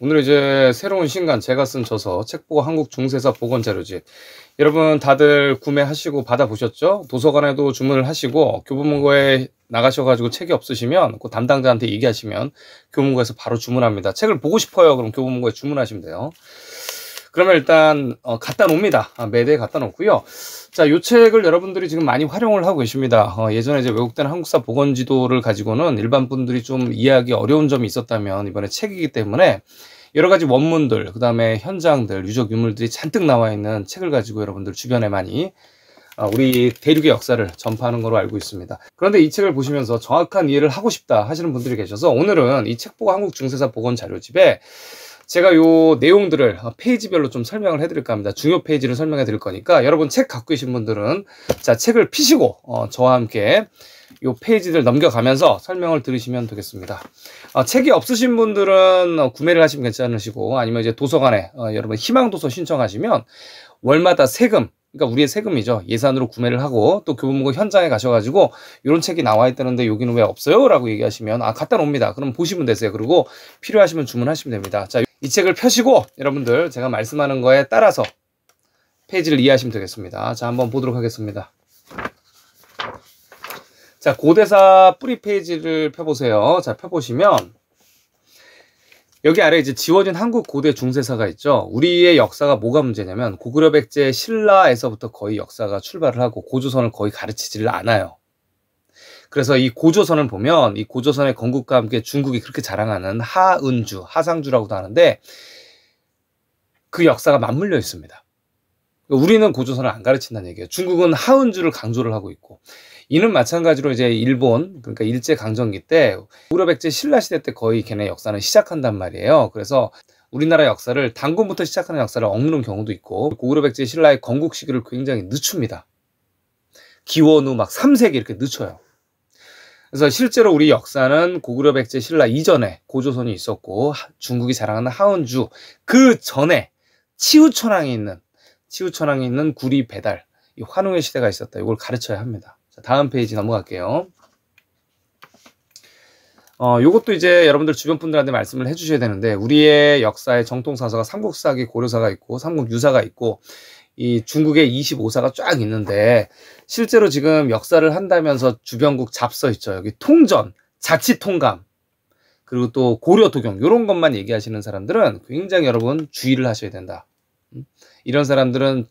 오늘 이제 새로운 신간 제가 쓴 저서 책보고 한국 중세사 복원 자료집 여러분 다들 구매하시고 받아보셨죠? 도서관에도 주문을 하시고 교보문고에 나가셔가지고 책이 없으시면 그 담당자한테 얘기하시면 교보문고에서 바로 주문합니다. 책을 보고 싶어요. 그럼 교보문고에 주문하시면 돼요. 그러면 일단 갖다 놓습니다. 매대에 갖다 놓고요. 자, 요 책을 여러분들이 지금 많이 활용을 하고 계십니다. 예전에 이제 왜곡된 한국사 복원 지도를 가지고는 일반 분들이 좀 이해하기 어려운 점이 있었다면 이번에 책이기 때문에 여러 가지 원문들, 그 다음에 현장들, 유적 유물들이 잔뜩 나와 있는 책을 가지고 여러분들 주변에 많이 우리 대륙의 역사를 전파하는 걸로 알고 있습니다. 그런데 이 책을 보시면서 정확한 이해를 하고 싶다 하시는 분들이 계셔서 오늘은 이 책보고 한국 중세사 복원 자료집에 제가 요 내용들을 페이지별로 좀 설명을 해드릴까 합니다. 중요 페이지를 설명해 드릴 거니까 여러분 책 갖고 계신 분들은 자 책을 피시고 저와 함께 요 페이지들 넘겨가면서 설명을 들으시면 되겠습니다. 책이 없으신 분들은 구매를 하시면 괜찮으시고 아니면 이제 도서관에 여러분 희망도서 신청하시면 월마다 세금, 그러니까 우리의 세금이죠. 예산으로 구매를 하고 또 교보문고 현장에 가셔가지고 이런 책이 나와 있다는데 여기는 왜 없어요? 라고 얘기하시면 갖다 놓습니다. 그럼 보시면 되세요. 그리고 필요하시면 주문하시면 됩니다. 자, 이 책을 펴시고 여러분들 제가 말씀하는 거에 따라서 페이지를 이해하시면 되겠습니다. 자, 한번 보도록 하겠습니다. 자, 고대사 뿌리 페이지를 펴보세요. 자, 펴보시면 여기 아래 이제 지워진 한국 고대 중세사가 있죠. 우리의 역사가 뭐가 문제냐면 고구려 백제 신라에서부터 거의 역사가 출발을 하고 고조선을 거의 가르치지를 않아요. 그래서 이 고조선을 보면 이 고조선의 건국과 함께 중국이 그렇게 자랑하는 하은주, 하상주라고도 하는데 그 역사가 맞물려 있습니다. 우리는 고조선을 안 가르친다는 얘기예요. 중국은 하은주를 강조를 하고 있고 이는 마찬가지로 이제 일본, 그러니까 일제강점기 때 고구려 백제 신라 시대 때 거의 걔네 역사는 시작한단 말이에요. 그래서 우리나라 역사를 단군부터 시작하는 역사를 억누르는 경우도 있고 고구려 백제 신라의 건국 시기를 굉장히 늦춥니다. 기원후 막 3세기 이렇게 늦춰요. 그래서 실제로 우리 역사는 고구려 백제 신라 이전에 고조선이 있었고 중국이 자랑하는 하은주 그 전에 치우천왕이 있는 구리 배달 이 환웅의 시대가 있었다. 이걸 가르쳐야 합니다. 자, 다음 페이지 넘어갈게요. 요것도 이제 여러분들 주변 분들한테 말씀을 해주셔야 되는데 우리의 역사의 정통사서가 삼국사기 고려사가 있고 삼국유사가 있고 이 중국의 25사가 쫙 있는데 실제로 지금 역사를 한다면서 주변국 잡서 있죠. 여기 통전, 자치통감 그리고 또 고려도경 이런 것만 얘기하시는 사람들은 굉장히 여러분 주의를 하셔야 된다. 이런 사람들은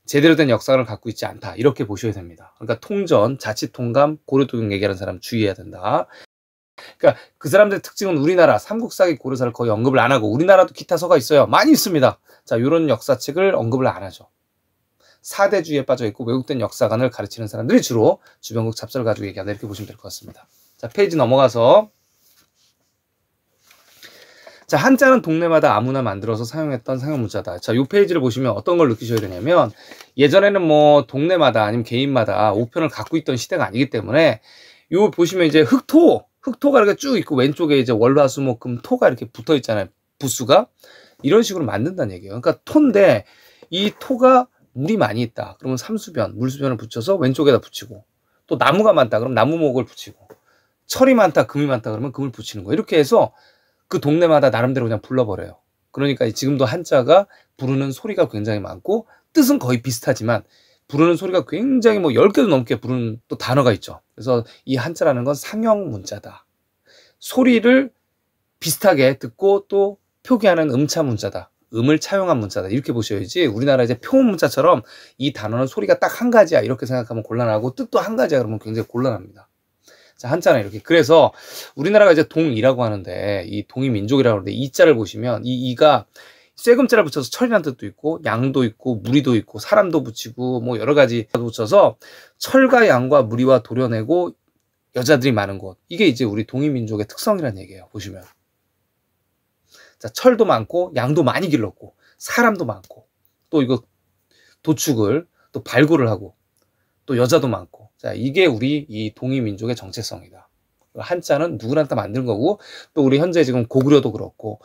제대로 된 역사를 갖고 있지 않다. 이렇게 보셔야 됩니다. 그러니까 통전, 자치통감, 고려도경 얘기하는 사람 주의해야 된다. 그러니까 그 사람들의 특징은 우리나라 삼국사기 고려사를 거의 언급을 안 하고 우리나라도 기타 서가 있어요. 많이 있습니다. 자, 이런 역사책을 언급을 안 하죠. 사대주의에 빠져 있고 왜곡된 역사관을 가르치는 사람들이 주로 주변국 잡서를 가지고 얘기한다. 이렇게 보시면 될 것 같습니다. 자, 페이지 넘어가서 자, 한자는 동네마다 아무나 만들어서 사용했던 상용문자다. 자, 이 페이지를 보시면 어떤 걸 느끼셔야 되냐면 예전에는 뭐 동네마다 아니면 개인마다 우편을 갖고 있던 시대가 아니기 때문에 요 보시면 이제 흑토가 이렇게 쭉 있고 왼쪽에 이제 월화수목금 토가 이렇게 붙어 있잖아요. 부수가 이런 식으로 만든다는 얘기예요. 그러니까 토인데 이 토가 물이 많이 있다. 그러면 삼수변, 물수변을 붙여서 왼쪽에다 붙이고 또 나무가 많다. 그럼 나무목을 붙이고 철이 많다, 금이 많다. 그러면 금을 붙이는 거예요. 이렇게 해서 그 동네마다 나름대로 그냥 불러버려요. 그러니까 지금도 한자가 부르는 소리가 굉장히 많고 뜻은 거의 비슷하지만 부르는 소리가 굉장히 뭐 10개도 넘게 부르는 또 단어가 있죠. 그래서 이 한자라는 건 상형 문자다. 소리를 비슷하게 듣고 또 표기하는 음차 문자다. 음을 차용한 문자다. 이렇게 보셔야지 우리나라 이제 표문 문자처럼 이 단어는 소리가 딱 한 가지야. 이렇게 생각하면 곤란하고 뜻도 한 가지야. 그러면 굉장히 곤란합니다. 자, 한자는 이렇게. 그래서 우리나라가 이제 동이라고 하는데 이 동이 민족이라고 하는데 이 자를 보시면 이 이가 쇠금자를 붙여서 철이라는 뜻도 있고 양도 있고 무리도 있고 사람도 붙이고 뭐 여러 가지 붙여서 철과 양과 무리와 도려내고 여자들이 많은 곳. 이게 이제 우리 동이민족의 특성이라는 얘기예요. 보시면. 자, 철도 많고 양도 많이 길렀고 사람도 많고 또 이거 도축을 또 발굴을 하고 또 여자도 많고 자, 이게 우리 이 동이민족의 정체성이다. 한자는 누구한테 만든 거고 또 우리 현재 지금 고구려도 그렇고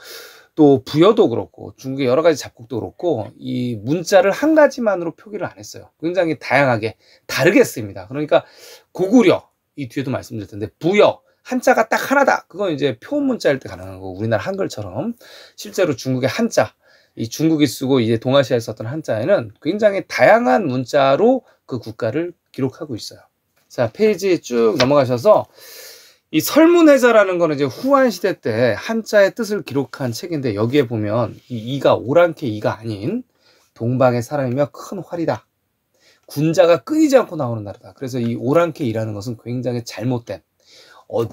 또 부여도 그렇고 중국의 여러 가지 잡곡도 그렇고 이 문자를 한 가지만으로 표기를 안 했어요. 굉장히 다양하게 다르게 씁니다. 그러니까 고구려 이 뒤에도 말씀드릴 텐데 부여 한자가 딱 하나다. 그건 이제 표문자일 때 가능한 거고, 우리나라 한글처럼 실제로 중국의 한자, 이 중국이 쓰고 이제 동아시아에 썼던 한자에는 굉장히 다양한 문자로 그 국가를 기록하고 있어요. 자, 페이지 쭉 넘어가셔서 이 설문해자라는 거는 이제 후한 시대 때 한자의 뜻을 기록한 책인데, 여기에 보면 이 이가 오랑캐 이가 아닌 동방의 사람이며 큰 활이다. 군자가 끊이지 않고 나오는 나라다. 그래서 이 오랑캐 이라는 것은 굉장히 잘못된,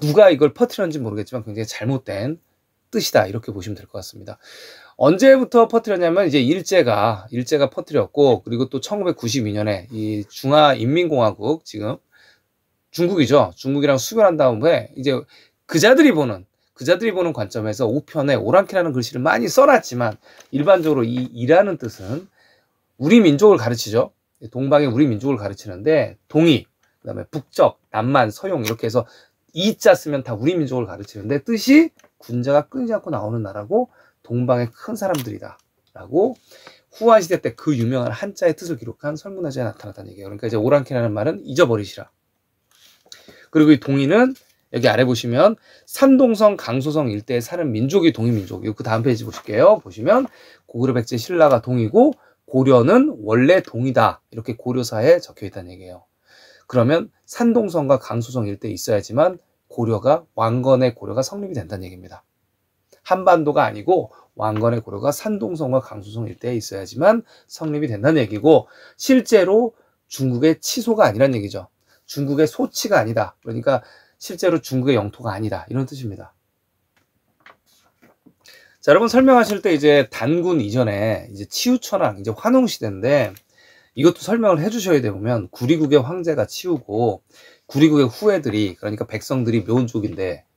누가 이걸 퍼뜨렸는지 모르겠지만 굉장히 잘못된 뜻이다. 이렇게 보시면 될 것 같습니다. 언제부터 퍼뜨렸냐면 이제 일제가 퍼뜨렸고, 그리고 또 1992년에 이 중화인민공화국, 지금 중국이죠. 중국이랑 수교한 다음에 이제 그자들이 보는 관점에서 우편에 오랑캐라는 글씨를 많이 써놨지만, 일반적으로 이 이라는 뜻은 우리 민족을 가르치죠. 동방의 우리 민족을 가르치는데, 동이, 그다음에 북적, 남만, 서용 이렇게 해서 이자 쓰면 다 우리 민족을 가르치는데, 뜻이 군자가 끊이지 않고 나오는 나라고 동방의 큰 사람들이다 라고 후한 시대 때 그 유명한 한자의 뜻을 기록한 설문화자에 나타났다는 얘기예요. 그러니까 이제 오랑캐라는 말은 잊어버리시라. 그리고 이 동이는 여기 아래 보시면 산동성, 강소성 일대에 사는 민족이 동이민족이고, 그 다음 페이지 보실게요. 보시면 고구려 백제 신라가 동이고 고려는 원래 동이다. 이렇게 고려사에 적혀 있다는 얘기예요. 그러면 산동성과 강소성 일대에 있어야지만 왕건의 고려가 성립이 된다는 얘기입니다. 한반도가 아니고 왕건의 고려가 산동성과 강소성 일대에 있어야지만 성립이 된다는 얘기고, 실제로 중국의 치소가 아니란 얘기죠. 중국의 소치가 아니다. 그러니까 실제로 중국의 영토가 아니다. 이런 뜻입니다. 자, 여러분 설명하실 때 이제 단군 이전에 이제 치우천왕, 이제 환웅 시대인데, 이것도 설명을 해주셔야 되면, 구리국의 황제가 치우고 구리국의 후예들이, 그러니까 백성들이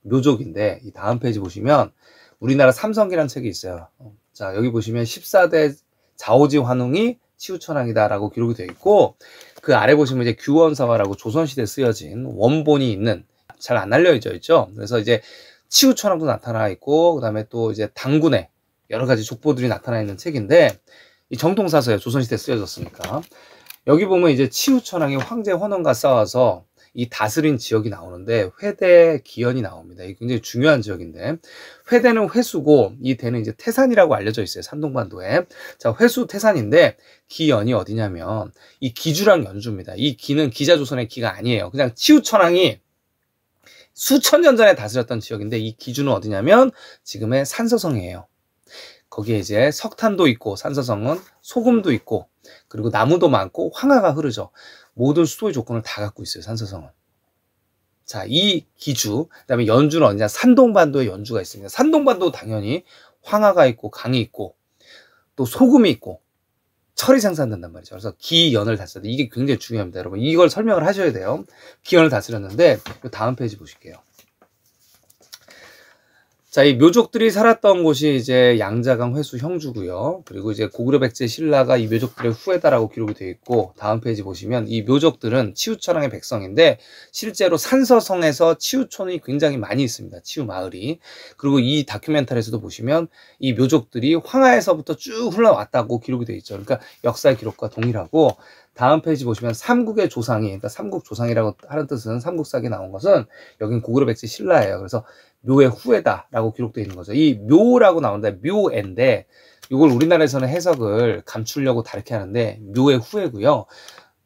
묘족인데 이 다음 페이지 보시면 우리나라 삼성기라는 책이 있어요. 자, 여기 보시면 14대 자오지 환웅이 치우천왕이다라고 기록이 되어 있고, 그 아래 보시면 이제 규원사화라고 조선시대에 쓰여진 원본이 있는, 잘 안 알려져 있죠. 그래서 이제 치우천왕도 나타나 있고, 그 다음에 또 이제 당군의 여러 가지 족보들이 나타나 있는 책인데, 이 정통사서에 조선시대에 쓰여졌으니까, 여기 보면 이제 치우천왕이 황제 환원과 싸워서 이 다스린 지역이 나오는데, 회대 기연이 나옵니다. 이게 굉장히 중요한 지역인데, 회대는 회수고 이 대는 이제 태산이라고 알려져 있어요. 산동반도에. 자, 회수 태산인데 기연이 어디냐면 이 기주랑 연주입니다. 이 기는 기자조선의 기가 아니에요. 그냥 치우천왕이 수천 년 전에 다스렸던 지역인데, 이 기주는 어디냐면 지금의 산서성이에요. 거기에 이제 석탄도 있고, 산서성은 소금도 있고, 그리고 나무도 많고 황하가 흐르죠. 모든 수도의 조건을 다 갖고 있어요, 산서성은. 자, 이 기주, 그다음에 연주는 어디냐? 산동반도에 연주가 있습니다. 산동반도 당연히 황하가 있고 강이 있고 또 소금이 있고 철이 생산된단 말이죠. 그래서 기연을 다스렸다. 이게 굉장히 중요합니다, 여러분. 이걸 설명을 하셔야 돼요. 기연을 다스렸는데, 다음 페이지 보실게요. 자, 이 묘족들이 살았던 곳이 이제 양자강 회수 형주고요. 그리고 이제 고구려 백제 신라가 이 묘족들의 후예다라고 기록이 되어 있고, 다음 페이지 보시면 이 묘족들은 치우천왕의 백성인데, 실제로 산서성에서 치우촌이 굉장히 많이 있습니다. 치우 마을이. 그리고 이 다큐멘터리에서도 보시면 이 묘족들이 황하에서부터 쭉 흘러왔다고 기록이 되어 있죠. 그러니까 역사의 기록과 동일하고, 다음 페이지 보시면 삼국의 조상이, 그러니까 삼국 조상이라고 하는 뜻은, 삼국사기에 나온 것은 여긴 고구려 백제 신라예요. 그래서 묘의 후예다라고 기록되어 있는 거죠. 이 묘라고 나오는데 묘인데, 이걸 우리나라에서는 해석을 감추려고 다르게 하는데 묘의 후예고요.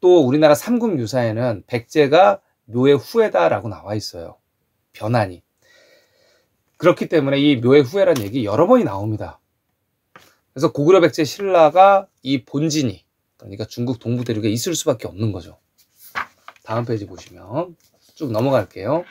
또 우리나라 삼국유사에는 백제가 묘의 후예다라고 나와 있어요. 변환이. 그렇기 때문에 이 묘의 후예라는 얘기 여러 번이 나옵니다. 그래서 고구려 백제 신라가 이 본진이, 그러니까 중국 동부 대륙에 있을 수밖에 없는 거죠. 다음 페이지 보시면 쭉 넘어갈게요.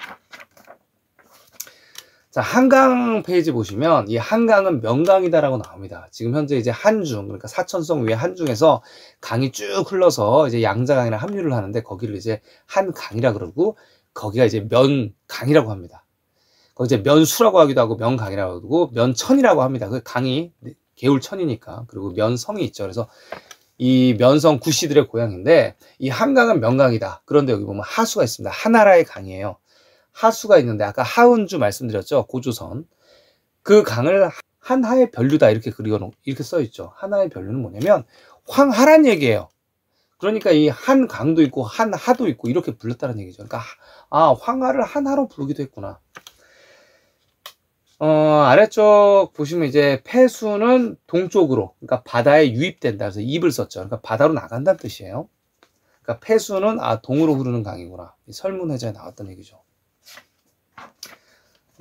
자, 한강 페이지 보시면 이 한강은 명강이다라고 나옵니다. 지금 현재 이제 한중, 그러니까 사천성 위에 한중에서 강이 쭉 흘러서 이제 양자강이랑 합류를 하는데, 거기를 이제 한강이라 그러고, 거기가 이제 면강이라고 합니다. 거기 이제 면수라고 하기도 하고 명강이라고 하고 면천이라고 합니다. 그 강이 개울천이니까. 그리고 면성이 있죠. 그래서 이 면성 구씨들의 고향인데, 이 한강은 명강이다. 그런데 여기 보면 하수가 있습니다. 하나라의 강이에요. 하수가 있는데, 아까 하운주 말씀드렸죠, 고조선. 그 강을 한하의 변류다 이렇게 이렇게 써 있죠. 한하의 변류는 뭐냐면 황하란 얘기예요. 그러니까 이 한강도 있고 한하도 있고 이렇게 불렀다는 얘기죠. 그러니까 황하를 한하로 부르기도 했구나. 아래쪽 보시면 이제 폐수는 동쪽으로, 그러니까 바다에 유입된다. 그래서 입을 썼죠. 그러니까 바다로 나간다는 뜻이에요. 그러니까 폐수는 동으로 흐르는 강이구나. 설문해자에 나왔던 얘기죠.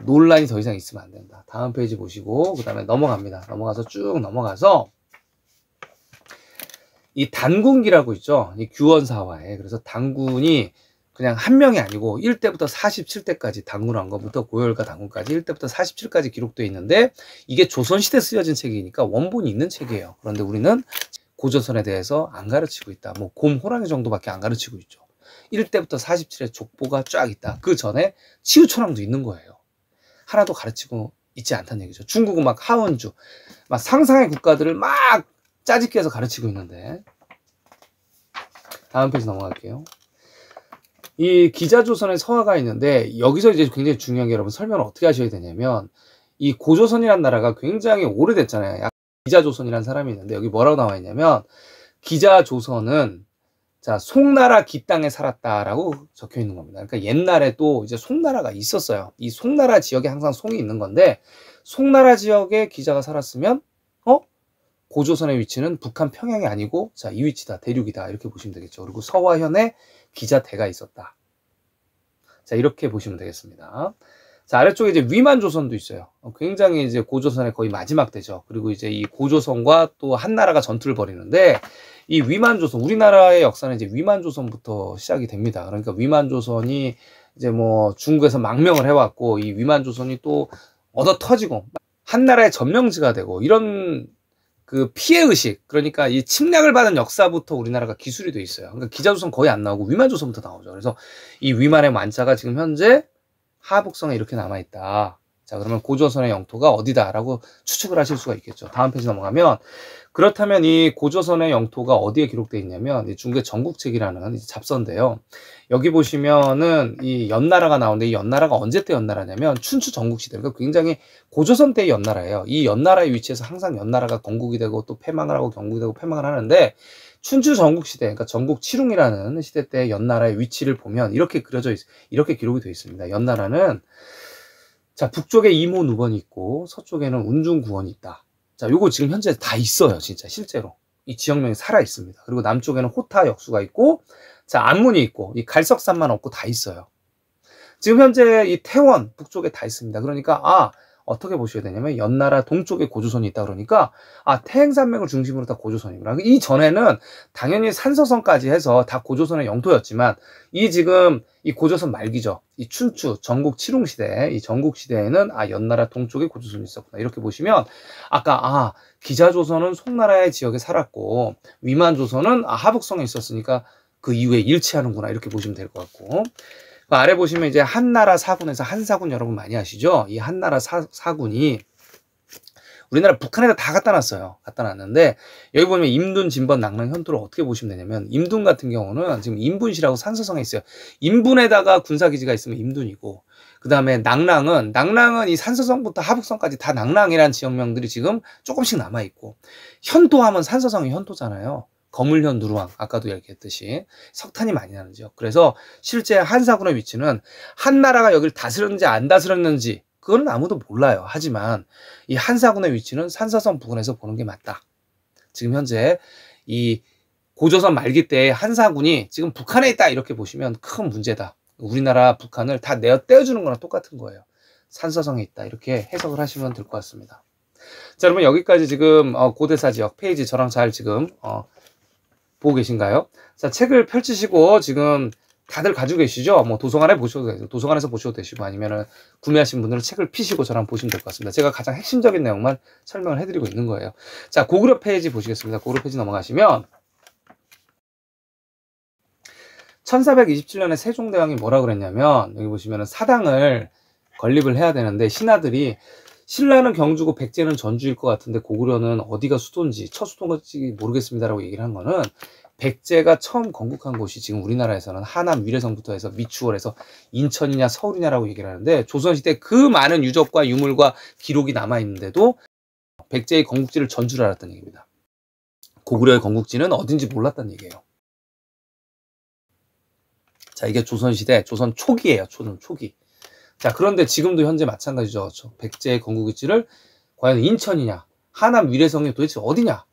논란이 더 이상 있으면 안 된다. 다음 페이지 보시고 그 다음에 넘어갑니다. 넘어가서 쭉 넘어가서 이 단군기라고 있죠. 이 규원사화에. 그래서 단군이 그냥 한 명이 아니고 1대부터 47대까지 단군한 것부터 고열과 단군까지 1대부터 47까지 기록되어 있는데 이게 조선시대 쓰여진 책이니까 원본이 있는 책이에요. 그런데 우리는 고조선에 대해서 안 가르치고 있다. 뭐 곰, 호랑이 정도밖에 안 가르치고 있죠. 1대부터 47의 족보가 쫙 있다. 그 전에 치우천왕도 있는 거예요. 하나도 가르치고 있지 않다는 얘기죠. 중국은 막 하원주, 막 상상의 국가들을 막 짜집기 해서 가르치고 있는데. 다음 페이지 넘어갈게요. 이 기자조선의 서화가 있는데 여기서 이제 굉장히 중요한 게 여러분 설명을 어떻게 하셔야 되냐면 이 고조선이라는 나라가 굉장히 오래됐잖아요. 기자조선이라는 사람이 있는데 여기 뭐라고 나와 있냐면 기자조선은 자, 송나라 기땅에 살았다라고 적혀 있는 겁니다. 그러니까 옛날에 또 이제 송나라가 있었어요. 이 송나라 지역에 항상 송이 있는 건데 송나라 지역에 기자가 살았으면 고조선의 위치는 북한 평양이 아니고 자, 이 위치다. 대륙이다. 이렇게 보시면 되겠죠. 그리고 서화현에 기자대가 있었다. 자, 이렇게 보시면 되겠습니다. 자, 아래쪽에 이제 위만조선도 있어요. 굉장히 이제 고조선의 거의 마지막 때죠. 그리고 이제 이 고조선과 또 한나라가 전투를 벌이는데 이 위만조선, 우리나라의 역사는 이제 위만조선부터 시작이 됩니다. 그러니까 위만조선이 이제 뭐 중국에서 망명을 해왔고 이 위만조선이 또 얻어 터지고 한나라의 점령지가 되고 이런 그 피해의식, 그러니까 이 침략을 받은 역사부터 우리나라가 기술이 돼 있어요. 그러니까 기자조선 거의 안 나오고 위만조선부터 나오죠. 그래서 이 위만의 만자가 지금 현재 하북성에 이렇게 남아있다. 자, 그러면 고조선의 영토가 어디다라고 추측을 하실 수가 있겠죠. 다음 페이지 넘어가면 그렇다면 이 고조선의 영토가 어디에 기록되어 있냐면 이 중국의 전국책이라는 잡서인데요. 여기 보시면은 이 연나라가 나오는데 이 연나라가 언제 때 연나라냐면 춘추 전국시대. 그러니까 굉장히 고조선 때의 연나라예요. 이 연나라의 위치에서 항상 연나라가 건국이 되고 또 패망을 하고 경국이 되고 패망을 하는데 춘추 전국시대, 그러니까 전국 칠웅이라는 시대 때 연나라의 위치를 보면 이렇게 그려져 이렇게 기록이 되어 있습니다. 연나라는 자, 북쪽에 이모 누번이 있고 서쪽에는 운중 구원이 있다. 자, 요거 지금 현재 다 있어요. 진짜 실제로 이 지역명이 살아 있습니다. 그리고 남쪽에는 호타 역수가 있고 자, 안문이 있고 이 갈석산만 없고 다 있어요. 지금 현재 이 태원 북쪽에 다 있습니다. 그러니까 어떻게 보셔야 되냐면 연나라 동쪽에 고조선이 있다 그러니까 태행산맥을 중심으로 다 고조선이구나. 이 전에는 당연히 산서성까지 해서 다 고조선의 영토였지만 이 지금 이 고조선 말기죠. 이 춘추 전국 칠웅시대 이 전국시대에는 연나라 동쪽에 고조선이 있었구나. 이렇게 보시면 아까 기자조선은 송나라의 지역에 살았고 위만조선은 하북성에 있었으니까 그 이후에 일치하는구나. 이렇게 보시면 될 것 같고 그 아래 보시면 이제 한나라 사군에서 한사군 여러분 많이 아시죠? 이 한나라 사군이 우리나라 북한에다 다 갖다 놨어요. 갖다 놨는데 여기 보면 임둔, 진번, 낙랑, 현토를 어떻게 보시면 되냐면 임둔 같은 경우는 지금 임분시라고 산서성에 있어요. 임분에다가 군사기지가 있으면 임둔이고 그 다음에 낙랑은 이 산서성부터 하북성까지 다 낙랑이라는 지역명들이 지금 조금씩 남아있고 현토하면 산서성이 현토잖아요. 거물현, 누르왕, 아까도 얘기했듯이 석탄이 많이 나는 지역. 그래서 실제 한사군의 위치는 한나라가 여기를 다스렸는지 안 다스렸는지 그건 아무도 몰라요. 하지만 이 한사군의 위치는 산서성 부근에서 보는 게 맞다. 지금 현재 이 고조선 말기 때 한사군이 지금 북한에 있다 이렇게 보시면 큰 문제다. 우리나라 북한을 다 떼어주는 거랑 똑같은 거예요. 산서성에 있다 이렇게 해석을 하시면 될 것 같습니다. 자, 여러분 여기까지 지금 고대사 지역 페이지 저랑 잘 지금 보고 계신가요? 자, 책을 펼치시고 지금 다들 가지고 계시죠? 뭐 도서관에 보셔도 되고, 도서관에서 보셔도 되시고, 아니면은 구매하신 분들은 책을 피시고 저랑 보시면 될 것 같습니다. 제가 가장 핵심적인 내용만 설명을 해드리고 있는 거예요. 자, 고구려 페이지 보시겠습니다. 고구려 페이지 넘어가시면 1427년에 세종대왕이 뭐라 그랬냐면 여기 보시면은 사당을 건립을 해야 되는데 신하들이 신라는 경주고 백제는 전주일 것 같은데 고구려는 어디가 수도인지 첫 수도인지 모르겠습니다라고 얘기를 한 거는 백제가 처음 건국한 곳이 지금 우리나라에서는 하남 위례성부터 해서 미추홀에서 인천이냐 서울이냐라고 얘기를 하는데 조선시대 그 많은 유적과 유물과 기록이 남아있는데도 백제의 건국지를 전주를 알았다는 얘기입니다. 고구려의 건국지는 어딘지 몰랐다는 얘기예요. 자, 이게 조선시대 조선 초기예요. 조선 초기. 자, 그런데 지금도 현재 마찬가지죠. 백제의 건국일지를 과연 인천이냐, 하남 위례성이 도대체 어디냐,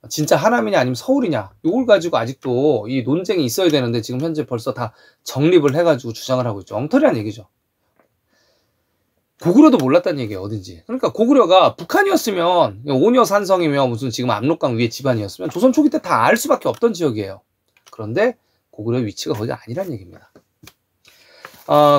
진짜 하남이냐 아니면 서울이냐, 이걸 가지고 아직도 이 논쟁이 있어야 되는데 지금 현재 벌써 다 정립을 해가지고 주장을 하고 있죠. 엉터리한 얘기죠. 고구려도 몰랐다는 얘기예요, 어딘지. 그러니까 고구려가 북한이었으면, 오녀 산성이며 무슨 지금 압록강 위에 집안이었으면 조선 초기 때 다 알 수밖에 없던 지역이에요. 그런데 고구려의 위치가 거기가 아니란 얘기입니다.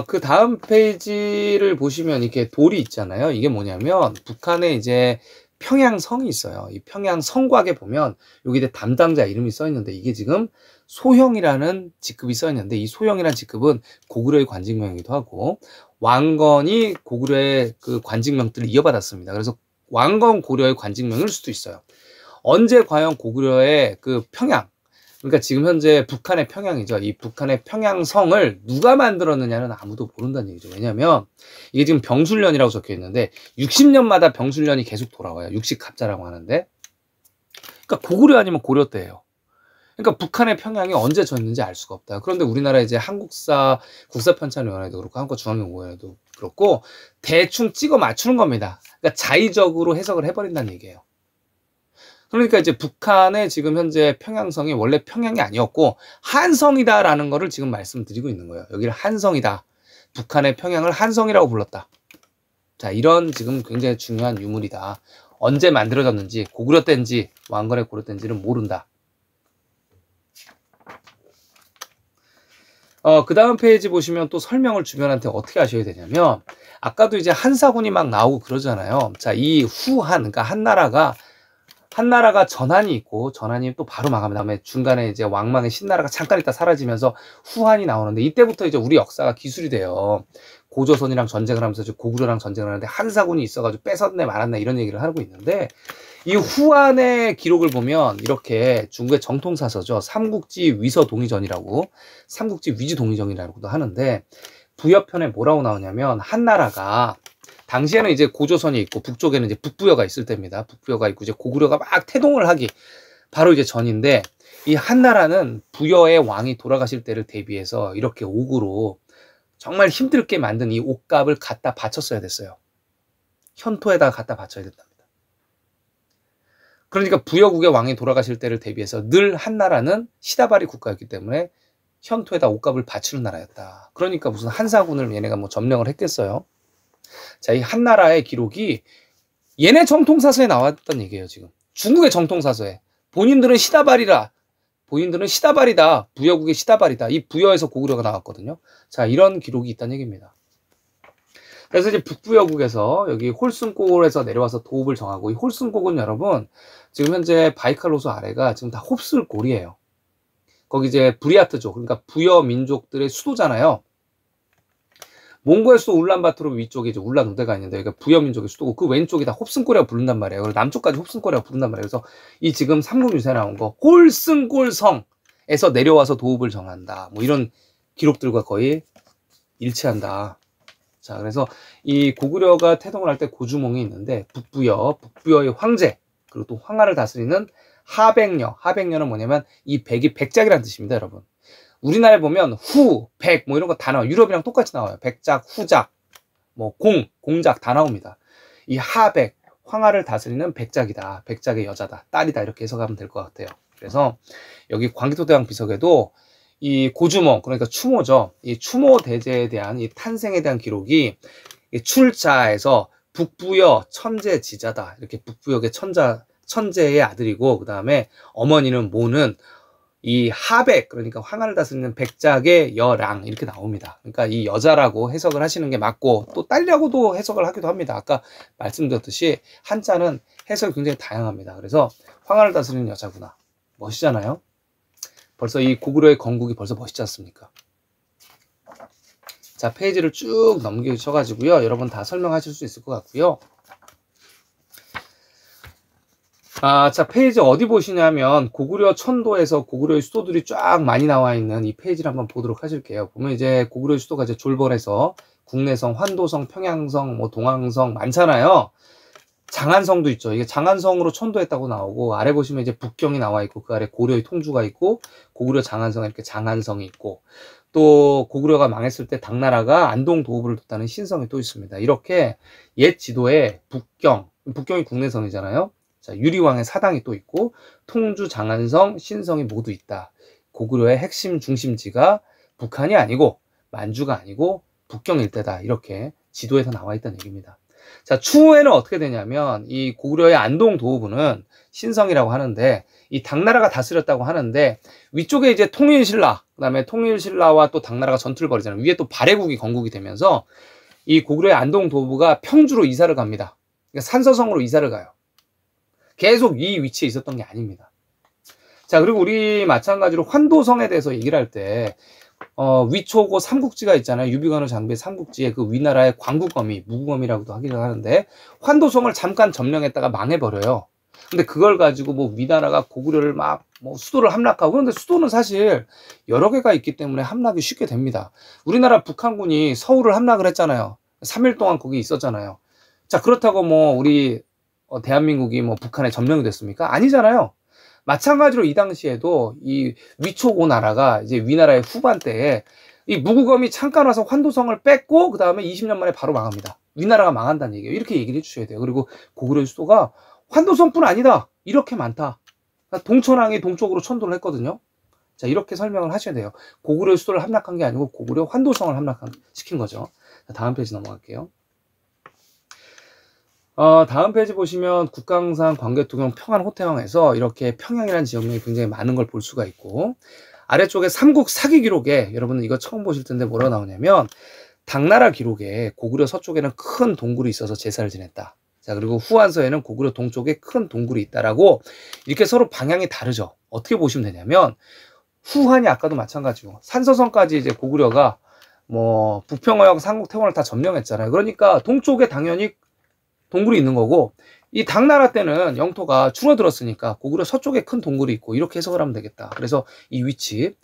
그 다음 페이지를 보시면 이렇게 돌이 있잖아요. 이게 뭐냐면 북한에 이제 평양성이 있어요. 이 평양성곽에 보면 여기 담당자 이름이 써 있는데 이게 지금 소형이라는 직급이 써 있는데 이 소형이라는 직급은 고구려의 관직명이기도 하고 왕건이 고구려의 그 관직명들을 이어받았습니다. 그래서 왕건 고려의 관직명일 수도 있어요. 언제 과연 고구려의 그 평양, 그러니까 지금 현재 북한의 평양이죠. 이 북한의 평양성을 누가 만들었느냐는 아무도 모른다는 얘기죠. 왜냐하면 이게 지금 병술년이라고 적혀 있는데 60년마다 병술년이 계속 돌아와요. 60갑자라고 하는데, 그러니까 고구려 아니면 고려 때예요. 그러니까 북한의 평양이 언제 졌는지 알 수가 없다. 그런데 우리나라 이제 한국사 국사편찬위원회도 그렇고 한국중앙연구원회도 그렇고 대충 찍어 맞추는 겁니다. 그러니까 자의적으로 해석을 해버린다는 얘기예요. 그러니까 이제 북한의 지금 현재 평양성이 원래 평양이 아니었고 한성이다라는 거를 지금 말씀드리고 있는 거예요. 여기를 한성이다. 북한의 평양을 한성이라고 불렀다. 자, 이런 지금 굉장히 중요한 유물이다. 언제 만들어졌는지, 고구려 때인지 왕건의 고려 때인지는 모른다. 그 다음 페이지 보시면 또 설명을 주변한테 어떻게 하셔야 되냐면, 아까도 이제 한사군이 막 나오고 그러잖아요. 자, 이 후한, 그러니까 한나라가 전한이 있고, 전한이 또 바로 망하면 다음에 중간에 이제 왕망의 신나라가 잠깐 있다 사라지면서 후한이 나오는데, 이때부터 이제 우리 역사가 기술이 돼요. 고조선이랑 전쟁을 하면서 고구려랑 전쟁을 하는데 한사군이 있어가지고 뺏었네 말았네 이런 얘기를 하고 있는데, 이 후한의 기록을 보면 이렇게 중국의 정통사서죠. 삼국지 위서동의전이라고, 삼국지 위지동의전이라고도 하는데, 부여편에 뭐라고 나오냐면 한나라가 당시에는 이제 고조선이 있고 북쪽에는 이제 북부여가 있을 때입니다. 북부여가 있고 이제 고구려가 막 태동을 하기 바로 이제 전인데, 이 한나라는 부여의 왕이 돌아가실 때를 대비해서 이렇게 옥으로 정말 힘들게 만든 이 옥값을 갖다 바쳤어야 됐어요. 현토에다가 갖다 바쳐야 됐답니다. 그러니까 부여국의 왕이 돌아가실 때를 대비해서 늘 한나라는 시다바리 국가였기 때문에 현토에다 옥값을 바치는 나라였다. 그러니까 무슨 한사군을 얘네가 뭐 점령을 했겠어요. 자, 이 한나라의 기록이 얘네 정통사서에 나왔던 얘기예요. 지금 중국의 정통사서에 본인들은 시다바리다, 부여국의 시다바리다, 이 부여에서 고구려가 나왔거든요. 자, 이런 기록이 있다는 얘기입니다. 그래서 이제 북부여국에서 여기 홀순골에서 내려와서 도읍을 정하고, 이 홀순골은 여러분 지금 현재 바이칼 호수 아래가 지금 다 홉슬골이에요. 거기 이제 브리아트족, 그러니까 부여 민족들의 수도잖아요. 몽고의 수도 울란바토르 위쪽에 이제 울란우데가 있는데 여기가 부여민족의 수도고 그 왼쪽이 다 홉슨골이라고 부른단 말이에요. 그리고 남쪽까지 홉슨골이라고 부른단 말이에요. 그래서 이 지금 삼국유사에 나온 거 홀슨골성에서 내려와서 도읍을 정한다, 뭐 이런 기록들과 거의 일치한다. 자, 그래서 이 고구려가 태동을 할 때 고주몽이 있는데 북부여의 황제, 그리고 또 황하를 다스리는 하백녀는 뭐냐면 이 백이 백작이라는 뜻입니다, 여러분. 우리나라에 보면 후, 백, 뭐 이런 거 다 나와요. 유럽이랑 똑같이 나와요. 백작, 후작, 뭐 공작 다 나옵니다. 이 하백, 황하를 다스리는 백작이다. 백작의 여자다. 딸이다. 이렇게 해석하면 될 것 같아요. 그래서 여기 광개토대왕 비석에도 이 고주몽, 그러니까 추모죠. 이 추모 대제에 대한 이 탄생에 대한 기록이 출자에서 북부여 천재 지자다. 이렇게 북부역의 천재의 아들이고, 그 다음에 어머니는 모는 이 하백, 그러니까 황하를 다스리는 백작의 여랑, 이렇게 나옵니다. 그러니까 이 여자라고 해석을 하시는 게 맞고, 또 딸이라고도 해석을 하기도 합니다. 아까 말씀드렸듯이 한자는 해석이 굉장히 다양합니다. 그래서 황하를 다스리는 여자구나, 멋있잖아요. 벌써 이 고구려의 건국이 벌써 멋있지 않습니까? 자, 페이지를 쭉 넘기셔가지고요, 여러분 다 설명하실 수 있을 것 같고요. 자, 페이지 어디 보시냐면 고구려 천도에서 고구려의 수도들이 쫙 많이 나와 있는 이 페이지를 한번 보도록 하실게요. 보면 이제 고구려의 수도가 이제 졸벌에서 국내성, 환도성, 평양성, 뭐 동항성 많잖아요. 장안성도 있죠. 이게 장안성으로 천도했다고 나오고, 아래 보시면 이제 북경이 나와 있고 그 아래 고려의 통주가 있고 고구려 장안성에 이렇게 장안성이 있고, 또 고구려가 망했을 때 당나라가 안동 도읍을 뒀다는 신성이 또 있습니다. 이렇게 옛 지도에 북경이 국내성이잖아요. 자, 유리왕의 사당이 또 있고 통주, 장안성, 신성이 모두 있다. 고구려의 핵심 중심지가 북한이 아니고 만주가 아니고 북경 일대다. 이렇게 지도에서 나와 있다는 얘기입니다. 자, 추후에는 어떻게 되냐면 이 고구려의 안동 도읍은 신성이라고 하는데 이 당나라가 다스렸다고 하는데 위쪽에 이제 통일신라, 그다음에 통일신라와 또 당나라가 전투를 벌이잖아요. 위에 또 발해국이 건국이 되면서 이 고구려의 안동 도읍가 평주로 이사를 갑니다. 그러니까 산서성으로 이사를 가요. 계속 이 위치에 있었던 게 아닙니다. 자, 그리고 우리 마찬가지로 환도성에 대해서 얘기를 할 때 위초고 삼국지가 있잖아요. 유비관우 장비의 삼국지에 그 위나라의 광구검이, 무구검이라고도 하기도 하는데 환도성을 잠깐 점령했다가 망해버려요. 근데 그걸 가지고 뭐 위나라가 고구려를 막 뭐 수도를 함락하고, 그런데 수도는 사실 여러 개가 있기 때문에 함락이 쉽게 됩니다. 우리나라 북한군이 서울을 함락을 했잖아요. 3일 동안 거기 있었잖아요. 자, 그렇다고 뭐 우리 대한민국이 뭐 북한에 점령이 됐습니까? 아니잖아요. 마찬가지로 이 당시에도 이 위촉 나라가 이제 위나라의 후반때에 이 무구검이 잠깐 와서 환도성을 뺏고 그 다음에 20년 만에 바로 망합니다. 위나라가 망한다는 얘기예요. 이렇게 얘기를 해주셔야 돼요. 그리고 고구려의 수도가 환도성뿐 아니다. 이렇게 많다. 동천왕이 동쪽으로 천도를 했거든요. 자, 이렇게 설명을 하셔야 돼요. 고구려의 수도를 함락한 게 아니고 고구려 환도성을 함락시킨 거죠. 자, 다음 페이지 넘어갈게요. 다음 페이지 보시면 국강산, 광개토경, 평안, 호태왕에서 이렇게 평양이라는 지역명이 굉장히 많은 걸 볼 수가 있고, 아래쪽에 삼국 사기 기록에 여러분은 이거 처음 보실 텐데 뭐라고 나오냐면 당나라 기록에 고구려 서쪽에는 큰 동굴이 있어서 제사를 지냈다. 자, 그리고 후한서에는 고구려 동쪽에 큰 동굴이 있다라고 이렇게 서로 방향이 다르죠. 어떻게 보시면 되냐면 후한이 아까도 마찬가지고 산서성까지 이제 고구려가 뭐 북평어역, 삼국, 태원을 다 점령했잖아요. 그러니까 동쪽에 당연히 동굴이 있는 거고, 이 당나라 때는 영토가 줄어들었으니까 고구려 서쪽에 큰 동굴이 있고, 이렇게 해석을 하면 되겠다. 그래서 이 위치,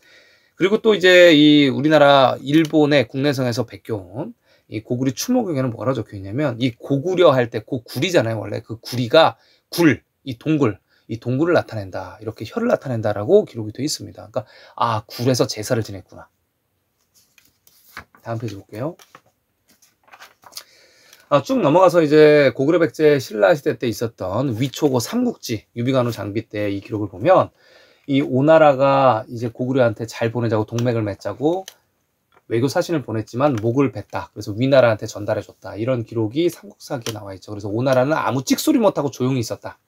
그리고 또 이제 이 우리나라 일본의 국내성에서 베껴온 이 고구려 추모경에는 뭐라 적혀 있냐면 이 고구려 할 때 고구리잖아요. 원래 그 구리가 이 동굴을 나타낸다. 이렇게 혀를 나타낸다라고 기록이 되어 있습니다. 그러니까 아, 굴에서 제사를 지냈구나. 다음 페이지 볼게요. 쭉 넘어가서 이제 고구려 백제 신라 시대 때 있었던 위초고 삼국지, 유비관우 장비 때 이 기록을 보면 이 오나라가 이제 고구려한테 잘 보내자고 동맹을 맺자고 외교 사신을 보냈지만 목을 뱉다. 그래서 위나라한테 전달해줬다. 이런 기록이 삼국사기에 나와 있죠. 그래서 오나라는 아무 찍소리 못하고 조용히 있었다.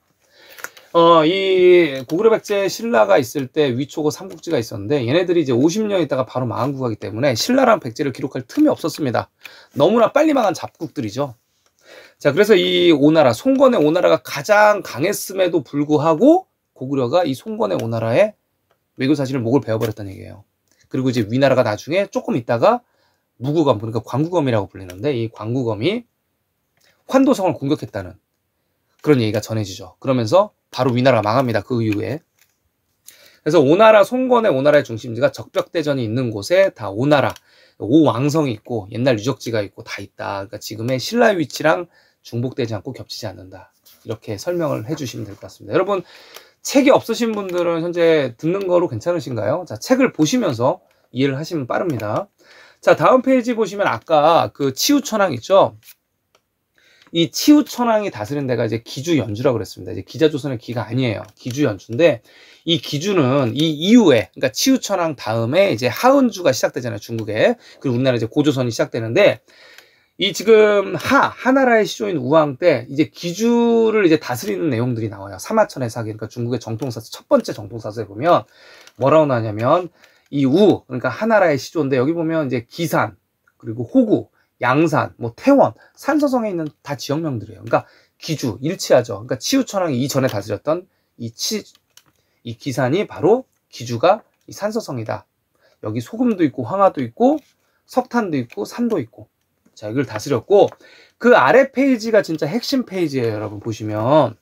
이 고구려 백제 신라가 있을 때 위초고 삼국지가 있었는데 얘네들이 이제 50년 있다가 바로 망한 국가이기 때문에 신라랑 백제를 기록할 틈이 없었습니다. 너무나 빨리 망한 잡국들이죠. 자, 그래서 이 오나라, 송건의 오나라가 가장 강했음에도 불구하고 고구려가 이 송건의 오나라의 외교 사실을 목을 베어버렸다는 얘기예요. 그리고 이제 위나라가 나중에 조금 있다가 무구검, 그러니까 광구검이라고 불리는데 이 광구검이 환도성을 공격했다는 그런 얘기가 전해지죠. 그러면서 바로 위나라가 망합니다. 그 이후에. 그래서 오나라, 송건의 오나라의 중심지가 적벽대전이 있는 곳에 다 오나라, 오왕성이 있고 옛날 유적지가 있고 다 있다. 그러니까 지금의 신라의 위치랑 중복되지 않고 겹치지 않는다. 이렇게 설명을 해주시면 될 것 같습니다. 여러분, 책이 없으신 분들은 현재 듣는 거로 괜찮으신가요? 자, 책을 보시면서 이해를 하시면 빠릅니다. 자, 다음 페이지 보시면 아까 그 치우천왕 있죠? 이 치우천왕이 다스린 데가 이제 기주연주라고 그랬습니다. 이제 기자조선의 기가 아니에요. 기주연주인데 이 기주는 이 이후에, 그러니까 치우천왕 다음에 이제 하은주가 시작되잖아요. 중국에. 그리고 우리나라 이제 고조선이 시작되는데 이 지금 하나라의 시조인 우왕 때 이제 기주를 이제 다스리는 내용들이 나와요. 사마천의 사기, 그러니까 중국의 정통사서, 첫 번째 정통사서에 보면 뭐라고 나냐면 이 그러니까 하나라의 시조인데 여기 보면 이제 기산, 그리고 호구, 양산, 뭐 태원, 산서성에 있는 다 지역명들이에요. 그러니까 기주, 일치하죠. 그러니까 치우천왕이 이전에 다스렸던 이 기산이 바로 기주가 이 산서성이다. 여기 소금도 있고 황화도 있고 석탄도 있고 산도 있고. 자, 이걸 다스렸고 그 아래 페이지가 진짜 핵심 페이지예요. 여러분 보시면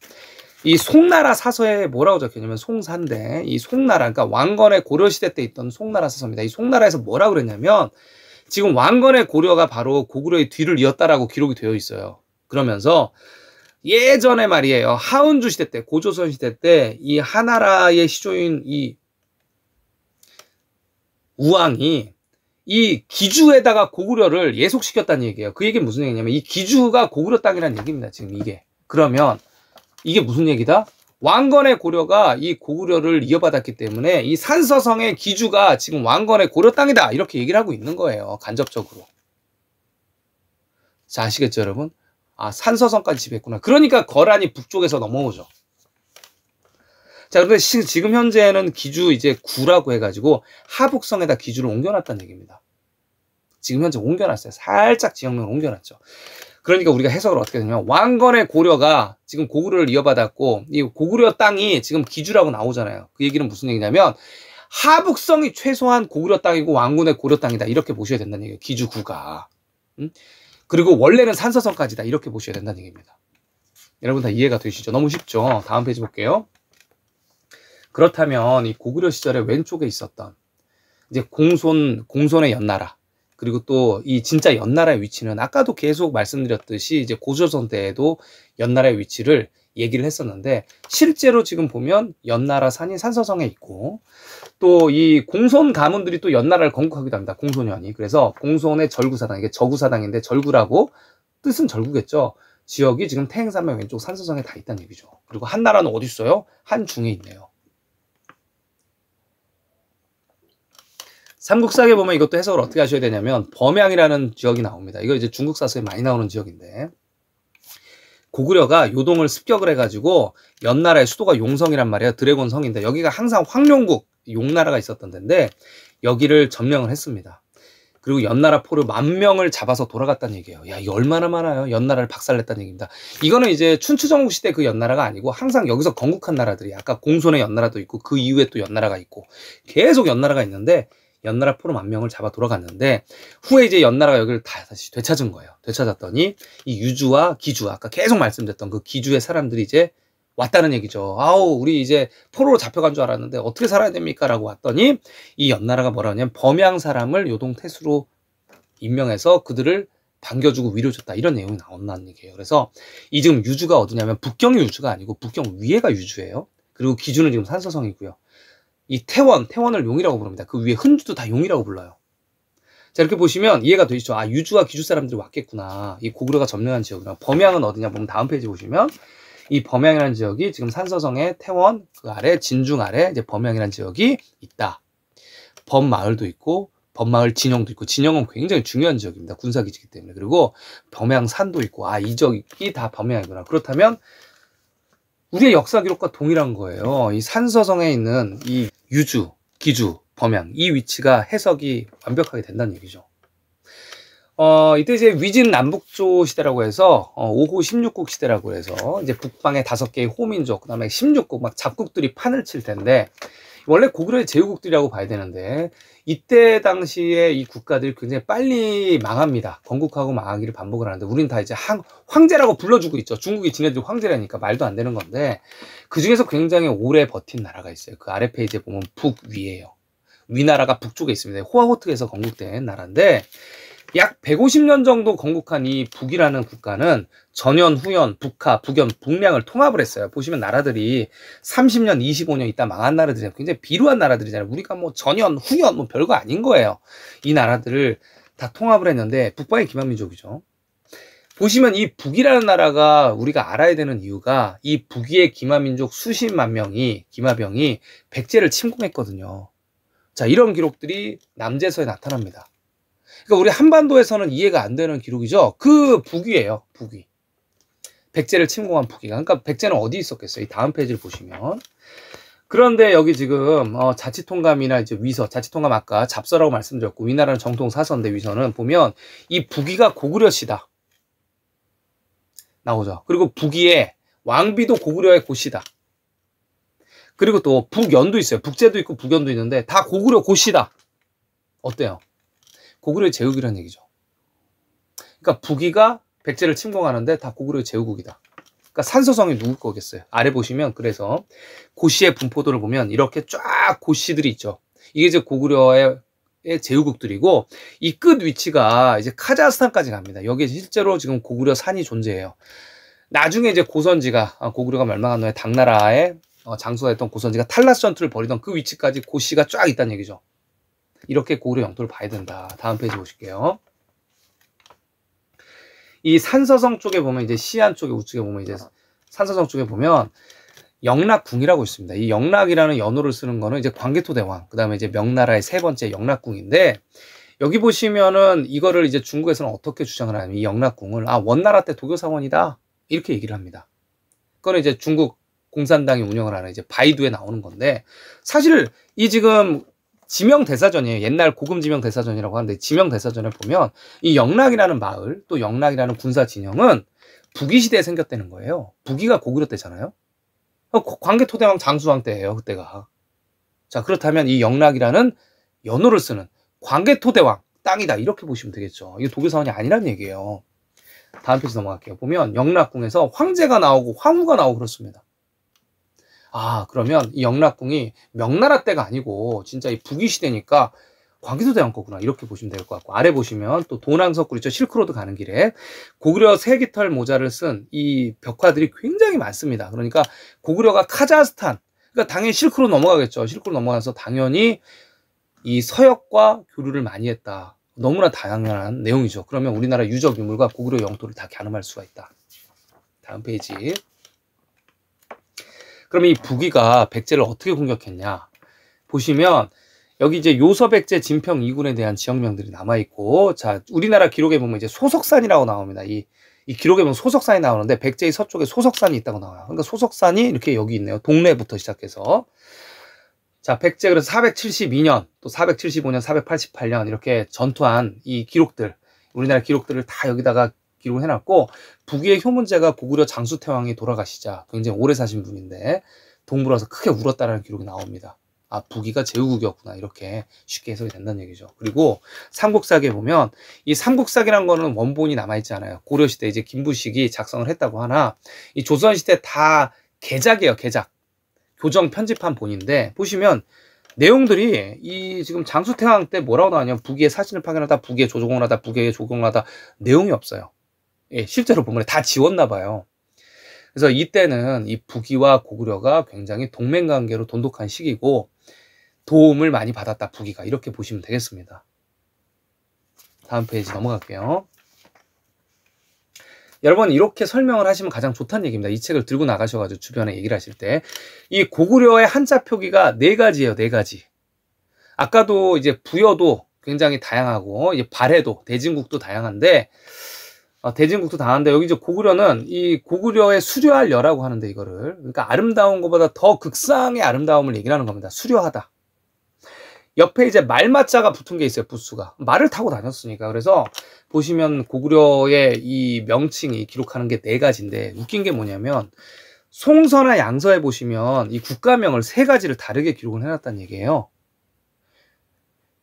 이 송나라 사서에 뭐라고 적혀있냐면 송사인데 이 송나라, 그러니까 왕건의 고려시대 때 있던 송나라 사서입니다. 이 송나라에서 뭐라고 그랬냐면 지금 왕건의 고려가 바로 고구려의 뒤를 이었다라고 기록이 되어 있어요. 그러면서 예전에 말이에요. 하은주 시대 때, 고조선 시대 때 이 하나라의 시조인 이 우왕이 이 기주에다가 고구려를 예속시켰다는 얘기예요. 그 얘기는 무슨 얘기냐면 이 기주가 고구려 땅이라는 얘기입니다. 지금 이게. 그러면 이게 무슨 얘기다? 왕건의 고려가 이 고구려를 이어받았기 때문에 이 산서성의 기주가 지금 왕건의 고려 땅이다. 이렇게 얘기를 하고 있는 거예요. 간접적으로. 자, 아시겠죠, 여러분? 아, 산서성까지 지배했구나. 그러니까 거란이 북쪽에서 넘어오죠. 자, 그런데 지금 현재는 기주 이제 구라고 해가지고 하북성에다 기주를 옮겨놨다는 얘기입니다. 지금 현재 옮겨놨어요. 살짝 지역명을 옮겨놨죠. 그러니까 우리가 해석을 어떻게 되냐면 왕건의 고려가 지금 고구려를 이어받았고 이 고구려 땅이 지금 기주라고 나오잖아요. 그 얘기는 무슨 얘기냐면 하북성이 최소한 고구려 땅이고 왕군의 고려 땅이다. 이렇게 보셔야 된다는 얘기예요. 기주구가. 그리고 원래는 산서성까지다. 이렇게 보셔야 된다는 얘기입니다. 여러분 다 이해가 되시죠? 너무 쉽죠? 다음 페이지 볼게요. 그렇다면 이 고구려 시절에 왼쪽에 있었던 이제 공손의 연나라 그리고 또 이 진짜 연나라의 위치는 아까도 계속 말씀드렸듯이 이제 고조선 때에도 연나라의 위치를 얘기를 했었는데 실제로 지금 보면 연나라 산이 산서성에 있고 또 이 공손 가문들이 또 연나라를 건국하기도 합니다. 공손현이. 그래서 공손의 절구사당, 이게 저구사당인데 절구라고 뜻은 절구겠죠. 지역이 지금 태행산맥 왼쪽 산서성에 다 있다는 얘기죠. 그리고 한나라는 어디 있어요? 한중에 있네요. 삼국사에 보면 이것도 해석을 어떻게 하셔야 되냐면 범양이라는 지역이 나옵니다. 이거 이제 중국 사서에 많이 나오는 지역인데 고구려가 요동을 습격을 해가지고 연나라의 수도가 용성이란 말이에요. 드래곤 성인데 여기가 항상 황룡국 용나라가 있었던 데인데 여기를 점령을 했습니다. 그리고 연나라 포로 10,000명을 잡아서 돌아갔다는 얘기예요. 야, 이거 얼마나 많아요. 연나라를 박살냈다는 얘기입니다. 이거는 이제 춘추전국 시대 그 연나라가 아니고 항상 여기서 건국한 나라들이 아까 공손의 연나라도 있고 그 이후에 또 연나라가 있고 계속 연나라가 있는데 연나라 포로 10,000명을 잡아 돌아갔는데 후에 이제 연나라가 여기를 다시 되찾은 거예요. 되찾았더니 이 유주와 기주 아까 계속 말씀드렸던 그 기주의 사람들이 이제 왔다는 얘기죠. 아우 우리 이제 포로로 잡혀간 줄 알았는데 어떻게 살아야 됩니까? 라고 왔더니 이 연나라가 뭐라 하냐면 범양 사람을 요동태수로 임명해서 그들을 반겨주고 위로줬다. 이런 내용이 나온다는 얘기예요. 그래서 이 지금 유주가 어디냐면 북경이 유주가 아니고 북경 위에가 유주예요. 그리고 기주는 지금 산서성이고요. 이 태원을 용이라고 부릅니다. 그 위에 흔주도 다 용이라고 불러요. 자, 이렇게 보시면 이해가 되시죠? 아, 유주와 기주 사람들이 왔겠구나. 이 고구려가 점령한 지역이나 범양은 어디냐 보면 다음 페이지 보시면 이 범양이라는 지역이 지금 산서성의 태원 그 아래 진중 아래 이제 범양이라는 지역이 있다. 범마을도 있고 범마을 진영도 있고 진영은 굉장히 중요한 지역입니다. 군사기지이기 때문에. 그리고 범양산도 있고 아, 이 지역이 다 범양이구나. 그렇다면 우리의 역사 기록과 동일한 거예요. 이 산서성에 있는 이 유주, 기주, 범양 이 위치가 해석이 완벽하게 된다는 얘기죠. 이때 이제 위진 남북조 시대라고 해서 5호 16국 시대라고 해서 이제 북방의 5개의 호민족 그다음에 16국 막 잡국들이 판을 칠 텐데 원래 고구려의 제후국들이라고 봐야 되는데 이때 당시에 이 국가들이 굉장히 빨리 망합니다. 건국하고 망하기를 반복을 하는데 우리는 다 이제 황제라고 불러주고 있죠. 중국이 지네들이 황제라니까 말도 안 되는 건데 그 중에서 굉장히 오래 버틴 나라가 있어요. 그 아래 페이지에 보면 북위예요. 위나라가 북쪽에 있습니다. 호화호특에서 건국된 나라인데 약 150년 정도 건국한 이 북이라는 국가는 전현, 후현, 북하, 북연, 북량을 통합을 했어요. 보시면 나라들이 30년, 25년 있다 망한 나라들이 굉장히 비루한 나라들이잖아요. 우리가 뭐 전현, 후현 뭐 별거 아닌 거예요. 이 나라들을 다 통합을 했는데 북방의 기만민족이죠. 보시면 이 북이라는 나라가 우리가 알아야 되는 이유가 이 북위의 기만민족 수십만 명이 기마병이 백제를 침공했거든요. 자, 이런 기록들이 남제서에 나타납니다. 그러니까 우리 한반도에서는 이해가 안 되는 기록이죠. 그 북위예요. 북위. 백제를 침공한 북위가. 그러니까 백제는 어디 있었겠어요? 이 다음 페이지를 보시면. 그런데 여기 지금 자치통감이나 이제 위서, 자치통감 아까 잡서라고 말씀드렸고 위나라는 정통 사서인데 위서는 보면 이 북위가 고구려시다. 나오죠. 그리고 북위에 왕비도 고구려의 고시다. 그리고 또 북연도 있어요. 북제도 있고 북연도 있는데 다 고구려 고시다. 어때요? 고구려의 제후국이라는 얘기죠. 그러니까 북위가 백제를 침공하는데 다 고구려의 제후국이다. 그러니까 산서성이 누구 거겠어요? 아래 보시면 그래서 고시의 분포도를 보면 이렇게 쫙 고시들이 있죠. 이게 이제 고구려의 제후국들이고 이 끝 위치가 이제 카자흐스탄까지 갑니다. 여기에 실제로 지금 고구려 산이 존재해요. 나중에 이제 고선지가 고구려가 멸망한 후에 당나라의 장수가 됐던 고선지가 탈라스 전투를 벌이던 그 위치까지 고시가 쫙 있다는 얘기죠. 이렇게 고구려 영토를 봐야 된다. 다음 페이지 보실게요. 이 산서성 쪽에 보면 이제 시안 쪽에 우측에 보면 이제 산서성 쪽에 보면 영락궁이라고 있습니다. 이 영락이라는 연호를 쓰는 거는 이제 광개토대왕, 그 다음에 이제 명나라의 세 번째 영락궁인데, 여기 보시면은 이거를 이제 중국에서는 어떻게 주장을 하냐면 이 영락궁을 원나라 때 도교사원이다 이렇게 얘기를 합니다. 그거는 이제 중국 공산당이 운영을 하는 이제 바이두에 나오는 건데, 사실 이 지금 지명대사전이에요. 옛날 고금 지명대사전이라고 하는데, 지명대사전에 보면 이 영락이라는 마을, 또 영락이라는 군사 진영은 부기시대에 생겼다는 거예요. 부기가 고구려 때잖아요. 광개토대왕 장수왕 때예요, 그때가. 자, 그렇다면 이 영락이라는 연호를 쓰는 광개토대왕 땅이다 이렇게 보시면 되겠죠. 이게 도교사원이 아니란 얘기예요. 다음 페이지 넘어갈게요. 보면 영락궁에서 황제가 나오고 황후가 나오고 그렇습니다. 그러면 이 영락궁이 명나라 때가 아니고 진짜 이 부기시대니까 광개토대왕 거구나 이렇게 보시면 될 것 같고, 아래 보시면 또 도낭석굴 있죠. 실크로드 가는 길에 고구려 세깃털 모자를 쓴 이 벽화들이 굉장히 많습니다. 그러니까 고구려가 카자흐스탄, 그러니까 당연히 실크로드 넘어가겠죠. 실크로드 넘어가서 당연히 이 서역과 교류를 많이 했다. 너무나 다양한 내용이죠. 그러면 우리나라 유적 유물과 고구려 영토를 다 가늠할 수가 있다. 다음 페이지. 그러면 이 부기가 백제를 어떻게 공격했냐 보시면 여기 이제 요서백제 진평 2군에 대한 지역명들이 남아있고, 자, 우리나라 기록에 보면 이제 소석산이라고 나옵니다. 이 기록에 보면 소석산이 나오는데, 백제의 서쪽에 소석산이 있다고 나와요. 그러니까 소석산이 이렇게 여기 있네요. 동래부터 시작해서. 자, 백제 그래서 472년, 또 475년, 488년 이렇게 전투한 이 기록들, 우리나라 기록들을 다 여기다가 기록을 해놨고, 부기의 효문제가 고구려 장수태왕이 돌아가시자, 굉장히 오래 사신 분인데 동물원에서 크게 울었다라는 기록이 나옵니다. 부기가 제후국이었구나 이렇게 쉽게 해석이 된다는 얘기죠. 그리고 삼국사기에 보면 이 삼국사기란 거는 원본이 남아있지 않아요. 고려시대 이제 김부식이 작성을 했다고 하나, 이 조선시대 다 개작이에요. 개작. 교정 편집한 본인데, 보시면 내용들이 이 지금 장수태왕 때 뭐라고 나왔냐면 부기의 사신을 파견하다, 부기의 조종을 하다, 부기의 조공을 하다, 내용이 없어요. 실제로 보면 다 지웠나 봐요. 그래서 이때는 이 부기와 고구려가 굉장히 동맹관계로 돈독한 시기고 도움을 많이 받았다, 부기가. 이렇게 보시면 되겠습니다. 다음 페이지 넘어갈게요. 여러분, 이렇게 설명을 하시면 가장 좋다는 얘기입니다. 이 책을 들고 나가셔가지고 주변에 얘기를 하실 때. 이 고구려의 한자 표기가 4가지예요, 4가지. 아까도 이제 부여도 굉장히 다양하고, 이제 발해도, 대진국도 다양한데, 여기 이제 고구려는 이 고구려의 수려할 여라고 하는데, 이거를. 그러니까 아름다운 것보다 더 극상의 아름다움을 얘기를 하는 겁니다. 수려하다. 옆에 이제 말맞자가 붙은 게 있어요, 부수가. 말을 타고 다녔으니까. 그래서 보시면 고구려의 이 명칭이 기록하는 게 4가지인데, 웃긴 게 뭐냐면, 송서나 양서에 보시면 이 국가명을 3가지를 다르게 기록을 해놨다는 얘기예요.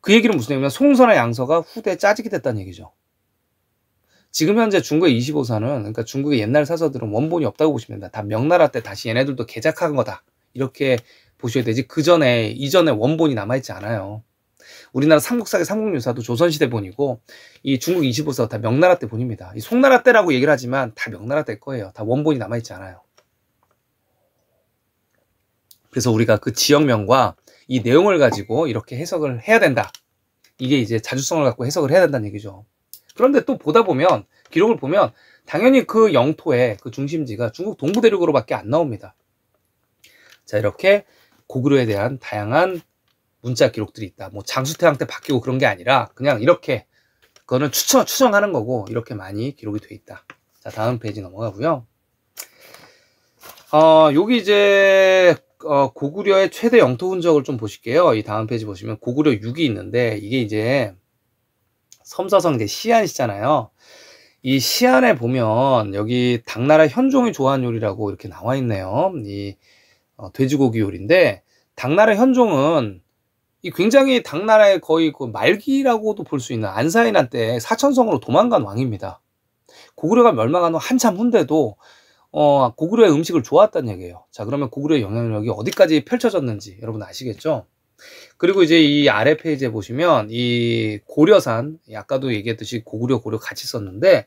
그 얘기는 무슨 얘기냐면, 송서나 양서가 후대에 짜지게 됐다는 얘기죠. 지금 현재 중국의 25사는, 그러니까 중국의 옛날 사서들은 원본이 없다고 보시면 됩니다. 다 명나라 때 다시 얘네들도 개작한 거다, 이렇게 보셔야 되지, 이전에 원본이 남아있지 않아요. 우리나라 삼국사기 삼국유사도 조선시대 본이고, 이 중국 25사가 다 명나라 때 본입니다. 이 송나라 때라고 얘기를 하지만 다 명나라 때 거예요. 다 원본이 남아있지 않아요. 그래서 우리가 그 지역명과 이 내용을 가지고 이렇게 해석을 해야 된다. 이게 이제 자주성을 갖고 해석을 해야 된다는 얘기죠. 그런데 또 보다 보면, 기록을 보면 당연히 그 영토의 그 중심지가 중국 동부대륙으로밖에 안 나옵니다. 자, 이렇게 고구려에 대한 다양한 문자 기록들이 있다. 뭐 장수태왕 때 바뀌고 그런 게 아니라 그냥 이렇게, 그거는 추정하는 거고 이렇게 많이 기록이 돼 있다. 자, 다음 페이지 넘어가고요. 여기 이제 고구려의 최대 영토 흔적을 좀 보실게요. 이 다음 페이지 보시면 고구려 6이 있는데, 이게 이제 섬서성 이제 시안시잖아요. 이 시안에 보면 여기 당나라 현종이 좋아하는 요리라고 이렇게 나와 있네요. 이 돼지고기 요리인데, 당나라 현종은 이 굉장히 당나라의 거의 그 말기라고도 볼 수 있는 안사이난 때 사천성으로 도망간 왕입니다. 고구려가 멸망한 후 한참 후인데도 고구려의 음식을 좋아했다는 얘기예요. 자, 그러면 고구려의 영향력이 어디까지 펼쳐졌는지 여러분 아시겠죠? 그리고 이제 이 아래 페이지에 보시면 이 고려산, 아까도 얘기했듯이 고구려 같이 썼는데,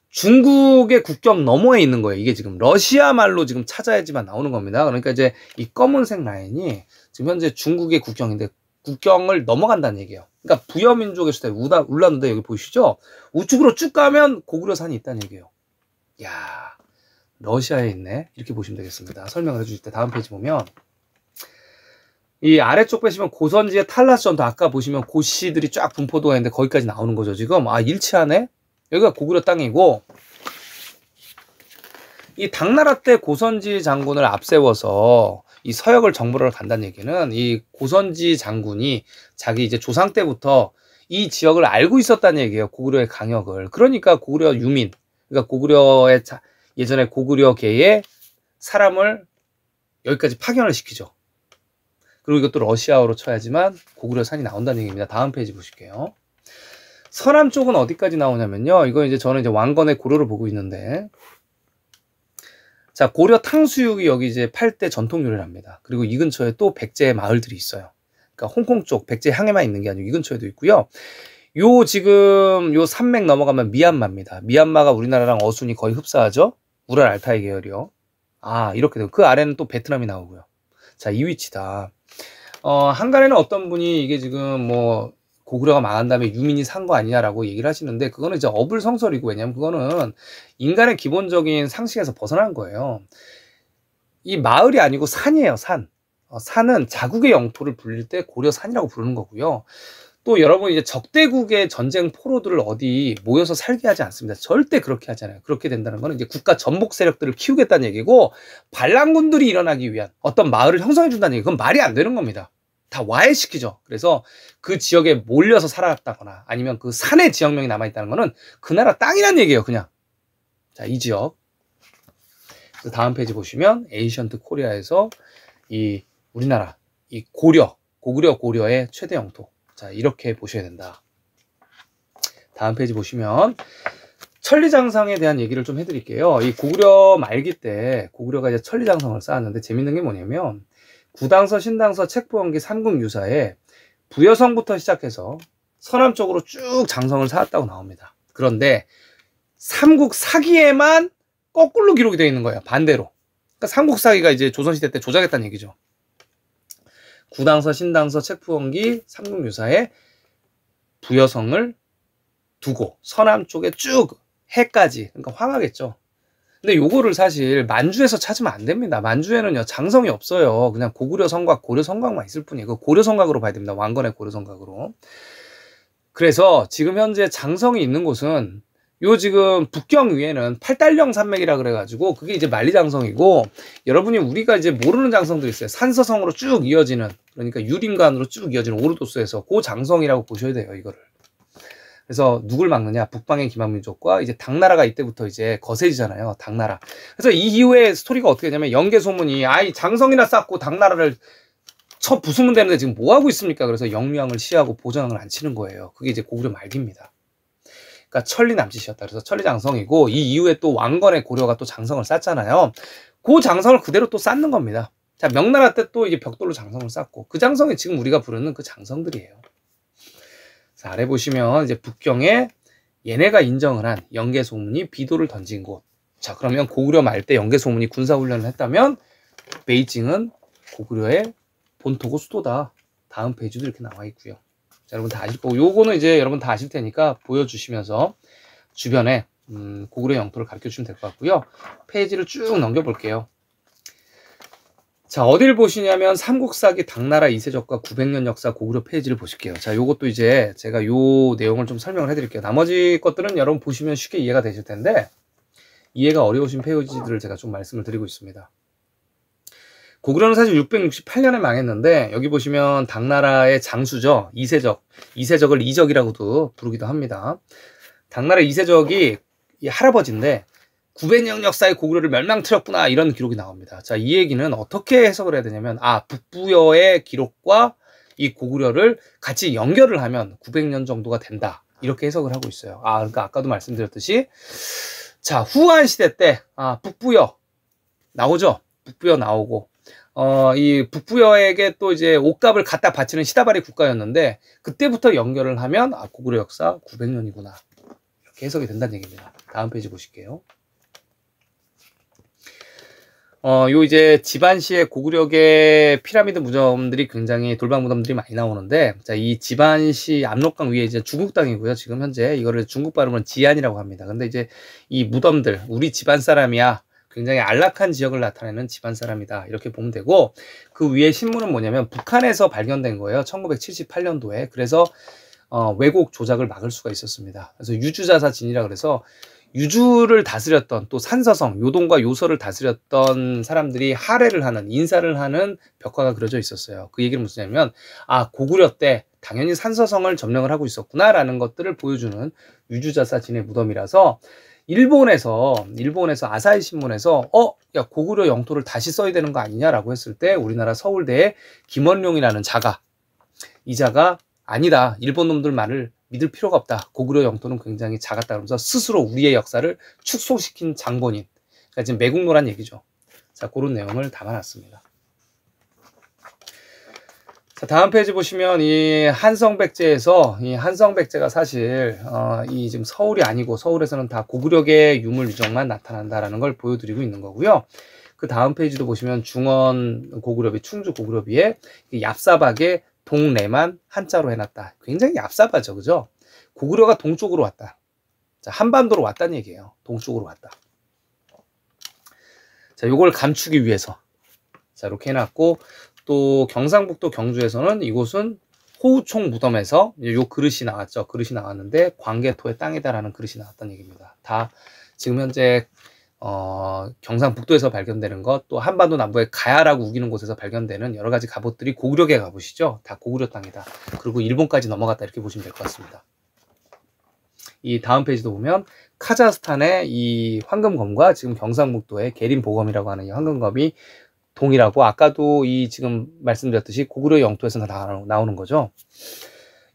중국의 국경 너머에 있는 거예요. 이게 지금 러시아 말로 지금 찾아야지만 나오는 겁니다. 그러니까 이제 이 검은색 라인이 지금 현재 중국의 국경인데, 국경을 넘어간다는 얘기예요. 그러니까 부여민족의 수도 울란우데 여기 보이시죠? 우측으로 쭉 가면 고구려산이 있다는 얘기예요. 야, 러시아에 있네. 이렇게 보시면 되겠습니다. 설명을 해주실 때 다음 페이지 보면 이 아래쪽 보시면 고선지의 탈라스 전투 아까 보시면 고시들이 쫙 분포도가 있는데 거기까지 나오는 거죠. 지금 아 일치하네. 여기가 고구려 땅이고 이 당나라 때 고선지 장군을 앞세워서 이 서역을 정벌하러 간다는 얘기는 이 고선지 장군이 자기 이제 조상 때부터 이 지역을 알고 있었다는 얘기예요. 고구려의 강역을. 그러니까 고구려 유민, 그러니까 고구려의 예전에 고구려계의 사람을 여기까지 파견을 시키죠. 그리고 이것도 러시아어로 쳐야지만 고구려 산이 나온다는 얘기입니다. 다음 페이지 보실게요. 서남 쪽은 어디까지 나오냐면요. 이거 이제 저는 이제 왕건의 고려를 보고 있는데, 자, 고려 탕수육이 여기 이제 8대 전통 요리랍니다. 그리고 이 근처에 또 백제 마을들이 있어요. 그러니까 홍콩 쪽 백제 향해만 있는 게 아니고 이 근처에도 있고요. 요 지금 요 산맥 넘어가면 미얀마입니다. 미얀마가 우리나라랑 어순이 거의 흡사하죠. 우랄 알타이 계열이요. 아, 이렇게 되고 그 아래는 또 베트남이 나오고요. 자, 이 위치다. 한간에는 어떤 분이 이게 지금 뭐 고구려가 망한 다음에 유민이 산 거 아니냐라고 얘기를 하시는데 그거는 이제 어불성설이고 왜냐면 그거는 인간의 기본적인 상식에서 벗어난 거예요. 이 마을이 아니고 산이에요, 산. 산은 자국의 영토를 불릴 때 고려산이라고 부르는 거고요. 또 여러분 이제 적대국의 전쟁 포로들을 어디 모여서 살게 하지 않습니다. 절대 그렇게 하잖아요. 그렇게 된다는 거는 이제 국가 전복 세력들을 키우겠다는 얘기고 반란군들이 일어나기 위한 어떤 마을을 형성해 준다는 얘기. 그건 말이 안 되는 겁니다. 다 와해시키죠. 그래서 그 지역에 몰려서 살았다거나 아니면 그 산의 지역명이 남아있다는 거는 그 나라 땅이란 얘기예요. 그냥. 자, 이 지역. 다음 페이지 보시면 에이션트 코리아에서 이 우리나라 이 고구려의 최대 영토. 자, 이렇게 보셔야 된다. 다음 페이지 보시면 천리장성에 대한 얘기를 좀 해드릴게요. 이 고구려 말기 때 고구려가 이제 천리장성을 쌓았는데 재밌는 게 뭐냐면 구당서, 신당서, 책부원기, 삼국유사에 부여성부터 시작해서 서남 쪽으로 쭉 장성을 쌓았다고 나옵니다. 그런데 삼국사기에만 거꾸로 기록이 되어 있는 거예요. 반대로. 그러니까 삼국사기가 이제 조선시대 때 조작했다는 얘기죠. 구당서, 신당서, 책부원기, 삼국유사에 부여성을 두고 서남 쪽에 쭉 해까지, 그러니까 황하겠죠. 근데 요거를 사실 만주에서 찾으면 안 됩니다. 만주에는요 장성이 없어요. 그냥 고구려 성곽, 고려 성곽만 있을 뿐이에요. 그 고려 성곽으로 봐야 됩니다. 왕건의 고려 성곽으로. 그래서 지금 현재 장성이 있는 곳은 요 지금 북경 위에는 팔달령 산맥이라 그래가지고 그게 이제 만리장성이고 여러분이 우리가 이제 모르는 장성도 있어요. 산서성으로 쭉 이어지는 그러니까 유림관으로 쭉 이어지는 오르도스에서 그 장성이라고 보셔야 돼요. 이거를. 그래서 누굴 막느냐? 북방의 기만민족과 이제 당나라가 이때부터 이제 거세지잖아요. 당나라. 그래서 이 이후에 스토리가 어떻게 되냐면 영계소문이 아이 장성이나 쌓고 당나라를 쳐 부수면 되는데 지금 뭐 하고 있습니까? 그래서 영유왕을 시하고 보전왕을 안 치는 거예요. 그게 이제 고구려 말기입니다. 그러니까 천리 남짓이었다. 그래서 천리장성이고 이 이후에 또 왕건의 고려가 또 장성을 쌓잖아요. 그 장성을 그대로 또 쌓는 겁니다. 자, 명나라 때 또 이제 벽돌로 장성을 쌓고 그 장성이 지금 우리가 부르는 그 장성들이에요. 자, 아래 보시면 이제 북경에 얘네가 인정을 한 영계소문이 비도를 던진 곳. 자, 그러면 고구려 말 때 영계소문이 군사훈련을 했다면 베이징은 고구려의 본토고 수도다. 다음 페이지도 이렇게 나와 있고요. 자, 여러분 다 아실 거고 요거는 이제 여러분 다 아실 테니까 보여주시면서 주변에 고구려 영토를 가르쳐 주시면 될 것 같고요. 페이지를 쭉 넘겨 볼게요. 자, 어딜 보시냐면 삼국사기 당나라 이세적과 900년 역사 고구려 페이지를 보실게요. 자, 요것도 이제 제가 요 내용을 좀 설명을 해드릴게요. 나머지 것들은 여러분 보시면 쉽게 이해가 되실 텐데 이해가 어려우신 페이지들을 제가 좀 말씀을 드리고 있습니다. 고구려는 사실 668년에 망했는데 여기 보시면 당나라의 장수죠. 이세적을 이적이라고도 부르기도 합니다. 당나라 이세적이 이 할아버지인데 900년 역사의 고구려를 멸망트렸구나 이런 기록이 나옵니다. 자, 이 얘기는 어떻게 해석을 해야 되냐면 북부여의 기록과 이 고구려를 같이 연결을 하면 900년 정도가 된다 이렇게 해석을 하고 있어요. 그러니까 아까도 말씀드렸듯이 자, 후한 시대 때 북부여 나오죠. 북부여 나오고 이 북부여에게 또 이제 옷값을 갖다 바치는 시다바리 국가였는데 그때부터 연결을 하면 고구려 역사 900년이구나 이렇게 해석이 된다는 얘기입니다. 다음 페이지 보실게요. 요 이제 지반시의 고구려의 피라미드 무덤들이 굉장히 돌방 무덤들이 많이 나오는데, 자, 이 지반시 압록강 위에 이제 중국 땅이고요. 지금 현재 이거를 중국 발음은 지안이라고 합니다. 근데 이제 이 무덤들, 우리 집안 사람이야. 굉장히 안락한 지역을 나타내는 집안 사람이다. 이렇게 보면 되고, 그 위에 신문은 뭐냐면 북한에서 발견된 거예요. 1978년도에. 그래서 왜곡 조작을 막을 수가 있었습니다. 그래서 유주자사 진이라 그래서 유주를 다스렸던, 또 산서성, 요동과 요서를 다스렸던 사람들이 할애를 하는, 인사를 하는 벽화가 그려져 있었어요. 그 얘기는 무슨냐면, 아, 고구려 때 당연히 산서성을 점령을 하고 있었구나라는 것들을 보여주는 유주자사 진의 무덤이라서, 일본에서 아사히 신문에서 야, 고구려 영토를 다시 써야 되는 거 아니냐라고 했을 때 우리나라 서울대의 김원룡이라는 자가, 이 자가 아니다, 일본 놈들 말을 믿을 필요가 없다, 고구려 영토는 굉장히 작았다 그러면서 스스로 우리의 역사를 축소시킨 장본인, 그러니까 지금 매국노란 얘기죠. 자, 그런 내용을 담아놨습니다. 자, 다음 페이지 보시면 이 한성백제에서, 이 한성백제가 사실 이 지금 서울이 아니고, 서울에서는 다 고구려의 유물 유적만 나타난다라는 걸 보여드리고 있는 거고요. 그 다음 페이지도 보시면 중원 고구려비, 충주 고구려비에 얍사박에 동래만 한자로 해놨다. 굉장히 얍삽하죠, 그죠? 고구려가 동쪽으로 왔다. 자, 한반도로 왔다는 얘기예요. 동쪽으로 왔다. 자, 요걸 감추기 위해서 자, 이렇게 해놨고, 또 경상북도 경주에서는 이곳은 호우총 무덤에서 요 그릇이 나왔죠. 그릇이 나왔는데 광개토의 땅이다라는 그릇이 나왔다는 얘기입니다. 다 지금 현재 경상북도에서 발견되는 것, 또 한반도 남부의 가야라고 우기는 곳에서 발견되는 여러 가지 갑옷들이 고구려계 갑옷이죠. 다 고구려 땅이다. 그리고 일본까지 넘어갔다, 이렇게 보시면 될 것 같습니다. 이 다음 페이지도 보면 카자흐스탄의 이 황금검과 지금 경상북도의 계림보검이라고 하는 이 황금검이 동일하고, 아까도 이 지금 말씀드렸듯이 고구려 영토에서 나오는 거죠.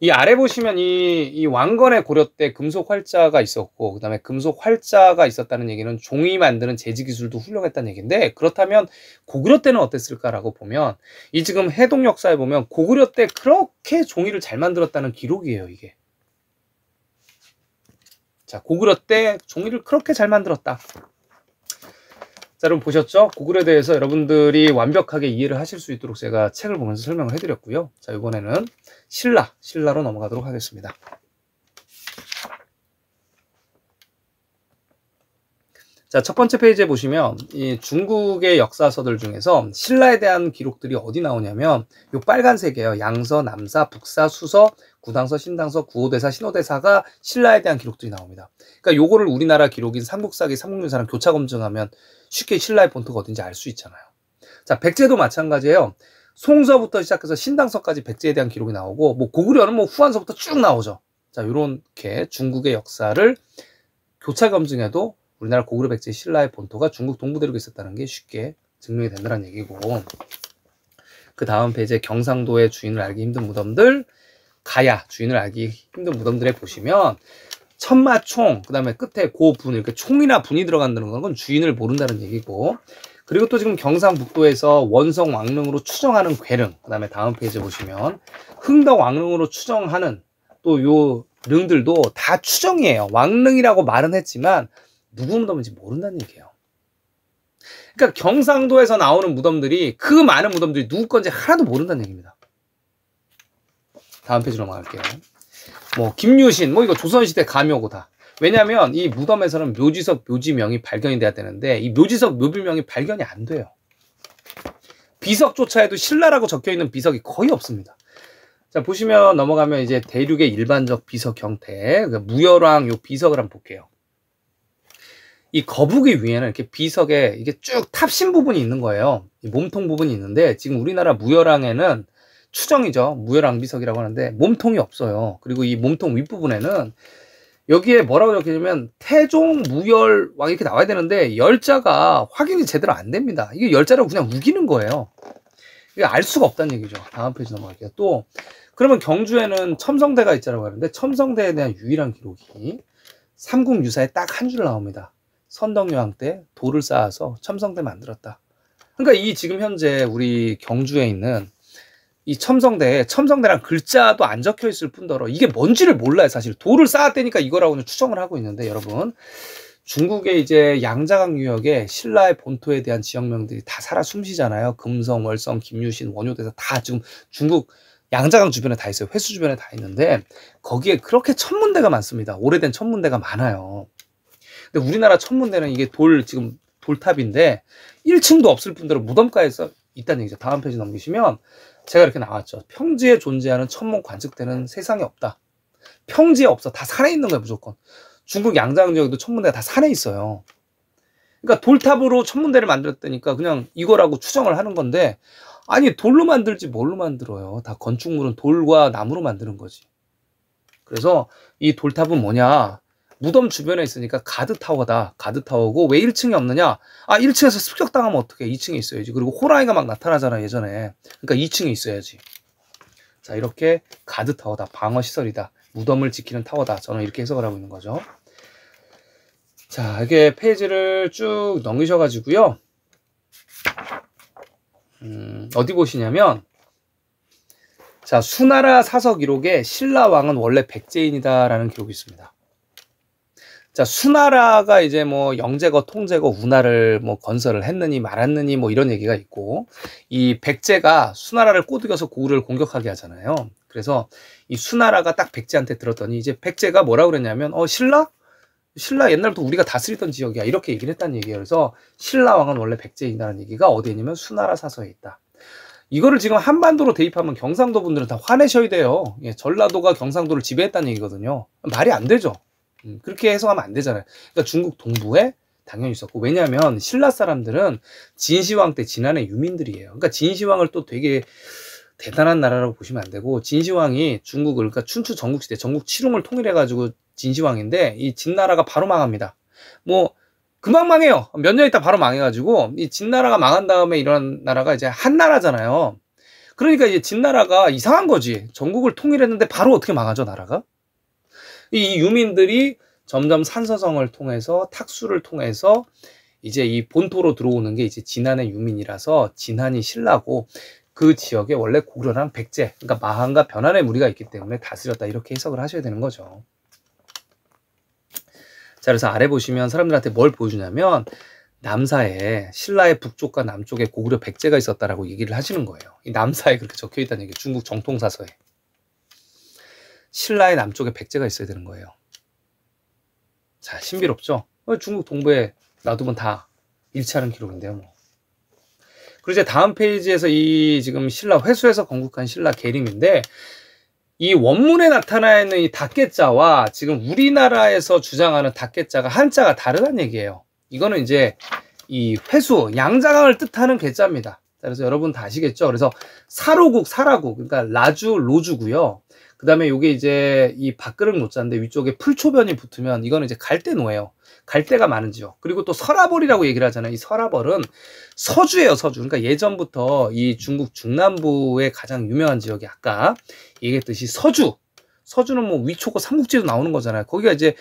이 아래 보시면 이 왕건의 고려 때 금속 활자가 있었고, 그 다음에 금속 활자가 있었다는 얘기는 종이 만드는 제지 기술도 훌륭했다는 얘기인데, 그렇다면 고구려 때는 어땠을까라고 보면, 이 지금 해동 역사에 보면 고구려 때 그렇게 종이를 잘 만들었다는 기록이에요, 이게. 자, 고구려 때 종이를 그렇게 잘 만들었다. 자, 여러분 보셨죠? 고구려에 대해서 여러분들이 완벽하게 이해를 하실 수 있도록 제가 책을 보면서 설명을 해드렸고요. 자, 이번에는 신라로 넘어가도록 하겠습니다. 자, 첫 번째 페이지에 보시면 이 중국의 역사서들 중에서 신라에 대한 기록들이 어디 나오냐면 요 빨간색이에요. 양서, 남사, 북사, 수서, 구당서, 신당서, 구호대사, 신호대사가 신라에 대한 기록들이 나옵니다. 그러니까 요거를 우리나라 기록인 삼국사기, 삼국유사랑 교차 검증하면 쉽게 신라의 본토가 어딘지 알 수 있잖아요. 자, 백제도 마찬가지예요. 송서부터 시작해서 신당서까지 백제에 대한 기록이 나오고, 뭐 고구려는 뭐 후한서부터 쭉 나오죠. 자, 요렇게 중국의 역사를 교차 검증해도 우리나라 고구려 백제 신라의 본토가 중국 동부대륙에 있었다는 게 쉽게 증명이 된다는 얘기고, 그 다음 페이지에 경상도의 주인을 알기 힘든 무덤들, 가야 주인을 알기 힘든 무덤들에 보시면 천마총, 그 다음에 끝에 고분, 이렇게 총이나 분이 들어간다는 건 주인을 모른다는 얘기고, 그리고 또 지금 경상북도에서 원성 왕릉으로 추정하는 괴릉, 그 다음에 다음 페이지 보시면 흥덕 왕릉으로 추정하는 또 요 릉들도 다 추정이에요. 왕릉이라고 말은 했지만 누구 무덤인지 모른다는 얘기예요. 그러니까 경상도에서 나오는 무덤들이, 그 많은 무덤들이 누구 건지 하나도 모른다는 얘기입니다. 다음 페이지 넘어갈게요. 뭐 김유신, 뭐 이거 조선시대 가묘고다. 왜냐하면 이 무덤에서는 묘지석, 묘지명이 발견이 돼야 되는데 이 묘지석, 묘비명이 발견이 안 돼요. 비석조차 해도 신라라고 적혀있는 비석이 거의 없습니다. 자, 보시면 넘어가면 이제 대륙의 일반적 비석 형태, 무열왕 요 비석을 한번 볼게요. 이 거북이 위에는 이렇게 비석에 이게 쭉 탑신 부분이 있는 거예요. 이 몸통 부분이 있는데 지금 우리나라 무열왕에는 추정이죠. 무열왕 비석이라고 하는데 몸통이 없어요. 그리고 이 몸통 윗부분에는 여기에 뭐라고 적혀있냐면 태종 무열왕 이렇게 나와야 되는데 열자가 확인이 제대로 안 됩니다. 이게 열자를 그냥 우기는 거예요. 이게 알 수가 없다는 얘기죠. 다음 페이지 넘어갈게요. 또 그러면 경주에는 첨성대가 있자라고 하는데 첨성대에 대한 유일한 기록이 삼국유사에 딱 한 줄 나옵니다. 선덕여왕 때 돌을 쌓아서 첨성대 만들었다. 그러니까 이 지금 현재 우리 경주에 있는 이 첨성대랑 글자도 안 적혀 있을 뿐더러 이게 뭔지를 몰라요. 사실 돌을 쌓았다니까 이거라고는 추정을 하고 있는데, 여러분 중국의 이제 양자강 유역에 신라의 본토에 대한 지역명들이 다 살아 숨쉬잖아요. 금성, 월성, 김유신, 원효대사 다 지금 중국 양자강 주변에 다 있어요. 회수 주변에 다 있는데 거기에 그렇게 천문대가 많습니다. 오래된 천문대가 많아요. 근데 우리나라 천문대는 이게 지금 돌탑인데 1층도 없을 뿐더러 무덤가에 있다는 얘기죠. 다음 페이지 넘기시면 제가 이렇게 나왔죠. 평지에 존재하는 천문 관측대는 세상에 없다. 평지에 없어. 다 산에 있는 거야, 무조건. 중국 양자강 지역도 천문대가 다 산에 있어요. 그러니까 돌탑으로 천문대를 만들었다니까 그냥 이거라고 추정을 하는 건데, 아니 돌로 만들지 뭘로 만들어요. 다 건축물은 돌과 나무로 만드는 거지. 그래서 이 돌탑은 뭐냐, 무덤 주변에 있으니까 가드타워다. 가드타워고 왜 1층이 없느냐, 1층에서 습격당하면 어떡해. 2층에 있어야지. 그리고 호랑이가 막 나타나잖아 예전에. 그러니까 2층에 있어야지. 자, 이렇게 가드타워다. 방어시설이다. 무덤을 지키는 타워다. 저는 이렇게 해석을 하고 있는 거죠. 자, 이렇게 페이지를 쭉 넘기셔가지고요. 어디 보시냐면, 자, 수나라 사서 기록에 신라왕은 원래 백제인이다라는 기록이 있습니다. 자, 수나라가 이제 뭐 영제거, 통제거, 운하를 뭐 건설을 했느니 말았느니 뭐 이런 얘기가 있고, 이 백제가 수나라를 꼬드겨서 고구려를 공격하게 하잖아요. 그래서 이 수나라가 딱 백제한테 들었더니 이제 백제가 뭐라 그랬냐면, 신라 옛날부터 우리가 다스리던 지역이야. 이렇게 얘기를 했다는 얘기예요. 그래서 신라왕은 원래 백제인이라는 얘기가 어디에 있냐면 수나라 사서에 있다. 이거를 지금 한반도로 대입하면 경상도 분들은 다 화내셔야 돼요. 예, 전라도가 경상도를 지배했다는 얘기거든요. 말이 안 되죠. 그렇게 해석하면 안 되잖아요. 그러니까 중국 동부에 당연히 있었고, 왜냐하면 신라 사람들은 진시황 때 진안의 유민들이에요. 그러니까 진시황을 또 되게 대단한 나라라고 보시면 안 되고, 진시황이 중국을, 그러니까 춘추 전국시대 전국 칠흥을 통일해가지고 진시황인데, 이 진나라가 바로 망합니다. 뭐 금방 망해요. 몇 년 있다 바로 망해가지고, 이 진나라가 망한 다음에 이런 나라가 이제 한나라잖아요. 그러니까 이제 진나라가 이상한 거지. 전국을 통일했는데 바로 어떻게 망하죠, 나라가? 이 유민들이 점점 산서성을 통해서 탁수를 통해서 이제 이 본토로 들어오는 게 이제 진안의 유민이라서 진안이 신라고, 그 지역에 원래 고려랑 백제, 그러니까 마한과 변한의 무리가 있기 때문에 다스렸다. 이렇게 해석을 하셔야 되는 거죠. 자, 그래서 아래 보시면 사람들한테 뭘 보여주냐면, 남사에 신라의 북쪽과 남쪽에 고구려 백제가 있었다라고 얘기를 하시는 거예요. 이 남사에 그렇게 적혀 있다는 얘기, 중국 정통사서에. 신라의 남쪽에 백제가 있어야 되는 거예요. 자, 신비롭죠? 중국 동부에 놔두면 다 일치하는 기록인데요, 뭐. 그리고 이제 다음 페이지에서 이 지금 신라 회수에서 건국한 신라 계림인데, 이 원문에 나타나 있는 이 닷개자와 지금 우리나라에서 주장하는 닷개자가 한자가 다르다는 얘기예요. 이거는 이제 이 회수, 양자강을 뜻하는 개자입니다. 그래서 여러분 다 아시겠죠? 그래서 사로국, 사라국, 그러니까 라주, 로주고요. 그 다음에 요게 이제 이 밥그릇 노자인데 위쪽에 풀초변이 붙으면 이거는 이제 갈대노예요. 갈대가 많은 지역. 그리고 또 설화벌이라고 얘기를 하잖아요. 이 설화벌은 서주예요, 서주. 그러니까 예전부터 이 중국 중남부의 가장 유명한 지역이 아까 얘기했듯이 서주. 서주는 뭐 위초고 삼국지도 나오는 거잖아요. 거기가 이제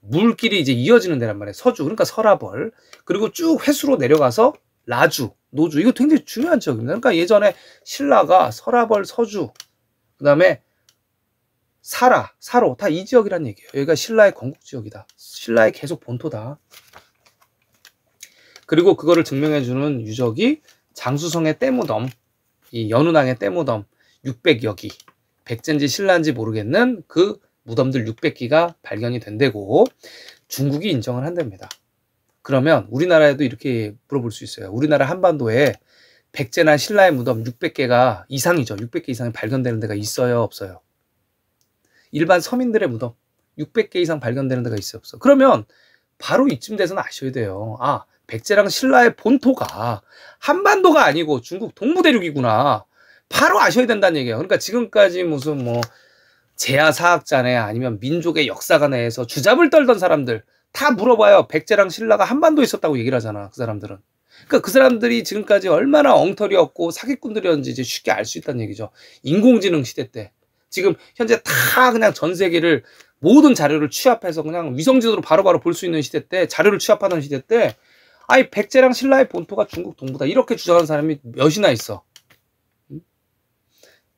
물길이 이제 이어지는 데란 말이에요. 서주. 그러니까 설화벌. 그리고 쭉 회수로 내려가서 라주, 노주. 이거 굉장히 중요한 지역입니다. 그러니까 예전에 신라가 설화벌, 서주, 그 다음에 사라, 사로 다 이 지역이란 얘기예요. 여기가 신라의 건국 지역이다. 신라의 계속 본토다. 그리고 그거를 증명해주는 유적이 장수성의 떼무덤, 이 연운항의 떼무덤 600여기, 백제인지 신라인지 모르겠는 그 무덤들 600기가 발견이 된다고 중국이 인정을 한답니다. 그러면 우리나라에도 이렇게 물어볼 수 있어요. 우리나라 한반도에 백제나 신라의 무덤 600개가 이상이죠. 600개 이상이 발견되는 데가 있어요, 없어요? 일반 서민들의 무덤 600개 이상 발견되는 데가 있어요, 없어? 그러면 바로 이쯤 돼서는 아셔야 돼요. 백제랑 신라의 본토가 한반도가 아니고 중국 동부대륙이구나. 바로 아셔야 된다는 얘기예요. 그러니까 지금까지 무슨 뭐 제야사학자네 아니면 민족의 역사관에서 주잡을 떨던 사람들 다 물어봐요. 백제랑 신라가 한반도에 있었다고 얘기를 하잖아, 그 사람들은. 그러니까 그 사람들이 지금까지 얼마나 엉터리였고 사기꾼들이었는지 이제 쉽게 알 수 있다는 얘기죠. 인공지능 시대 때. 지금 현재 다 그냥 전 세계를 모든 자료를 취합해서 그냥 위성지도로 바로바로 볼 수 있는 시대 때, 자료를 취합하던 시대 때, 백제랑 신라의 본토가 중국 동부다 이렇게 주장하는 사람이 몇이나 있어.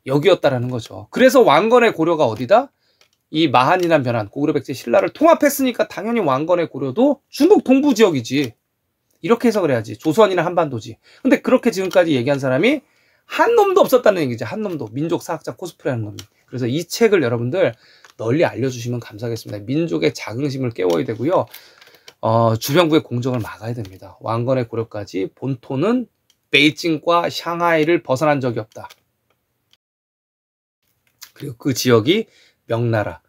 여기였다라는 거죠. 그래서 왕건의 고려가 어디다? 이 마한이란 변환, 고구려 백제 신라를 통합했으니까 당연히 왕건의 고려도 중국 동부 지역이지. 이렇게 해석을 해야지. 조선이나 한반도지. 근데 그렇게 지금까지 얘기한 사람이 한 놈도 없었다는 얘기지. 한 놈도. 민족 사학자 코스프레하는 놈이. 그래서 이 책을 여러분들 널리 알려주시면 감사하겠습니다. 민족의 자긍심을 깨워야 되고요. 주변국의 공정을 막아야 됩니다. 왕건의 고려까지 본토는 베이징과 샹하이를 벗어난 적이 없다. 그리고 그 지역이 명나라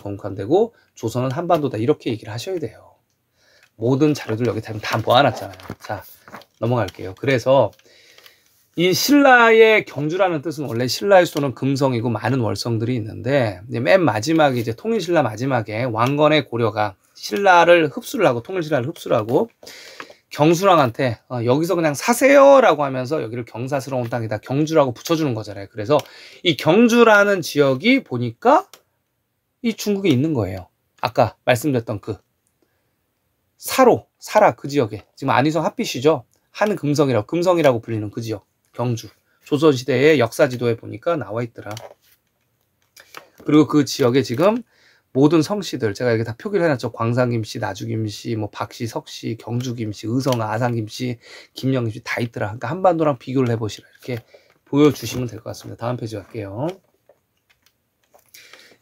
건국한되고 조선은 한반도다. 이렇게 얘기를 하셔야 돼요. 모든 자료들 여기 다 모아놨잖아요. 자, 넘어갈게요. 그래서 이 신라의 경주라는 뜻은 원래 신라의 수는 금성이고 많은 월성들이 있는데 맨 마지막에 이제 통일신라 마지막에 왕건의 고려가 신라를 흡수를 하고 통일신라를 흡수를 하고 경수랑한테 여기서 그냥 사세요라고 하면서 여기를 경사스러운 땅에다 경주라고 붙여주는 거잖아요. 그래서 이 경주라는 지역이 보니까 이 중국에 있는 거예요. 아까 말씀드렸던 그 사라 그 지역에 지금 안희성 핫빛이죠. 금성이라고 불리는 그 지역 경주. 조선시대의 역사지도에 보니까 나와 있더라. 그리고 그 지역에 지금 모든 성씨들 제가 여기 다 표기를 해놨죠. 광산김씨, 나주김씨, 뭐 박씨, 석씨, 경주김씨, 의성아, 아산김씨, 김영김씨 다 있더라. 그러니까 한반도랑 비교를 해보시라. 이렇게 보여주시면 될 것 같습니다. 다음 페이지 갈게요.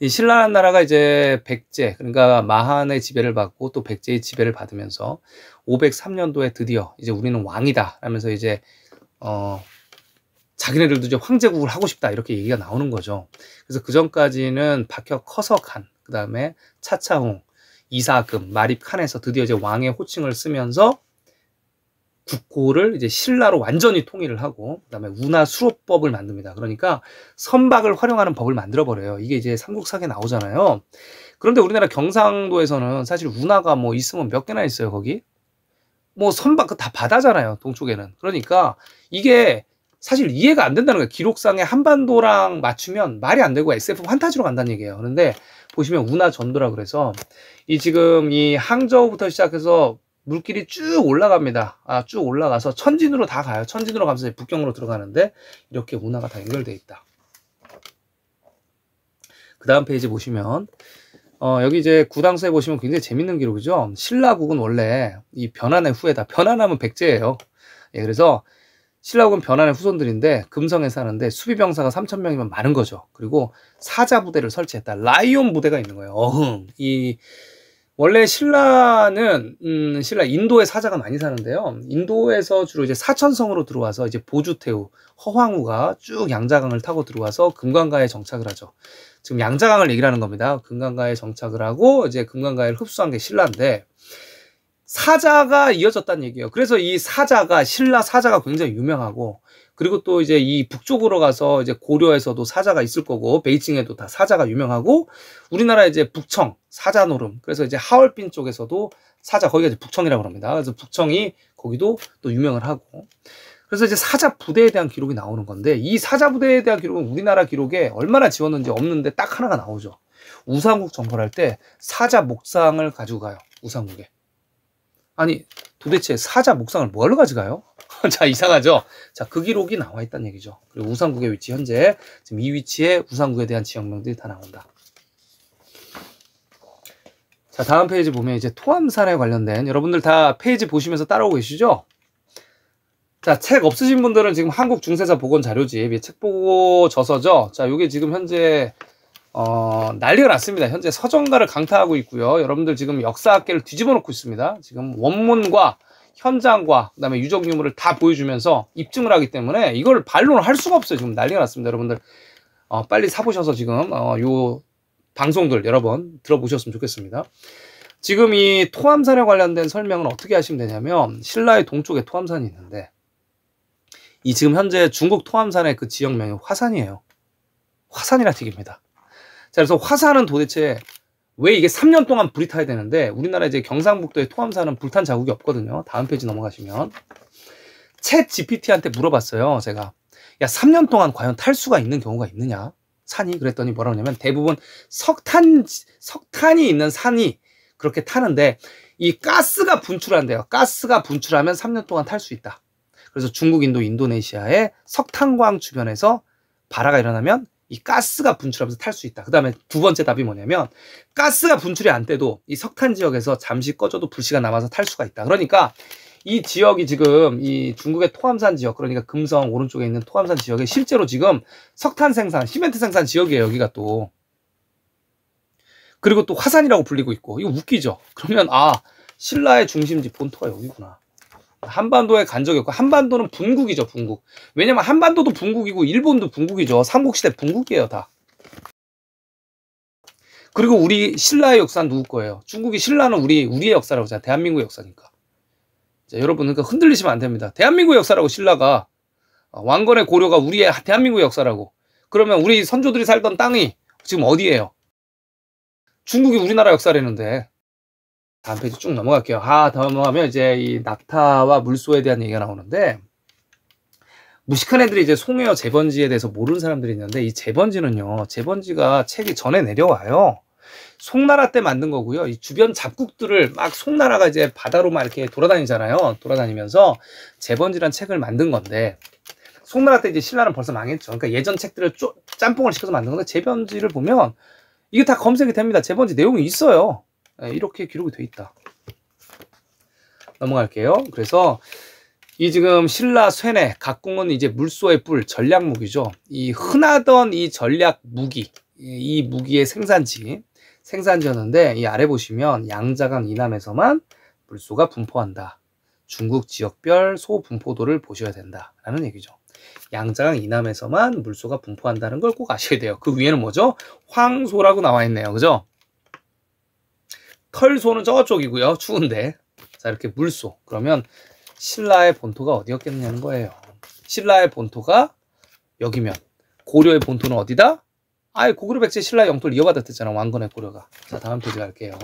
이 신라라는 나라가 이제 백제, 그러니까 마한의 지배를 받고 또 백제의 지배를 받으면서 503년도에 드디어 이제 우리는 왕이다 하면서 이제 자기네들도 이제 황제국을 하고 싶다 이렇게 얘기가 나오는 거죠. 그래서 그 전까지는 박혁 커석한, 그 다음에 차차홍, 이사금, 마립칸에서 드디어 이제 왕의 호칭을 쓰면서 국호를 이제 신라로 완전히 통일을 하고, 그 다음에 운하 수로법을 만듭니다. 그러니까 선박을 활용하는 법을 만들어 버려요. 이게 이제 삼국사기에 나오잖아요. 그런데 우리나라 경상도에서는 사실 운하가 뭐 있으면 몇 개나 있어요, 거기? 뭐 선박 다 바다잖아요, 동쪽에는. 그러니까 이게 사실 이해가 안 된다는 거예요. 기록상에 한반도랑 맞추면 말이 안 되고 SF 판타지로 간다는 얘기예요. 그런데 보시면 운하 전도라 그래서 지금 이 항저우부터 시작해서 물길이 쭉 올라갑니다. 쭉 올라가서 천진으로 다 가요. 천진으로 가면서 북경으로 들어가는데 이렇게 운하가 다 연결되어 있다. 그 다음 페이지 보시면 여기 이제 구당서에 보시면 굉장히 재밌는 기록이죠. 신라국은 원래 이 변환의 후예다. 변환하면 백제예요. 예, 그래서 신라국은 변환의 후손들인데 금성에 사는데 수비병사가 3,000명이면 많은 거죠. 그리고 사자 부대를 설치했다. 라이온 부대가 있는 거예요. 원래 신라는 신라 인도에 사자가 많이 사는데요. 인도에서 주로 이제 사천성으로 들어와서 이제 보주태후, 허황우가 쭉 양자강을 타고 들어와서 금강가에 정착을 하죠. 지금 양자강을 얘기를 하는 겁니다. 금강가에 정착을 하고 이제 금강가를 흡수한 게 신라인데 사자가 이어졌다는 얘기예요. 그래서 이 사자가 신라 사자가 굉장히 유명하고 그리고 또 이제 이 북쪽으로 가서 이제 고려에서도 사자가 있을 거고 베이징에도 다 사자가 유명하고 우리나라 이제 북청 사자 노름 그래서 이제 하얼빈 쪽에서도 사자 거기가 이제 북청이라고 합니다. 그래서 북청이 거기도 또 유명을 하고 그래서 이제 사자 부대에 대한 기록이 나오는 건데 이 사자 부대에 대한 기록은 우리나라 기록에 얼마나 지웠는지 없는데 딱 하나가 나오죠. 우상국 정벌할 때 사자 목상을 가지고 가요. 우상국에. 아니 도대체 사자 목상을 뭐하러 가져가요? 자 이상하죠? 자 그 기록이 나와 있다는 얘기죠. 그리고 우상국의 위치 현재 지금 이 위치에 우상국에 대한 지역명들이 다 나온다. 자 다음 페이지 보면 이제 토암산에 관련된 여러분들 다 페이지 보시면서 따라오고 계시죠? 자 책 없으신 분들은 지금 한국 중세사 복원 자료집 책 보고 저서죠. 자 요게 지금 현재 난리가 났습니다. 현재 서정가를 강타하고 있고요. 여러분들 지금 역사학계를 뒤집어 놓고 있습니다. 지금 원문과 현장과 그다음에 유적 유물을 다 보여주면서 입증을 하기 때문에 이걸 반론을 할 수가 없어요. 지금 난리가 났습니다. 여러분들 빨리 사보셔서 지금 요 방송들 여러 번 들어보셨으면 좋겠습니다. 지금 이 토암산에 관련된 설명은 어떻게 하시면 되냐면 신라의 동쪽에 토암산이 있는데 이 지금 현재 중국 토암산의 그 지역명이 화산이에요. 화산이라 튀깁니다. 자, 그래서 화산은 도대체 왜 이게 3년 동안 불이 타야 되는데 우리나라 이제 경상북도의 토암산은 불탄 자국이 없거든요. 다음 페이지 넘어가시면 챗 GPT한테 물어봤어요. 제가 야 3년 동안 과연 탈 수가 있는 경우가 있느냐? 산이 그랬더니 뭐라고 하냐면 대부분 석탄이 있는 산이 그렇게 타는데 이 가스가 분출한대요. 가스가 분출하면 3년 동안 탈 수 있다. 그래서 중국, 인도, 인도네시아의 석탄광 주변에서 발화가 일어나면 이 가스가 분출하면서 탈 수 있다. 그 다음에 두 번째 답이 뭐냐면 가스가 분출이 안 돼도 이 석탄 지역에서 잠시 꺼져도 불씨가 남아서 탈 수가 있다. 그러니까 이 지역이 지금 이 중국의 토암산 지역, 그러니까 금성 오른쪽에 있는 토암산 지역에 실제로 지금 석탄 생산, 시멘트 생산 지역이에요. 여기가 또. 그리고 또 화산이라고 불리고 있고. 이거 웃기죠? 그러면 신라의 중심지 본토가 여기구나. 한반도에 간 적이 없고, 한반도는 분국이죠, 분국. 왜냐면 한반도도 분국이고 일본도 분국이죠. 삼국시대 분국이에요, 다. 그리고 우리 신라의 역사는 누구 거예요? 중국이 신라는 우리의 역사라고 하잖아요. 대한민국의 역사니까. 자, 여러분, 그러니까 흔들리시면 안 됩니다. 대한민국의 역사라고 신라가, 왕건의 고려가 우리의 대한민국의 역사라고. 그러면 우리 선조들이 살던 땅이 지금 어디예요? 중국이 우리나라 역사라는데. 다음 페이지 쭉 넘어갈게요. 넘어가면 이제 이 낙타와 물소에 대한 얘기가 나오는데, 무식한 애들이 이제 송혜어 제번지에 대해서 모르는 사람들이 있는데, 이 제번지는요, 제번지가 책이 전에 내려와요. 송나라 때 만든 거고요. 이 주변 잡국들을 막 송나라가 이제 바다로 막 이렇게 돌아다니잖아요. 돌아다니면서 제번지란 책을 만든 건데, 송나라 때 이제 신라는 벌써 망했죠. 그러니까 예전 책들을 짬뽕을 시켜서 만든 건데, 제번지를 보면 이게 다 검색이 됩니다. 제번지 내용이 있어요. 이렇게 기록이 돼 있다. 넘어갈게요. 그래서 이 지금 신라 쇠뇌 각궁은 이제 물소의 뿔 전략 무기죠. 이 흔하던 이 전략 무기, 이 무기의 생산지였는데 이 아래 보시면 양자강 이남에서만 물소가 분포한다. 중국 지역별 소 분포도를 보셔야 된다라는 얘기죠. 양자강 이남에서만 물소가 분포한다는 걸 꼭 아셔야 돼요. 그 위에는 뭐죠? 황소라고 나와 있네요. 그죠? 털소는 저쪽이고요. 추운데. 자, 이렇게 물소. 그러면 신라의 본토가 어디였겠냐는 거예요. 신라의 본토가 여기면 고려의 본토는 어디다? 고구려 백제 신라의 영토를 이어받았댔잖아. 왕건의 고려가. 자, 다음 페이지 갈게요.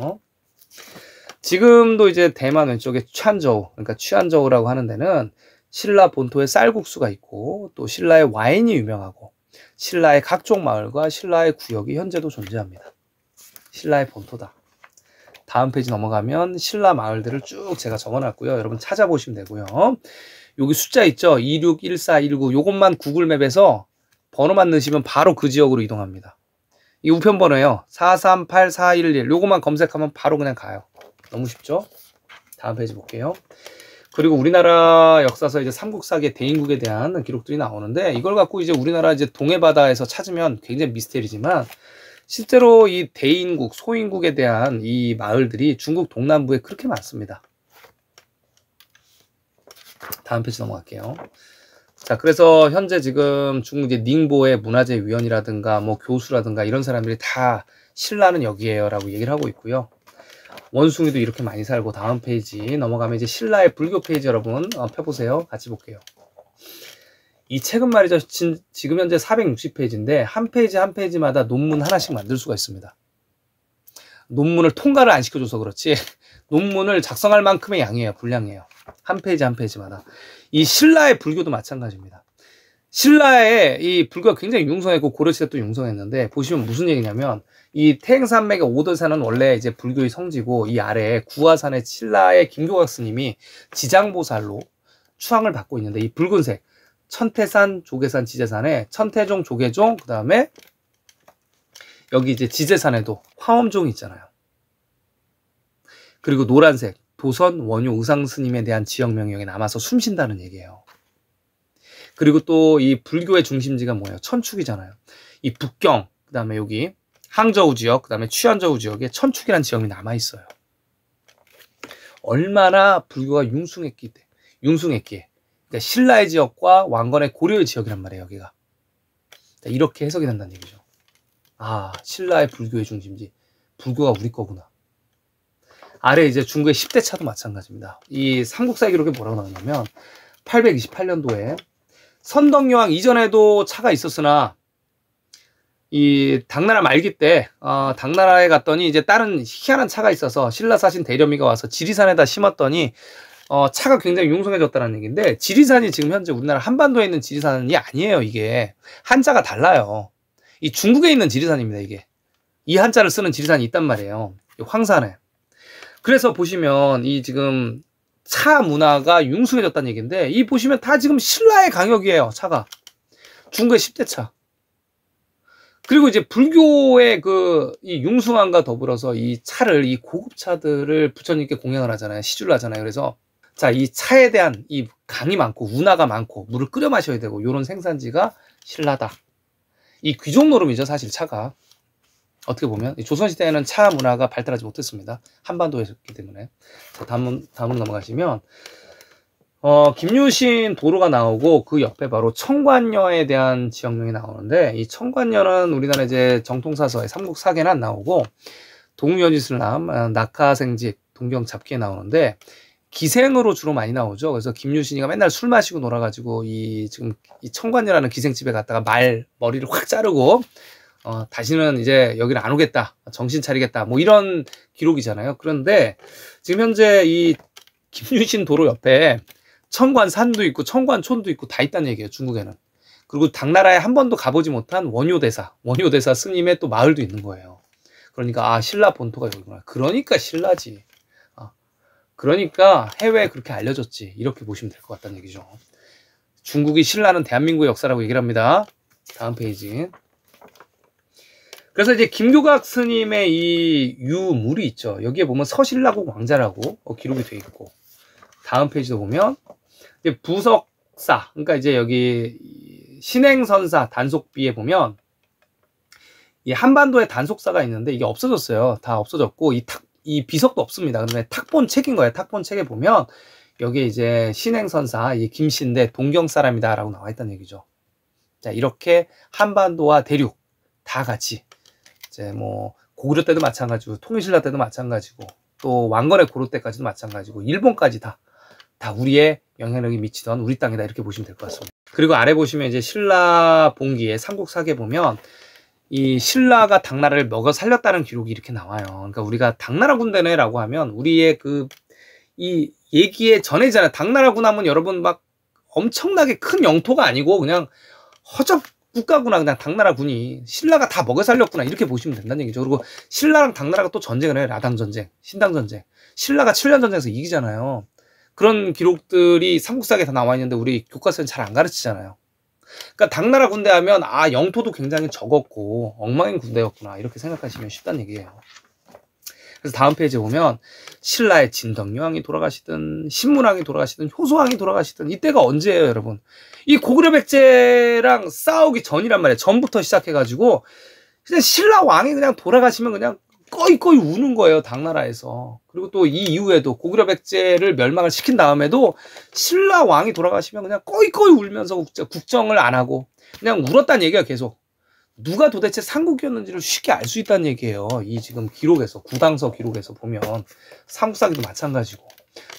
지금도 이제 대만 왼쪽에 취안저우, 그러니까 취안저우라고 하는 데는 신라 본토의 쌀국수가 있고 또 신라의 와인이 유명하고 신라의 각종 마을과 신라의 구역이 현재도 존재합니다. 신라의 본토다. 다음 페이지 넘어가면 신라 마을들을 쭉 제가 적어놨고요. 여러분 찾아보시면 되고요. 여기 숫자 있죠? 261419 요것만 구글맵에서 번호만 넣으시면 바로 그 지역으로 이동합니다. 이 우편 번호예요. 438411 요것만 검색하면 바로 그냥 가요. 너무 쉽죠? 다음 페이지 볼게요. 그리고 우리나라 역사서 이제 삼국사기의 대인국에 대한 기록들이 나오는데 이걸 갖고 이제 우리나라 이제 동해바다에서 찾으면 굉장히 미스테리지만 실제로 이 대인국, 소인국에 대한 이 마을들이 중국 동남부에 그렇게 많습니다. 다음 페이지 넘어갈게요. 자, 그래서 현재 지금 중국 이제 닝보의 문화재 위원이라든가 뭐 교수라든가 이런 사람들이 다 신라는 여기에요 라고 얘기를 하고 있고요. 원숭이도 이렇게 많이 살고. 다음 페이지 넘어가면 이제 신라의 불교 페이지 여러분 펴보세요. 같이 볼게요. 이 책은 말이죠. 지금 현재 460페이지인데 한 페이지 한 페이지마다 논문 하나씩 만들 수가 있습니다. 논문을 통과를 안 시켜줘서 그렇지 논문을 작성할 만큼의 양이에요. 분량이에요. 한 페이지 한 페이지마다. 이 신라의 불교도 마찬가지입니다. 신라의 이 불교가 굉장히 융성했고 고려시대 또 융성했는데 보시면 무슨 얘기냐면 이 태행산맥의 오도산은 원래 이제 불교의 성지고 이 아래에 구화산에 신라의 김교각 스님이 지장보살로 추앙을 받고 있는데 이 붉은색 천태산, 조계산, 지제산에 천태종, 조계종, 그 다음에 여기 이제 지제산에도 화엄종이 있잖아요. 그리고 노란색 도선, 원효, 의상 스님에 대한 지역명이 여기 남아서 숨쉰다는 얘기예요. 그리고 또 이 불교의 중심지가 뭐예요? 천축이잖아요. 이 북경, 그 다음에 여기 항저우 지역, 그 다음에 취안저우 지역에 천축이라는 지역이 남아있어요. 얼마나 불교가 융숭했기에. 그러니까 신라의 지역과 왕건의 고려의 지역이란 말이에요, 여기가. 이렇게 해석이 된다는 얘기죠. 신라의 불교의 중심지. 불교가 우리 거구나. 아래 이제 중국의 10대 차도 마찬가지입니다. 이 삼국사 기록에 뭐라고 나오냐면 828년도에 선덕여왕 이전에도 차가 있었으나 이 당나라 말기 때 당나라에 갔더니 이제 다른 희한한 차가 있어서 신라 사신 대려미가 와서 지리산에다 심었더니 차가 굉장히 융성해졌다는 얘기인데 지리산이 지금 현재 우리나라 한반도에 있는 지리산이 아니에요. 이게 한자가 달라요. 이 중국에 있는 지리산입니다. 이게 이 한자를 쓰는 지리산이 있단 말이에요. 황산에. 그래서 보시면 이 지금 차 문화가 융숭해졌다는 얘기인데 이 보시면 다 지금 신라의 강역이에요. 차가 중국의 10대 차. 그리고 이제 불교의 이 융숭함과 더불어서 이 차를, 이 고급 차들을 부처님께 공양을 하잖아요. 시주를 하잖아요. 그래서 자, 이 차에 대한 이 강이 많고 운하가 많고 물을 끓여 마셔야 되고 요런 생산지가 신라다. 이 귀족 노름이죠, 사실 차가. 어떻게 보면 조선시대에는 차 문화가 발달하지 못했습니다. 한반도였기 때문에. 자, 다음으로 넘어가시면 김유신 도로가 나오고 그 옆에 바로 청관녀에 대한 지역명이 나오는데, 이 청관녀는 우리나라 이제 정통사서에 삼국사계는 나오고 동유연지술남, 낙하생직, 동경잡기에 나오는데 기생으로 주로 많이 나오죠. 그래서 김유신이가 맨날 술 마시고 놀아가지고 지금 이 청관녀라는 기생집에 갔다가 머리를 확 자르고 다시는 이제 여기를 안 오겠다, 정신 차리겠다, 뭐 이런 기록이잖아요. 그런데 지금 현재 이 김유신 도로 옆에 청관산도 있고 청관촌도 있고 다 있다는 얘기예요, 중국에는. 그리고 당나라에 한 번도 가보지 못한 원효대사 스님의 또 마을도 있는 거예요. 그러니까 신라 본토가 여기구나. 그러니까 신라지. 그러니까 해외에 그렇게 알려졌지. 이렇게 보시면 될 것 같다는 얘기죠. 중국이 신라는 대한민국의 역사라고 얘기를 합니다. 다음 페이지. 그래서 이제 김교각 스님의 이 유물이 있죠. 여기에 보면 서신라국 왕자라고 기록이 돼 있고, 다음 페이지도 보면 이제 부석사, 그러니까 이제 여기 신행선사 단속비에 보면 이 한반도에 단속사가 있는데 이게 없어졌어요. 다 없어졌고 이 비석도 없습니다. 그런데 탁본 책인 거예요. 탁본 책에 보면 여기에 이제 신행선사 이 김씨인데 동경 사람이다라고 나와 있다는 얘기죠. 자, 이렇게 한반도와 대륙 다 같이 이제 뭐 고구려 때도 마찬가지고 통일신라 때도 마찬가지고 또 왕건의 고려 때까지도 마찬가지고 일본까지 다 우리의 영향력이 미치던 우리 땅이다, 이렇게 보시면 될 것 같습니다. 그리고 아래 보시면 이제 신라 봉기의 삼국사계 보면 이 신라가 당나라를 먹어 살렸다는 기록이 이렇게 나와요. 그러니까 우리가 당나라 군대네라고 하면 우리의 이 얘기에 전해지잖아요. 당나라군 하면 여러분 막 엄청나게 큰 영토가 아니고 그냥 허접 국가구나, 그냥 당나라 군이 신라가 다 먹여 살렸구나, 이렇게 보시면 된다는 얘기죠. 그리고 신라랑 당나라가 또 전쟁을 해요. 라당 전쟁, 신당 전쟁. 신라가 7년 전쟁에서 이기잖아요. 그런 기록들이 삼국사에 다 나와 있는데 우리 교과서는 잘 안 가르치잖아요. 그러니까 당나라 군대 하면 영토도 굉장히 적었고 엉망인 군대였구나, 이렇게 생각하시면 쉽다는 얘기예요. 그래서 다음 페이지에 보면 신라의 진덕여왕이 돌아가시든 신문왕이 돌아가시든 효소왕이 돌아가시든 이때가 언제예요, 여러분? 이 고구려 백제랑 싸우기 전이란 말이에요. 전부터 시작해가지고 그냥 신라 왕이 그냥 돌아가시면 그냥 꺼이꺼이 우는 거예요, 당나라에서. 그리고 또 이 이후에도 고구려 백제를 멸망을 시킨 다음에도 신라 왕이 돌아가시면 그냥 꺼이꺼이 울면서 국정을 안 하고 그냥 울었다는 얘기가 계속. 누가 도대체 삼국이었는지를 쉽게 알 수 있다는 얘기예요. 이 지금 기록에서, 구당서 기록에서 보면 삼국사기도 마찬가지고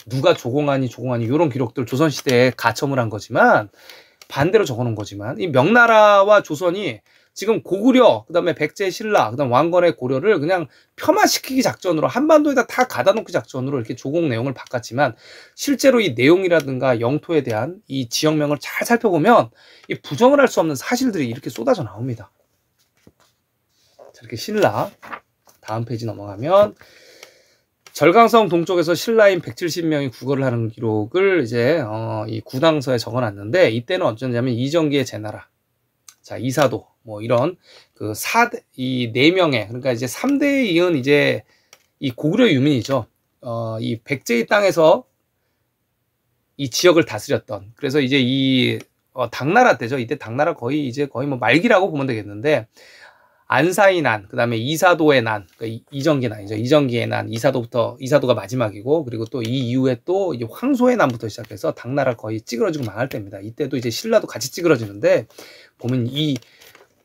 누가 조공하니 이런 기록들 조선시대에 가첨을 한 거지만, 반대로 적어놓은 거지만, 이 명나라와 조선이 지금 고구려, 그 다음에 백제 신라, 그 다음 왕건의 고려를 그냥 폄하시키기 작전으로 한반도에다 다 가다놓기 작전으로 이렇게 조공 내용을 바꿨지만, 실제로 이 내용이라든가 영토에 대한 이 지역명을 잘 살펴보면 이 부정을 할 수 없는 사실들이 이렇게 쏟아져 나옵니다. 자, 이렇게 신라. 다음 페이지 넘어가면 절강성 동쪽에서 신라인 170명이 구걸을 하는 기록을 이제 이 구당서에 적어놨는데, 이때는 어쩌냐면 이정기의 제나라, 자 이사도 뭐 이런 이 4명의, 그러니까 이제 3대에 이은 이제 이 고구려 유민이죠. 이 백제의 땅에서 이 지역을 다스렸던, 그래서 이제 이 당나라 때죠. 이때 당나라 거의 뭐 말기라고 보면 되겠는데, 안사의 난, 그 다음에 이사도의 난, 그러니까 이정기 난이죠. 이정기의 난, 이사도가 마지막이고, 그리고 또 이 이후에 또 이제 황소의 난부터 시작해서 당나라 거의 찌그러지고 망할 때입니다. 이때도 이제 신라도 같이 찌그러지는데, 보면 이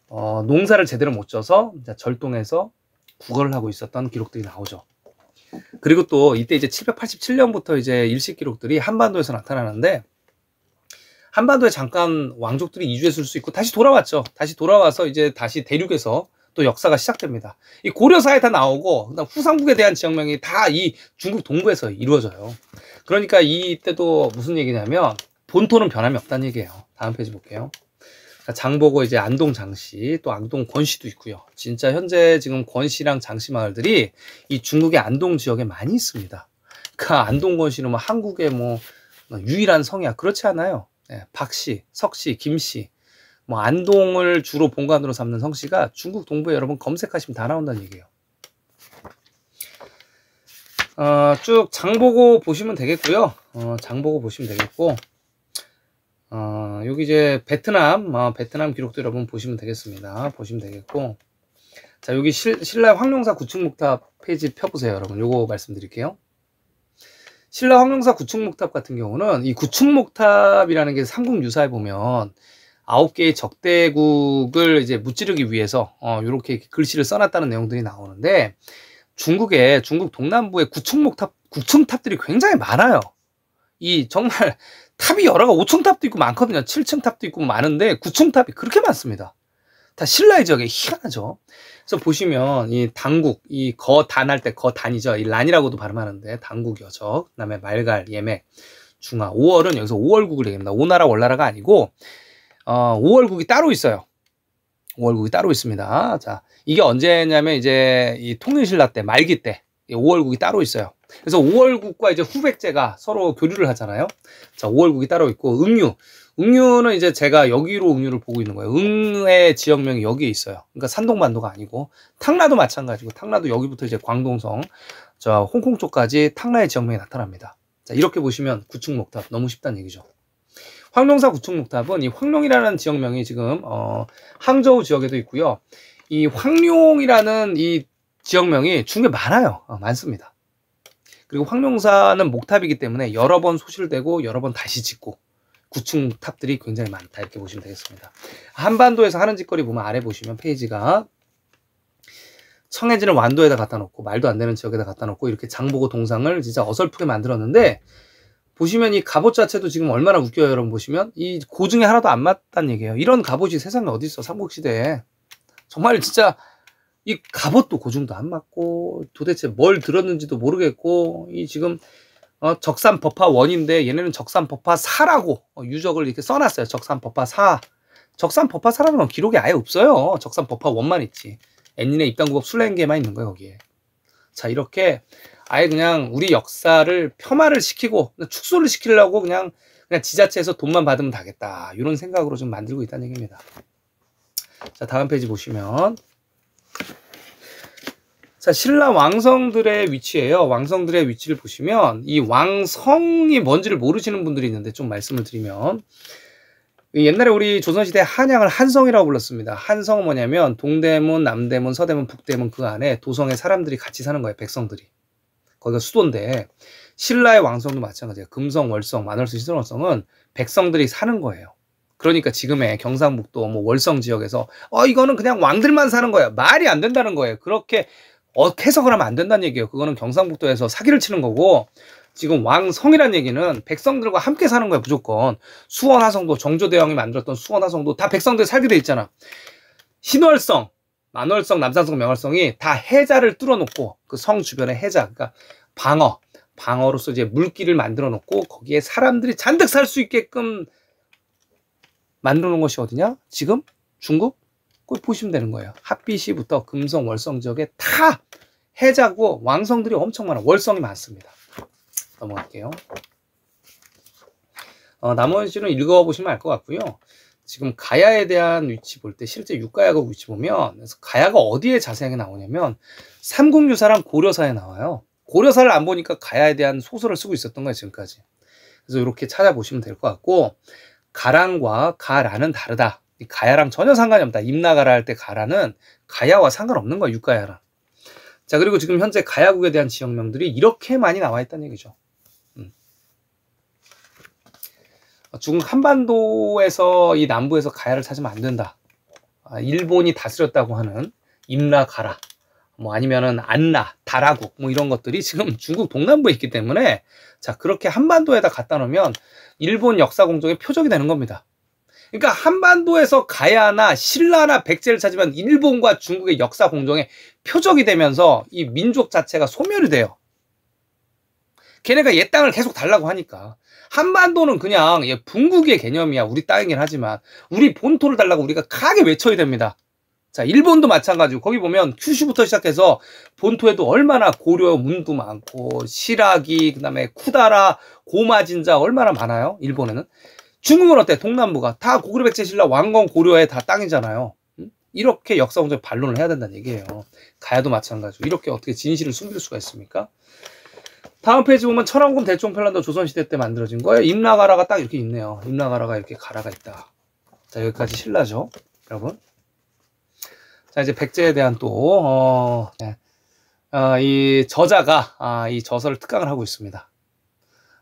농사를 제대로 못 져서 절동해서 구걸을 하고 있었던 기록들이 나오죠. 그리고 또 이때 이제 787년부터 이제 일식 기록들이 한반도에서 나타나는데, 한반도에 잠깐 왕족들이 이주했을 수 있고 다시 돌아왔죠. 다시 돌아와서 이제 다시 대륙에서 또 역사가 시작됩니다. 이 고려사에 다 나오고, 그다음 후삼국에 대한 지역명이 다 이 중국 동부에서 이루어져요. 그러니까 이때도 무슨 얘기냐면 본토는 변함이 없다는 얘기예요. 다음 페이지 볼게요. 장보고 이제 안동 장씨, 또 안동 권씨도 있고요. 진짜 현재 지금 권씨랑 장씨 마을들이 이 중국의 안동 지역에 많이 있습니다. 그 안동 권씨는 뭐 한국의 뭐 유일한 성이야, 그렇지 않아요. 네, 박씨, 석씨, 김씨, 뭐 안동을 주로 본관으로 삼는 성씨가 중국 동부에 여러분 검색하시면 다 나온다는 얘기예요. 쭉 장보고 보시면 되겠고요. 장보고 보시면 되겠고, 여기 이제 베트남 기록도 여러분 보시면 되겠습니다. 보시면 되겠고, 자, 여기 신라 황룡사 구층목탑 페이지 펴보세요, 여러분. 요거 말씀드릴게요. 신라 황룡사 구층목탑 같은 경우는 이 구층목탑이라는 게 삼국유사에 보면 9개의 적대국을 이제 무찌르기 위해서 요렇게 글씨를 써놨다는 내용들이 나오는데, 중국 동남부에 구층탑들이 굉장히 많아요. 이 정말 탑이 여러가 5층 탑도 있고 많거든요. 7층 탑도 있고 많은데 9층 탑이 그렇게 많습니다. 다 신라의 지역에 희한하죠. 그래서 보시면 이 당국, 이 거단할 때 거단이죠. 이 란이라고도 발음하는데 당국 여적, 그다음에 말갈, 예맥, 중하, 5월은 여기서 5월국을 얘기합니다. 오나라 월나라가 아니고 5월국이 따로 있어요. 5월국이 따로 있습니다. 자, 이게 언제냐면 이제 이 통일신라 때 말기 때 5월국이 따로 있어요. 그래서 5월국과 이제 후백제가 서로 교류를 하잖아요. 자, 5월국이 따로 있고 응유는 이제 제가 여기로 응유를 보고 있는 거예요. 응의 지역명이 여기에 있어요. 그러니까 산동반도가 아니고 탕라도 마찬가지고 탕라도 여기부터 이제 광동성, 저 홍콩 쪽까지 탕라의 지역명이 나타납니다. 자, 이렇게 보시면 구층목탑 너무 쉽다는 얘기죠. 황룡사 구층목탑은 이 황룡이라는 지역명이 지금 항저우 지역에도 있고요. 이 황룡이라는 이 지역명이 중국에 많아요. 많습니다. 그리고 황룡사는 목탑이기 때문에 여러 번 소실되고 여러 번 다시 짓고 구층탑들이 굉장히 많다. 이렇게 보시면 되겠습니다. 한반도에서 하는 짓거리 보면 아래 보시면 페이지가 청해진을 완도에다 갖다 놓고 말도 안 되는 지역에다 갖다 놓고 이렇게 장보고 동상을 진짜 어설프게 만들었는데, 보시면 이 갑옷 자체도 지금 얼마나 웃겨요. 여러분 보시면 이 고증에 하나도 안 맞다는 얘기예요. 이런 갑옷이 세상에 어디 있어. 삼국시대에 정말 진짜 이 갑옷도 고증도 안 맞고 도대체 뭘 들었는지도 모르겠고, 이 지금 적산법화 원인데 얘네는 적산법화 사라고 유적을 이렇게 써놨어요. 적산법화 사. 적산법화 사라는 건 기록이 아예 없어요. 적산법화 원만 있지. 엔린의 입당구법 순례행기에만 있는 거예요, 거기에. 자, 이렇게 아예 그냥 우리 역사를 폄하를 시키고 축소를 시키려고 그냥 지자체에서 돈만 받으면 다겠다, 이런 생각으로 좀 만들고 있다는 얘기입니다. 자, 다음 페이지 보시면, 자, 신라 왕성들의 위치예요. 왕성들의 위치를 보시면 이 왕성이 뭔지를 모르시는 분들이 있는데 좀 말씀을 드리면, 옛날에 우리 조선시대 한양을 한성이라고 불렀습니다. 한성은 뭐냐면 동대문, 남대문, 서대문, 북대문 그 안에 도성의 사람들이 같이 사는 거예요. 백성들이. 거기가 수도인데, 신라의 왕성도 마찬가지예요. 금성, 월성, 만월성, 신월성은 백성들이 사는 거예요. 그러니까 지금의 경상북도 뭐 월성 지역에서 이거는 그냥 왕들만 사는 거예요. 말이 안 된다는 거예요. 그렇게 해석을 하면 안 된다는 얘기예요. 그거는 경상북도에서 사기를 치는 거고, 지금 왕성이라는 얘기는 백성들과 함께 사는 거예요. 무조건. 수원 하성도, 정조대왕이 만들었던 수원 하성도 다 백성들이 살게 돼 있잖아. 신월성, 만월성, 남산성, 명월성이 다 해자를 뚫어놓고 그 성 주변에 해자, 그러니까 방어로서 이제 물길을 만들어 놓고 거기에 사람들이 잔뜩 살 수 있게끔 만들어 놓은 것이 어디냐? 지금 중국? 꼭 보시면 되는 거예요. 합비시부터 금성, 월성 지역에 다 해자고 왕성들이 엄청 많아. 월성이 많습니다. 넘어갈게요. 나머지는 읽어보시면 알 것 같고요. 지금 가야에 대한 위치 볼 때 실제 육가야국 위치 보면, 그래서 가야가 어디에 자세하게 나오냐면 삼국유사랑 고려사에 나와요. 고려사를 안 보니까 가야에 대한 소설을 쓰고 있었던 거예요, 지금까지. 그래서 이렇게 찾아보시면 될 것 같고, 가랑과 가라는 다르다. 가야랑 전혀 상관이 없다. 임나가라 할 때 가라는 가야와 상관없는 거야, 육가야랑. 자, 그리고 지금 현재 가야국에 대한 지역명들이 이렇게 많이 나와 있다는 얘기죠. 중국 한반도에서 이 남부에서 가야를 찾으면 안 된다. 일본이 다스렸다고 하는 임나가라, 뭐 아니면은 안나, 다라국, 뭐 이런 것들이 지금 중국 동남부에 있기 때문에, 자, 그렇게 한반도에다 갖다 놓으면 일본 역사 공정의 표적이 되는 겁니다. 그러니까 한반도에서 가야나 신라나 백제를 찾으면 일본과 중국의 역사 공정의 표적이 되면서 이 민족 자체가 소멸이 돼요. 걔네가 옛 땅을 계속 달라고 하니까. 한반도는 그냥 분국의 개념이야. 우리 땅이긴 하지만 우리 본토를 달라고 우리가 강하게 외쳐야 됩니다. 자, 일본도 마찬가지고 거기 보면 큐슈부터 시작해서 본토에도 얼마나 고려 문도 많고 시라기, 그다음에 쿠다라, 고마진자 얼마나 많아요. 일본에는 중국은 어때? 동남부가 다 고구려 백제 신라 왕건 고려의 다 땅이잖아요. 이렇게 역사공적 반론을 해야 된다는 얘기예요. 가야도 마찬가지고 이렇게 어떻게 진실을 숨길 수가 있습니까? 다음 페이지 보면 천왕궁 대종편란도 조선시대 때 만들어진 거예요. 임나가라가 딱 이렇게 있네요. 임나가라가 이렇게 가라가 있다. 자, 여기까지 신라죠, 여러분. 자, 이제 백제에 대한 또 이 저자가 이 저서를 특강을 하고 있습니다.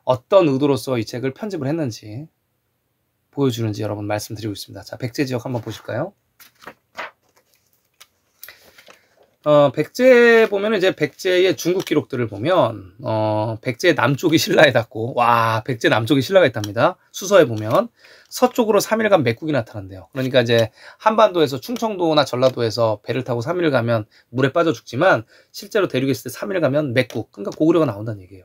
어떤 의도로서 이 책을 편집을 했는지 보여주는지 여러분 말씀드리고 있습니다. 자, 백제 지역 한번 보실까요? 백제 보면 이제 백제의 중국 기록들을 보면 백제 남쪽이 신라에 닿고, 와, 백제 남쪽이 신라가 있답니다. 수서에 보면 서쪽으로 3일간 맥국이 나타난대요. 그러니까 이제 한반도에서 충청도나 전라도에서 배를 타고 3일 가면 물에 빠져 죽지만 실제로 대륙에 있을 때 3일 가면 맥국, 그러니까 고구려가 나온다는 얘기예요.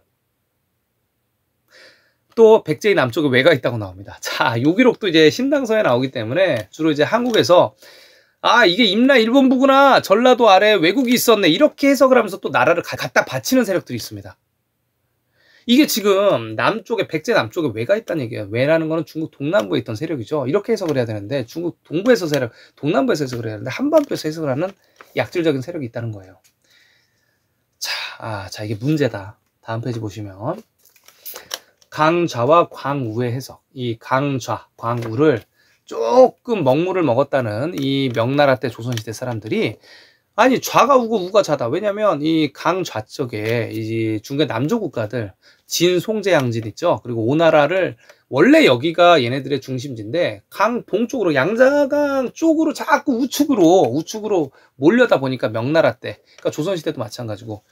또 백제의 남쪽에 왜가 있다고 나옵니다. 자, 요 기록도 이제 신당서에 나오기 때문에 주로 이제 한국에서 이게 임나 일본부구나, 전라도 아래에 왜국이 있었네, 이렇게 해석을 하면서 또 나라를 갖다 바치는 세력들이 있습니다. 이게 지금 남쪽에, 백제 남쪽에 왜가 있다는 얘기예요. 왜라는 거는 중국 동남부에 있던 세력이죠. 이렇게 해석을 해야 되는데 중국 동부에서 세력, 동남부에서 해석을 해야 되는데 한반도에서 해석을 하는 약질적인 세력이 있다는 거예요. 자, 이게 문제다. 다음 페이지 보시면 강좌와 광우의 해석. 이 강좌, 광우를 조금 먹물을 먹었다는 이 명나라 때 조선시대 사람들이, 아니 좌가 우고 우가 좌다. 왜냐면 이 강좌쪽에 이 중국의 남조 국가들 진, 송제, 양진 있죠. 그리고 오나라를, 원래 여기가 얘네들의 중심지인데 강 동쪽으로, 양자강 쪽으로 자꾸 우측으로 몰려다 보니까 명나라 때, 그러니까 조선시대도 마찬가지고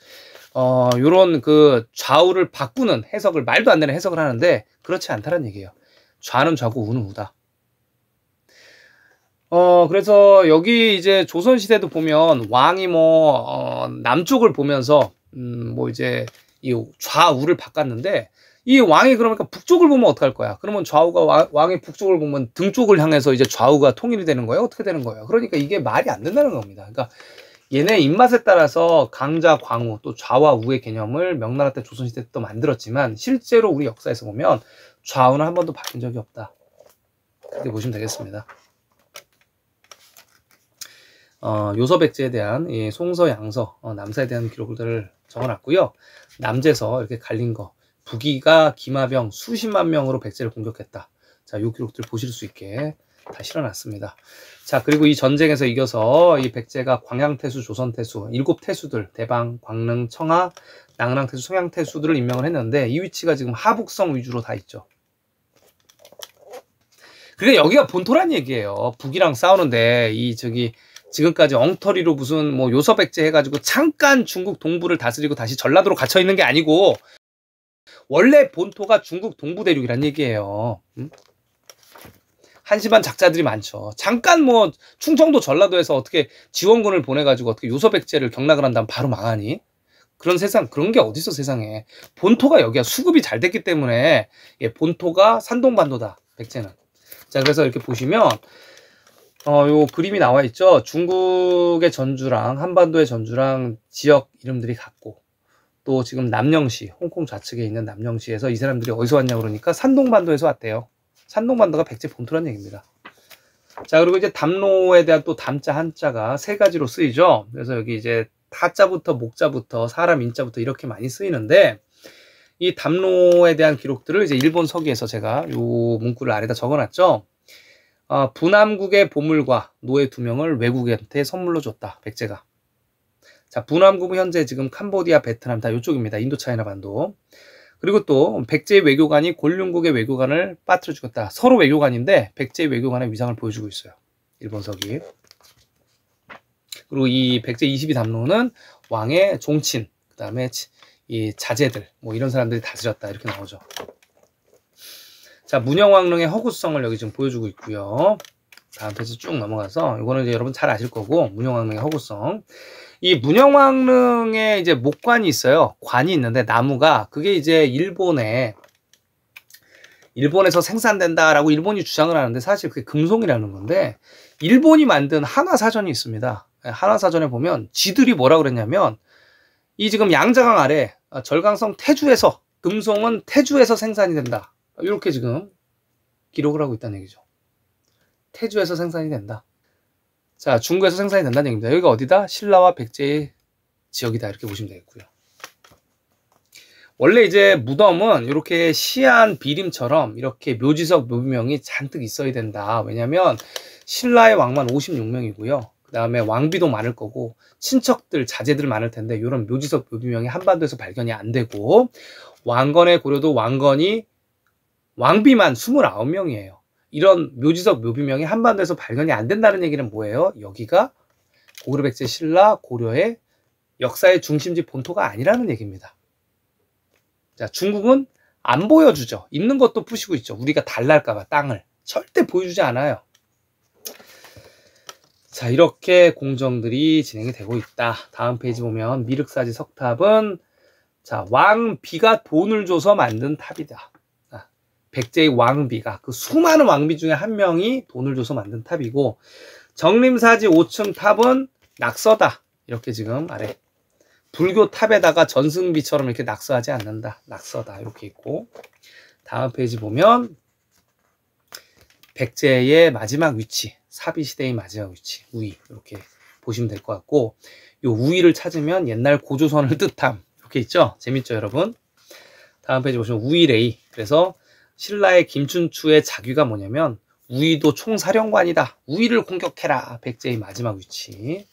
요런 그 좌우를 바꾸는 해석을, 말도 안 되는 해석을 하는데 그렇지 않다는 얘기예요. 좌는 좌고 우는 우다. 그래서 여기 이제 조선시대도 보면 왕이 남쪽을 보면서, 이제 이 좌우를 바꿨는데, 이 왕이 그러니까 북쪽을 보면 어떡할 거야? 그러면 좌우가, 왕이 북쪽을 보면 등 쪽을 향해서 이제 좌우가 통일이 되는 거예요? 어떻게 되는 거예요? 그러니까 이게 말이 안 된다는 겁니다. 그러니까 얘네 입맛에 따라서 강자, 광우, 또 좌와 우의 개념을 명나라 때 조선시대 때도 만들었지만, 실제로 우리 역사에서 보면 좌우는 한 번도 바뀐 적이 없다. 그렇게 보시면 되겠습니다. 요서백제에 대한 이 송서, 양서, 남사에 대한 기록들을 적어놨고요. 남제서 이렇게 갈린 거, 북이가 기마병 수십만 명으로 백제를 공격했다. 자, 요 기록들 보실 수 있게 다 실어놨습니다. 자, 그리고 이 전쟁에서 이겨서 이 백제가 광양태수, 조선태수, 7태수들, 대방, 광릉, 청하, 낭랑태수, 성양태수들을 임명을 했는데, 이 위치가 지금 하북성 위주로 다 있죠. 그러니까 여기가 본토란 얘기예요. 북이랑 싸우는데 지금까지 엉터리로 무슨 요서백제 해가지고 잠깐 중국 동부를 다스리고 다시 전라도로 갇혀 있는 게 아니고, 원래 본토가 중국 동부 대륙이란 얘기예요. 한심한 작자들이 많죠. 잠깐 충청도 전라도에서 어떻게 지원군을 보내가지고 어떻게 요서백제를 경락을 한다면 바로 망하니? 그런 세상, 그런 게 어딨어 세상에. 본토가 여기야. 수급이 잘 됐기 때문에 본토가 산동반도다, 백제는. 자, 그래서 이렇게 보시면 요 그림이 나와 있죠. 중국의 전주랑 한반도의 전주랑 지역 이름들이 같고, 또 지금 남영시, 홍콩 좌측에 있는 남영시에서 이 사람들이 어디서 왔냐 그러니까 산동반도에서 왔대요. 산동반도가 백제 본토란 얘기입니다. 자, 그리고 이제 담로에 대한 또 담자, 한자가 세 가지로 쓰이죠. 그래서 여기 이제 타자부터 목자부터 사람 인자부터 이렇게 많이 쓰이는데, 이 담로에 대한 기록들을 이제 일본 서기에서 제가 요 문구를 아래다 적어놨죠. 부남국의 보물과 노예 2명을 외국한테 선물로 줬다, 백제가. 자, 부남국은 현재 지금 캄보디아, 베트남 다 이쪽입니다. 인도차이나 반도. 그리고 또 백제의 외교관이 곤륜국의 외교관을 빠뜨려 죽였다. 서로 외교관인데 백제의 외교관의 위상을 보여주고 있어요, 일본 서기. 그리고 이 백제 22담로는 왕의 종친, 그 다음에 이 자제들, 이런 사람들이 다스렸다, 이렇게 나오죠. 자, 문영왕릉의 허구성을 여기 지금 보여주고 있고요. 다음 페이지 쭉 넘어가서, 이거는 이제 여러분 잘 아실 거고, 문영왕릉의 허구성. 이 문영왕릉에 이제 목관이 있어요. 관이 있는데, 나무가, 그게 이제 일본에서 생산된다라고 일본이 주장을 하는데, 사실 그게 금송이라는 건데, 일본이 만든 한화사전이 있습니다. 한화사전에 보면 지들이 뭐라 그랬냐면, 이 지금 양자강 아래 절강성 태주에서, 금송은 태주에서 생산이 된다, 이렇게 지금 기록을 하고 있다는 얘기죠. 태주에서 생산이 된다. 자, 중구에서 생산이 된다는 얘기입니다. 여기가 어디다? 신라와 백제의 지역이다. 이렇게 보시면 되겠고요. 원래 이제 무덤은 이렇게 시안 비림처럼 이렇게 묘지석 묘비명이 잔뜩 있어야 된다. 왜냐면 신라의 왕만 56명이고요. 그 다음에 왕비도 많을 거고 친척들, 자제들 많을 텐데 이런 묘지석 묘비명이 한반도에서 발견이 안 되고 왕건의 고려도 왕건이 왕비만 29명이에요. 이런 묘지석 묘비명이 한반도에서 발견이 안 된다는 얘기는 뭐예요? 여기가 고구려 백제 신라 고려의 역사의 중심지 본토가 아니라는 얘기입니다. 자, 중국은 안 보여주죠. 있는 것도 부시고 있죠. 우리가 달랄까봐 땅을 절대 보여주지 않아요. 자, 이렇게 공정들이 진행이 되고 있다. 다음 페이지 보면 미륵사지 석탑은 자, 왕비가 돈을 줘서 만든 탑이다. 백제의 왕비가 그 수많은 왕비 중에 한 명이 돈을 줘서 만든 탑이고 정림사지 5층 탑은 낙서다. 이렇게 지금 아래 불교 탑에다가 전승비처럼 이렇게 낙서하지 않는다. 낙서다. 이렇게 있고 다음 페이지 보면 백제의 마지막 위치, 사비시대의 마지막 위치, 우위 이렇게 보시면 될 것 같고 요 우위를 찾으면 옛날 고조선을 뜻함 이렇게 있죠. 재밌죠 여러분? 다음 페이지 보시면 우위레이. 그래서 신라의 김춘추의 자규가 뭐냐면 우위도 총사령관이다. 우위를 공격해라. 백제의 마지막 위치.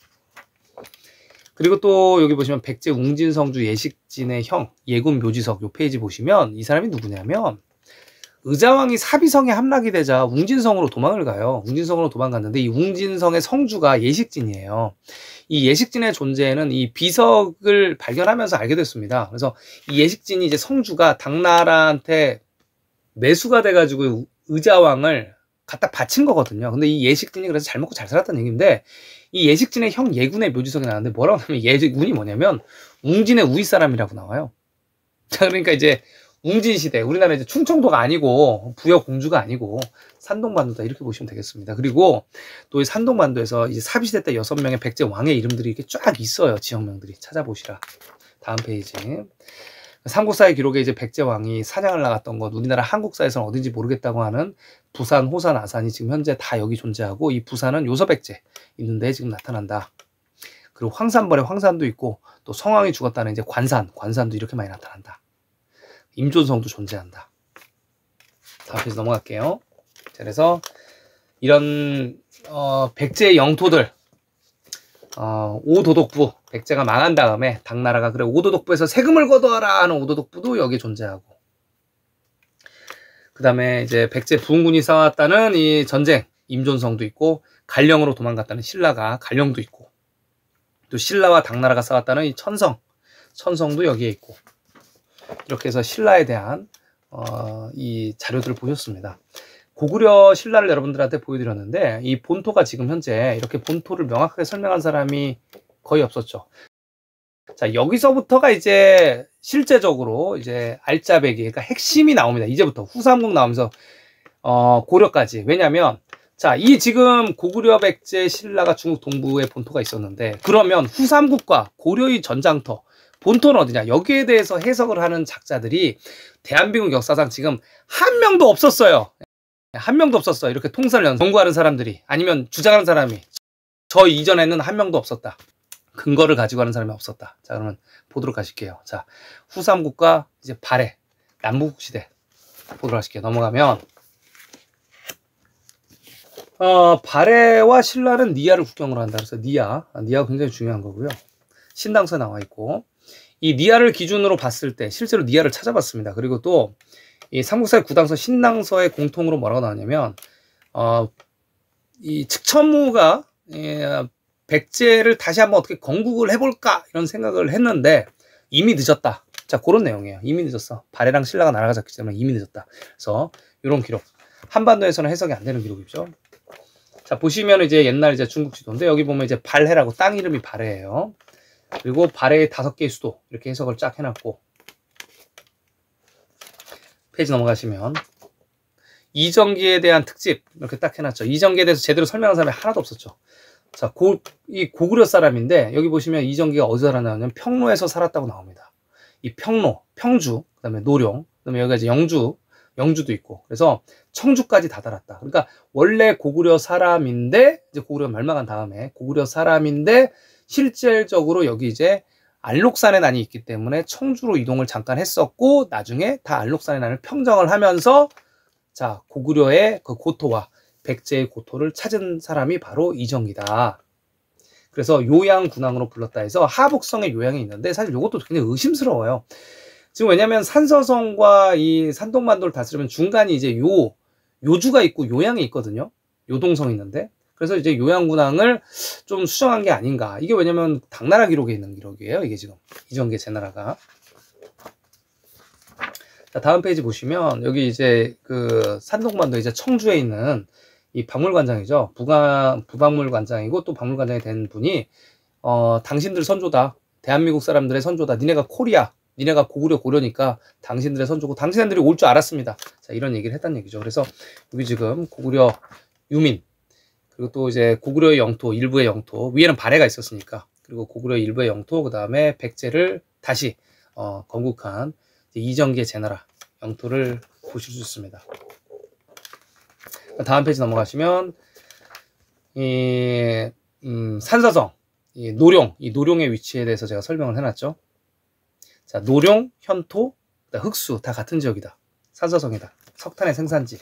그리고 또 여기 보시면 백제 웅진성주 예식진의 형 예군 묘지석 요 페이지 보시면 이 사람이 누구냐면 의자왕이 사비성에 함락이 되자 웅진성으로 도망을 가요. 웅진성으로 도망갔는데 이 웅진성의 성주가 예식진이에요. 이 예식진의 존재는 이 비석을 발견하면서 알게 됐습니다. 그래서 이 예식진이 이제 성주가 당나라한테 매수가 돼가지고 의자왕을 갖다 바친 거거든요. 근데 이 예식진이 그래서 잘 먹고 잘 살았다는 얘기인데 이 예식진의 형 예군의 묘지석이 나왔는데 뭐라고 하면 예군이 뭐냐면 웅진의 우윗 사람이라고 나와요. 자, 그러니까 이제 웅진 시대, 우리나라 이제 충청도가 아니고 부여 공주가 아니고 산동반도다 이렇게 보시면 되겠습니다. 그리고 또 이 산동반도에서 이제 사비시대 때 6명의 백제 왕의 이름들이 이렇게 쫙 있어요. 지역명들이 찾아보시라. 다음 페이지. 삼국사의 기록에 이제 백제 왕이 사냥을 나갔던 것, 우리나라 한국사에서는 어딘지 모르겠다고 하는 부산, 호산, 아산이 지금 현재 다 여기 존재하고 이 부산은 요서백제 있는데 지금 나타난다. 그리고 황산벌에 황산도 있고 또 성왕이 죽었다는 이제 관산도 이렇게 많이 나타난다. 임존성도 존재한다. 다음 페이지 넘어갈게요. 자, 그래서 이런 백제의 영토들 오도독부 백제가 망한 다음에 당나라가 그래 오도독부에서 세금을 걷어와라 하는 오도독부도 여기 존재하고 그 다음에 이제 백제 부흥군이 싸웠다는 이 전쟁 임존성도 있고 갈령으로 도망갔다는 신라가 갈령도 있고 또 신라와 당나라가 싸웠다는 이 천성도 여기에 있고 이렇게 해서 신라에 대한 이 자료들을 보셨습니다. 고구려 신라를 여러분들한테 보여드렸는데 이 본토가 지금 현재 이렇게 본토를 명확하게 설명한 사람이 거의 없었죠. 자, 여기서부터가 이제 실제적으로 이제 알짜배기 그러니까 핵심이 나옵니다. 이제부터 후삼국 나오면서 고려까지. 왜냐면 자, 이 지금 고구려 백제 신라가 중국 동부에 본토가 있었는데 그러면 후삼국과 고려의 전장터 본토는 어디냐? 여기에 대해서 해석을 하는 작자들이 대한민국 역사상 지금 한 명도 없었어요. 한 명도 없었어요. 이렇게 통사를 연구하는 사람들이 아니면 주장하는 사람이 저 이전에는 한 명도 없었다. 근거를 가지고 하는 사람이 없었다. 자, 그러면 보도록 하실게요. 자, 후삼국과 이제 발해 남북 시대 보도록 하실게요. 넘어가면 발해와 신라는 니아를 국경으로 한다. 그래서 니아가 굉장히 중요한 거고요. 신당서에 나와 있고 이 니아를 기준으로 봤을 때 실제로 니아를 찾아봤습니다. 그리고 또 이 삼국사의 구당서 신당서의 공통으로 뭐라고 나왔냐면 이 측천무가 백제를 다시 한번 어떻게 건국을 해볼까 이런 생각을 했는데 이미 늦었다. 자, 그런 내용이에요. 이미 늦었어. 발해랑 신라가 나라가 잡기 때문에 이미 늦었다. 그래서 이런 기록 한반도에서는 해석이 안 되는 기록이죠. 자, 보시면 이제 옛날 이제 중국 지도인데 여기 보면 이제 발해라고 땅 이름이 발해예요. 그리고 발해의 5개의 수도 이렇게 해석을 쫙 해놨고 페이지 넘어가시면 이정기에 대한 특집 이렇게 딱 해놨죠. 이정기에 대해서 제대로 설명한 사람이 하나도 없었죠. 자, 이 고구려 사람인데 여기 보시면 이정기가 어디서 살았냐면 평로에서 살았다고 나옵니다. 이 평로, 평주, 그 다음에 노령, 그 다음에 여기가 이제 영주도 있고. 그래서 청주까지 다 달았다. 그러니까 원래 고구려 사람인데 이제 고구려가 멸망한 다음에 고구려 사람인데 실질적으로 여기 이제 알록산의 난이 있기 때문에 청주로 이동을 잠깐 했었고 나중에 다 알록산의 난을 평정을 하면서 자 고구려의 그 고토와 백제의 고토를 찾은 사람이 바로 이정기다. 그래서 요양군왕으로 불렀다 해서 하북성의 요양이 있는데 사실 이것도 굉장히 의심스러워요. 지금 왜냐면 산서성과 이 산동반도를 다스리면 중간에 이제 요주가 있고 요양이 있거든요. 요동성이 있는데. 그래서 이제 요양군왕을 좀 수정한 게 아닌가. 이게 왜냐면 당나라 기록에 있는 기록이에요. 이게 지금 이정계 제나라가. 자, 다음 페이지 보시면 여기 이제 그 산동반도 이제 청주에 있는 이 박물관장이죠. 부박물관장이고 또 박물관장이 된 분이 당신들 선조다. 대한민국 사람들의 선조다. 니네가 코리아. 니네가 고구려니까 당신들의 선조고 당신들이 올 줄 알았습니다. 자, 이런 얘기를 했다는 얘기죠. 그래서 여기 지금 고구려 유민 그리고 또 이제 고구려의 영토, 일부의 영토 위에는 발해가 있었으니까 그리고 고구려 일부의 영토 그 다음에 백제를 다시 건국한 이정기의 제나라 영토를 보실 수 있습니다. 다음 페이지 넘어가시면 이 산서성, 이 노룡의 위치에 대해서 제가 설명을 해놨죠. 자, 노룡, 현토, 흑수 다 같은 지역이다. 산서성이다. 석탄의 생산지.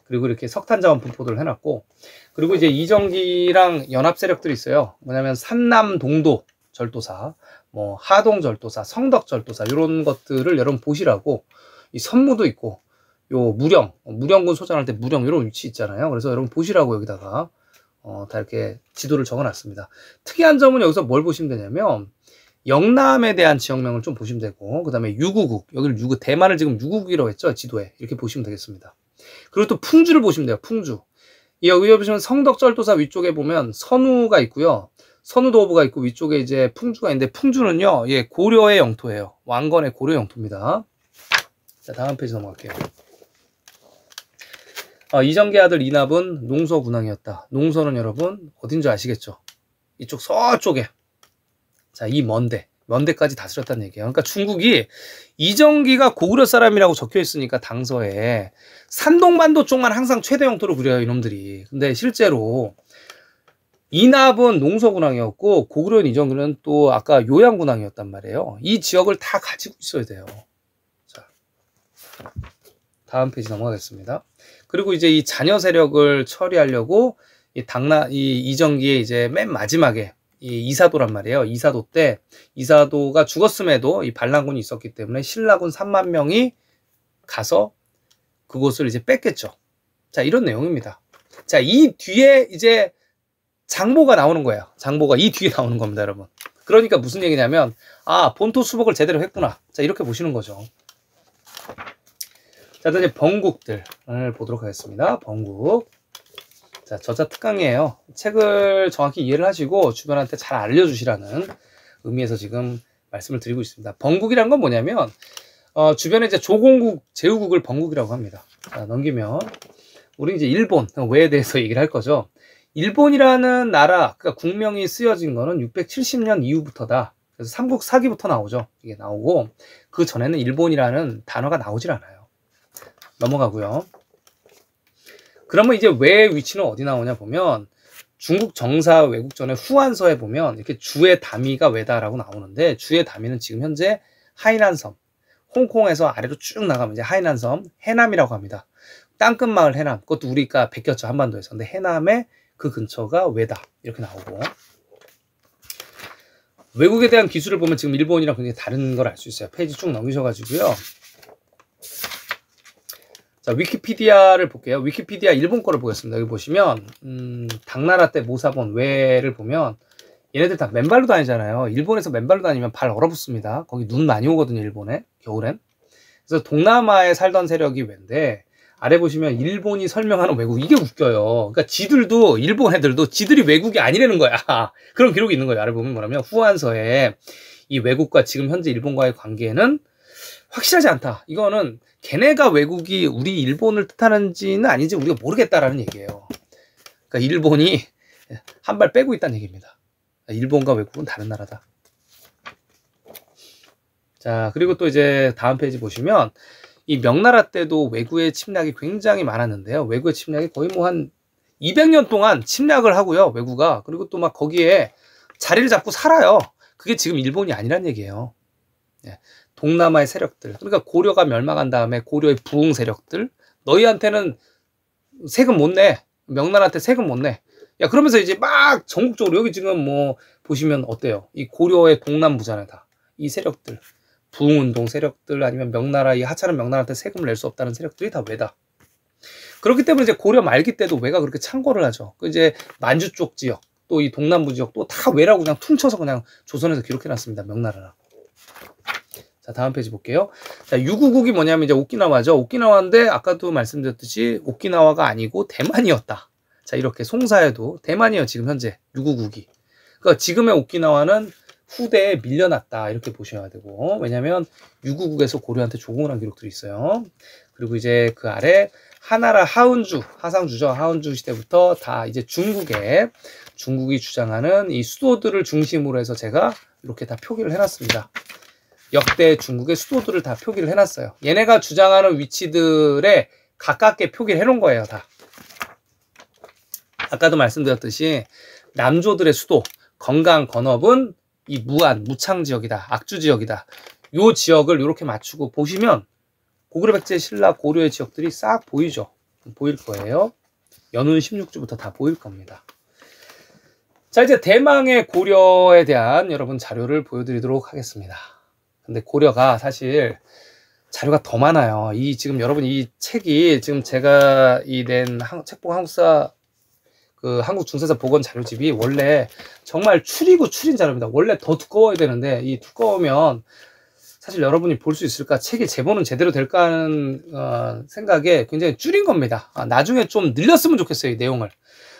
그리고 이렇게 석탄 자원 분포도를 해놨고, 그리고 이제 이정기랑 연합 세력들이 있어요. 뭐냐면 산남동도 절도사, 뭐 하동 절도사, 성덕 절도사 이런 것들을 여러분 보시라고 이 선무도 있고, 요 무령군 소장할 때 무령 이런 위치 있잖아요. 그래서 여러분 보시라고 여기다가 다 이렇게 지도를 적어놨습니다. 특이한 점은 여기서 뭘 보시면 되냐면. 영남에 대한 지역명을 좀 보시면 되고 그 다음에 유구국 여기를 대만을 지금 유구국이라고 했죠 지도에 이렇게 보시면 되겠습니다. 그리고 또 풍주를 보시면 돼요. 풍주 여기 보시면 성덕절도사 위쪽에 보면 선우가 있고요 선우도부가 있고 위쪽에 이제 풍주가 있는데 풍주는요 예 고려의 영토예요. 왕건의 고려 영토입니다. 자 다음 페이지 넘어갈게요. 이정계 아들 이납은 농서군왕이었다. 농서는 여러분 어딘지 아시겠죠? 이쪽 서쪽에 자, 이 먼데까지 다스렸다는 얘기예요. 그러니까 중국이 이정기가 고구려 사람이라고 적혀 있으니까 당서에 산동반도 쪽만 항상 최대 영토로 그려요, 이놈들이. 근데 실제로 이납은 농서군왕이었고 고구려인 이정기는 또 아까 요양군왕이었단 말이에요. 이 지역을 다 가지고 있어야 돼요. 자, 다음 페이지 넘어가겠습니다. 그리고 이제 이 잔여 세력을 처리하려고 이 이정기의 이제 맨 마지막에 이 이사도란 말이에요. 이사도 때 이사도가 죽었음에도 이 반란군이 있었기 때문에 신라군 3만 명이 가서 그곳을 이제 뺏겠죠. 자, 이런 내용입니다. 자, 이 뒤에 이제 장보가 나오는 거예요. 장보가 이 뒤에 나오는 겁니다, 여러분. 그러니까 무슨 얘기냐면 본토 수복을 제대로 했구나. 자, 이렇게 보시는 거죠. 자, 이제 번국들을 보도록 하겠습니다. 번국. 자, 저자 특강이에요. 책을 정확히 이해를 하시고 주변한테 잘 알려주시라는 의미에서 지금 말씀을 드리고 있습니다. 번국이란 건 뭐냐면 주변에 이제 조공국, 제후국을 번국이라고 합니다. 자, 넘기면 우리 이제 일본, 왜에 대해서 얘기를 할 거죠. 일본이라는 나라, 그러니까 국명이 쓰여진 거는 670년 이후부터다. 그래서 삼국 사기부터 나오죠. 이게 나오고 그 전에는 일본이라는 단어가 나오질 않아요. 넘어가고요. 그러면 이제 왜 위치는 어디 나오냐 보면 중국 정사 왜국전의 후한서에 보면 이렇게 주의 다미가 왜다라고 나오는데 주의 다미는 지금 현재 하이난섬, 홍콩에서 아래로 쭉 나가면 이제 하이난섬, 해남이라고 합니다. 땅끝마을 해남, 그것도 우리가 베꼈죠 한반도에서. 근데 해남의 그 근처가 왜다 이렇게 나오고 외국에 대한 기술을 보면 지금 일본이랑 굉장히 다른 걸 알 수 있어요. 페이지 쭉 넘기셔가지고요. 자, 위키피디아를 볼게요. 위키피디아 일본 거를 보겠습니다. 여기 보시면 당나라 때 모사본 왜를 보면 얘네들 다 맨발로 다니잖아요. 일본에서 맨발로 다니면 발 얼어붙습니다. 거기 눈 많이 오거든요, 일본에. 겨울엔. 그래서 동남아에 살던 세력이 왜인데 아래 보시면 일본이 설명하는 왜국. 이게 웃겨요. 그러니까 지들도 일본 애들도 지들이 왜국이 아니라는 거야. 그런 기록이 있는 거예요. 아래 보면 뭐냐면 후한서에 이 왜국과 지금 현재 일본과의 관계는 확실하지 않다. 이거는 걔네가 왜국이 우리 일본을 뜻하는지는 아닌지 우리가 모르겠다라는 얘기예요. 그러니까 일본이 한 발 빼고 있다는 얘기입니다. 일본과 외국은 다른 나라다. 자, 그리고 또 이제 다음 페이지 보시면 이 명나라 때도 왜구의 침략이 굉장히 많았는데요. 왜구의 침략이 거의 뭐 한 200년 동안 침략을 하고요. 왜구가. 그리고 또 막 거기에 자리를 잡고 살아요. 그게 지금 일본이 아니란 얘기예요. 예. 동남아의 세력들. 그러니까 고려가 멸망한 다음에 고려의 부흥 세력들. 너희한테는 세금 못 내. 명나라한테 세금 못 내. 야, 그러면서 이제 막 전국적으로 여기 지금 뭐 보시면 어때요? 이 고려의 동남부잖아요, 다. 이 세력들. 부흥운동 세력들 아니면 명나라, 이 하찮은 명나라한테 세금을 낼 수 없다는 세력들이 다 왜다. 그렇기 때문에 이제 고려 말기 때도 왜가 그렇게 창궐을 하죠. 그 이제 만주 쪽 지역, 또 이 동남부 지역 또 다 왜라고 그냥 퉁쳐서 그냥 조선에서 기록해놨습니다. 명나라랑. 자, 다음 페이지 볼게요. 자, 유구국이 뭐냐면 이제 오키나와죠. 오키나와인데 아까도 말씀드렸듯이 오키나와가 아니고 대만이었다. 자, 이렇게 송사에도 대만이에요. 지금 현재 유구국이. 그러니까 지금의 오키나와는 후대에 밀려났다. 이렇게 보셔야 되고. 왜냐면 유구국에서 고려한테 조공을 한 기록들이 있어요. 그리고 이제 그 아래 하나라 하운주, 하상주죠. 하운주 시대부터 다 이제 중국이 주장하는 이 수도들을 중심으로 해서 제가 이렇게 다 표기를 해놨습니다. 역대 중국의 수도들을 다 표기를 해놨어요. 얘네가 주장하는 위치들에 가깝게 표기를 해놓은 거예요, 다. 아까도 말씀드렸듯이 남조들의 수도, 건강, 건업은 이 무안, 무창 지역이다, 악주 지역이다. 요 지역을 이렇게 맞추고 보시면 고구려, 백제, 신라, 고려의 지역들이 싹 보이죠. 보일 거예요. 연운 16주부터 다 보일 겁니다. 자, 이제 대망의 고려에 대한 여러분 자료를 보여드리도록 하겠습니다. 근데 고려가 사실 자료가 더 많아요. 지금 여러분 이 책이 지금 제가 낸 책봉 한국사 그 한국 중세사 복원 자료집이 원래 정말 추리고 추린 자료입니다. 원래 더 두꺼워야 되는데 이 두꺼우면 사실 여러분이 볼 수 있을까? 책이 제본은 제대로 될까 하는 생각에 굉장히 줄인 겁니다. 나중에 좀 늘렸으면 좋겠어요, 이 내용을.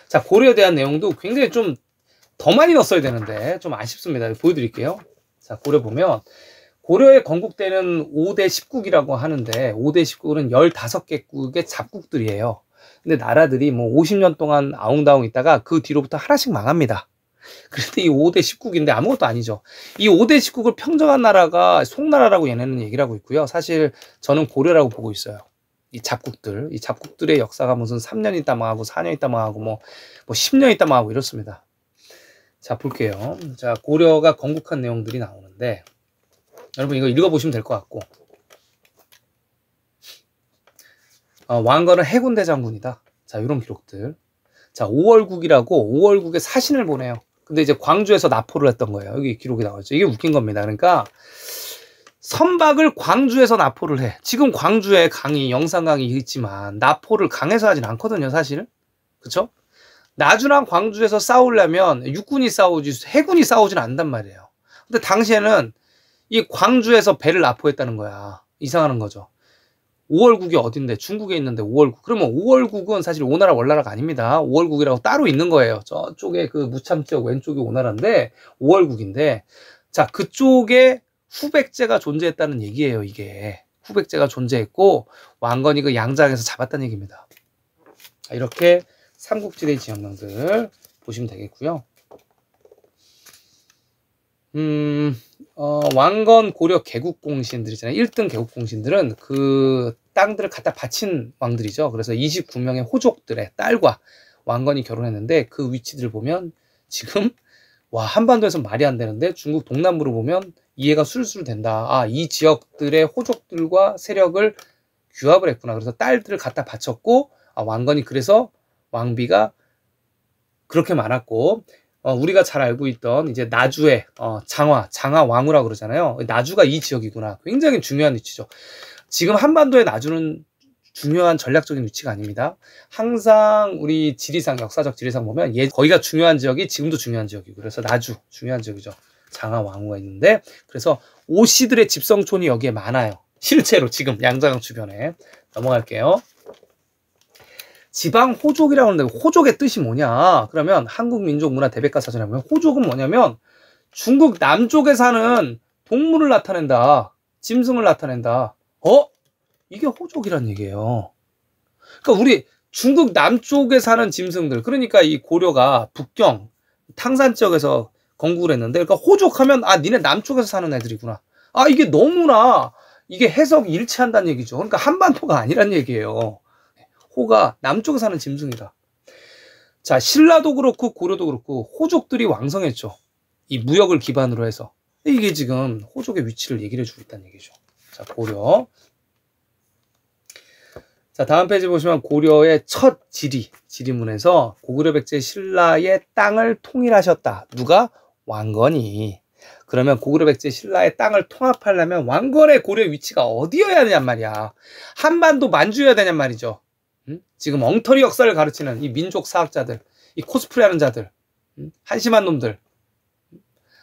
자, 고려에 대한 내용도 굉장히 좀 더 많이 넣었어야 되는데 좀 아쉽습니다. 보여드릴게요. 자, 고려 보면 고려의 건국대는 5대 10국이라고 하는데 5대 10국은 15개국의 잡국들이에요. 근데 나라들이 뭐 50년 동안 아웅다웅 있다가 그 뒤로부터 하나씩 망합니다. 그런데 이 5대 10국인데 아무것도 아니죠. 이 5대 10국을 평정한 나라가 송나라라고 얘네는 얘기를 하고 있고요. 사실 저는 고려라고 보고 있어요. 이 잡국들의 역사가 무슨 3년 있다 망하고 4년 있다 망하고 뭐 10년 있다 망하고 이렇습니다. 자, 볼게요. 자, 고려가 건국한 내용들이 나오는데 여러분 이거 읽어보시면 될 것 같고 왕건은 해군대 장군이다. 자, 이런 기록들. 자, 5월국이라고 5월국에 사신을 보내요. 근데 이제 광주에서 납포를 했던 거예요. 여기 기록이 나와있죠. 이게 웃긴 겁니다. 그러니까 선박을 광주에서 납포를 해. 지금 광주에 강이, 영산강이 있지만 납포를 강에서 하진 않거든요, 사실은. 그쵸? 나주랑 광주에서 싸우려면 육군이 싸우지 해군이 싸우진 않단 말이에요. 근데 당시에는 이 광주에서 배를 납포했다는 거야. 이상하는 거죠. 5월국이 어딘데? 중국에 있는데 5월국. 그러면 5월국은 사실 오나라 월나라가 아닙니다. 5월국이라고 따로 있는 거예요. 저쪽에 그 무참 지역 왼쪽이 오나라인데 5월국인데 자, 그쪽에 후백제가 존재했다는 얘기예요. 이게 후백제가 존재했고 왕건이 그 양장에서 잡았다는 얘기입니다. 자, 이렇게 삼국지대 지역명들 보시면 되겠고요. 왕건 고려 개국공신들 있잖아요. 1등 개국공신들은 그 땅들을 갖다 바친 왕들이죠. 그래서 29명의 호족들의 딸과 왕건이 결혼했는데 그 위치들을 보면 지금 한반도에서 말이 안 되는데 중국 동남부로 보면 이해가 술술 된다. 이 지역들의 호족들과 세력을 규합을 했구나. 그래서 딸들을 갖다 바쳤고 왕건이 그래서 왕비가 그렇게 많았고 우리가 잘 알고 있던 이제 나주의 장화왕후라고 그러잖아요. 나주가 이 지역이구나. 굉장히 중요한 위치죠. 지금 한반도의 나주는 중요한 전략적인 위치가 아닙니다. 항상 우리 지리상, 역사적 지리상 보면 거기가 중요한 지역이 지금도 중요한 지역이고 그래서 나주 중요한 지역이죠. 장화왕후가 있는데 그래서 오씨들의 집성촌이 여기에 많아요. 실제로 지금 양자강 주변에. 넘어갈게요. 지방 호족이라고 하는데 호족의 뜻이 뭐냐? 그러면 한국민족문화 대백과사전에 보면 호족은 뭐냐면 중국 남쪽에 사는 동물을 나타낸다. 짐승을 나타낸다. 이게 호족이란 얘기예요. 그러니까 우리 중국 남쪽에 사는 짐승들, 그러니까 이 고려가 북경, 탕산 지역에서 건국을 했는데 그러니까 호족하면 니네 남쪽에서 사는 애들이구나. 이게 너무나 이게 해석이 일치한다는 얘기죠. 그러니까 한반도가 아니란 얘기예요. 호가 남쪽에 사는 짐승이다. 자, 신라도 그렇고 고려도 그렇고 호족들이 왕성했죠. 이 무역을 기반으로 해서. 이게 지금 호족의 위치를 얘기를 해주고 있다는 얘기죠. 자, 고려. 자, 다음 페이지 보시면 고려의 첫 지리문에서 고구려 백제 신라의 땅을 통일하셨다. 누가? 왕건이. 그러면 고구려 백제 신라의 땅을 통합하려면 왕건의 고려의 위치가 어디여야 되냔 말이야. 한반도 만주여야 되냔 말이죠. 지금 엉터리 역사를 가르치는 이 민족 사학자들, 이 코스프레 하는 자들, 한심한 놈들.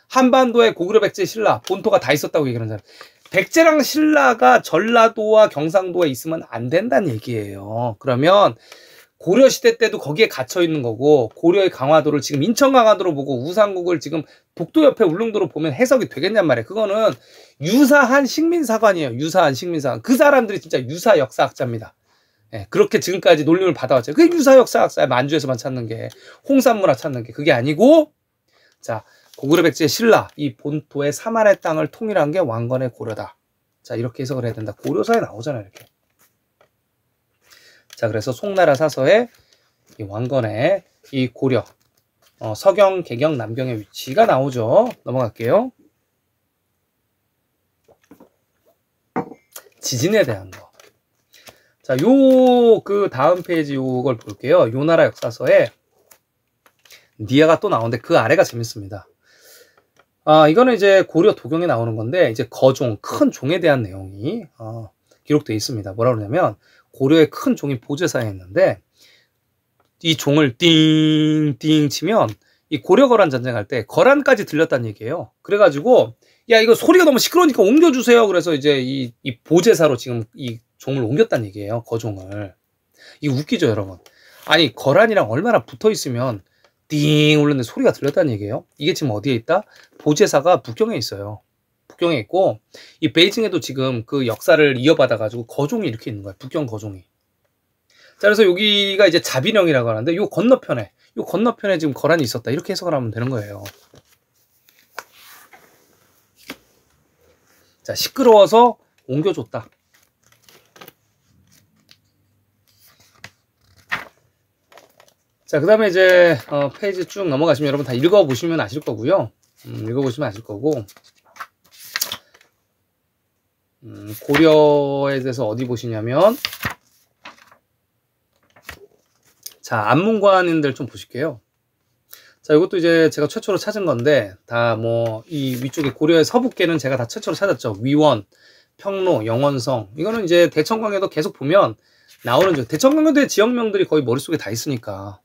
한반도에 고구려 백제 신라 본토가 다 있었다고 얘기하는 사람. 백제랑 신라가 전라도와 경상도에 있으면 안 된다는 얘기예요. 그러면 고려 시대 때도 거기에 갇혀 있는 거고, 고려의 강화도를 지금 인천 강화도로 보고 우상국을 지금 북도 옆에 울릉도로 보면 해석이 되겠냔 말이에요. 그거는 유사한 식민사관이에요. 유사한 식민사관. 그 사람들이 진짜 유사 역사학자입니다. 예, 그렇게 지금까지 놀림을 받아왔죠. 그게 유사 역사학자야. 만주에서만 찾는 게, 홍산문화 찾는 게. 그게 아니고, 자, 고구려 백제 신라, 이 본토의 사만의 땅을 통일한 게 왕건의 고려다. 자, 이렇게 해석을 해야 된다. 고려사에 나오잖아요, 이렇게. 자, 그래서 송나라 사서에 이 왕건의 이 고려, 서경, 개경, 남경의 위치가 나오죠. 넘어갈게요. 지진에 대한 거. 자, 그 다음 페이지 요걸 볼게요. 요 나라 역사서에 니아가 또 나오는데 그 아래가 재밌습니다. 이거는 이제 고려 도경에 나오는 건데, 이제 거종, 큰 종에 대한 내용이 기록되어 있습니다. 뭐라 그러냐면, 고려의 큰 종이 보제사에 있는데, 이 종을 띵띵 치면, 이 고려 거란 전쟁할 때 거란까지 들렸다는 얘기예요. 그래가지고, 야, 이거 소리가 너무 시끄러우니까 옮겨주세요. 그래서 이제 이 보제사로 지금 이 종을 옮겼다는 얘기예요. 거종을. 이거 웃기죠, 여러분? 아니, 거란이랑 얼마나 붙어 있으면, 띵 울렸는데 소리가 들렸다는 얘기예요. 이게 지금 어디에 있다? 보제사가 북경에 있어요. 북경에 있고, 이 베이징에도 지금 그 역사를 이어받아가지고 거종이 이렇게 있는 거예요. 북경 거종이. 자, 그래서 여기가 이제 자비령이라고 하는데, 요 건너편에 지금 거란이 있었다. 이렇게 해석을 하면 되는 거예요. 자, 시끄러워서 옮겨줬다. 자, 그 다음에 이제 페이지 쭉 넘어가시면 여러분 다 읽어보시면 아실 거고요. 읽어보시면 아실 거고, 고려에 대해서 어디 보시냐면, 자, 안문관인들 좀 보실게요. 자, 이것도 이제 제가 최초로 찾은 건데, 다 뭐 이 위쪽에 고려의 서북계는 제가 다 최초로 찾았죠. 위원, 평로, 영원성. 이거는 이제 대천광에도 계속 보면 나오는 죠. 대천광에도의 지역명들이 거의 머릿속에 다 있으니까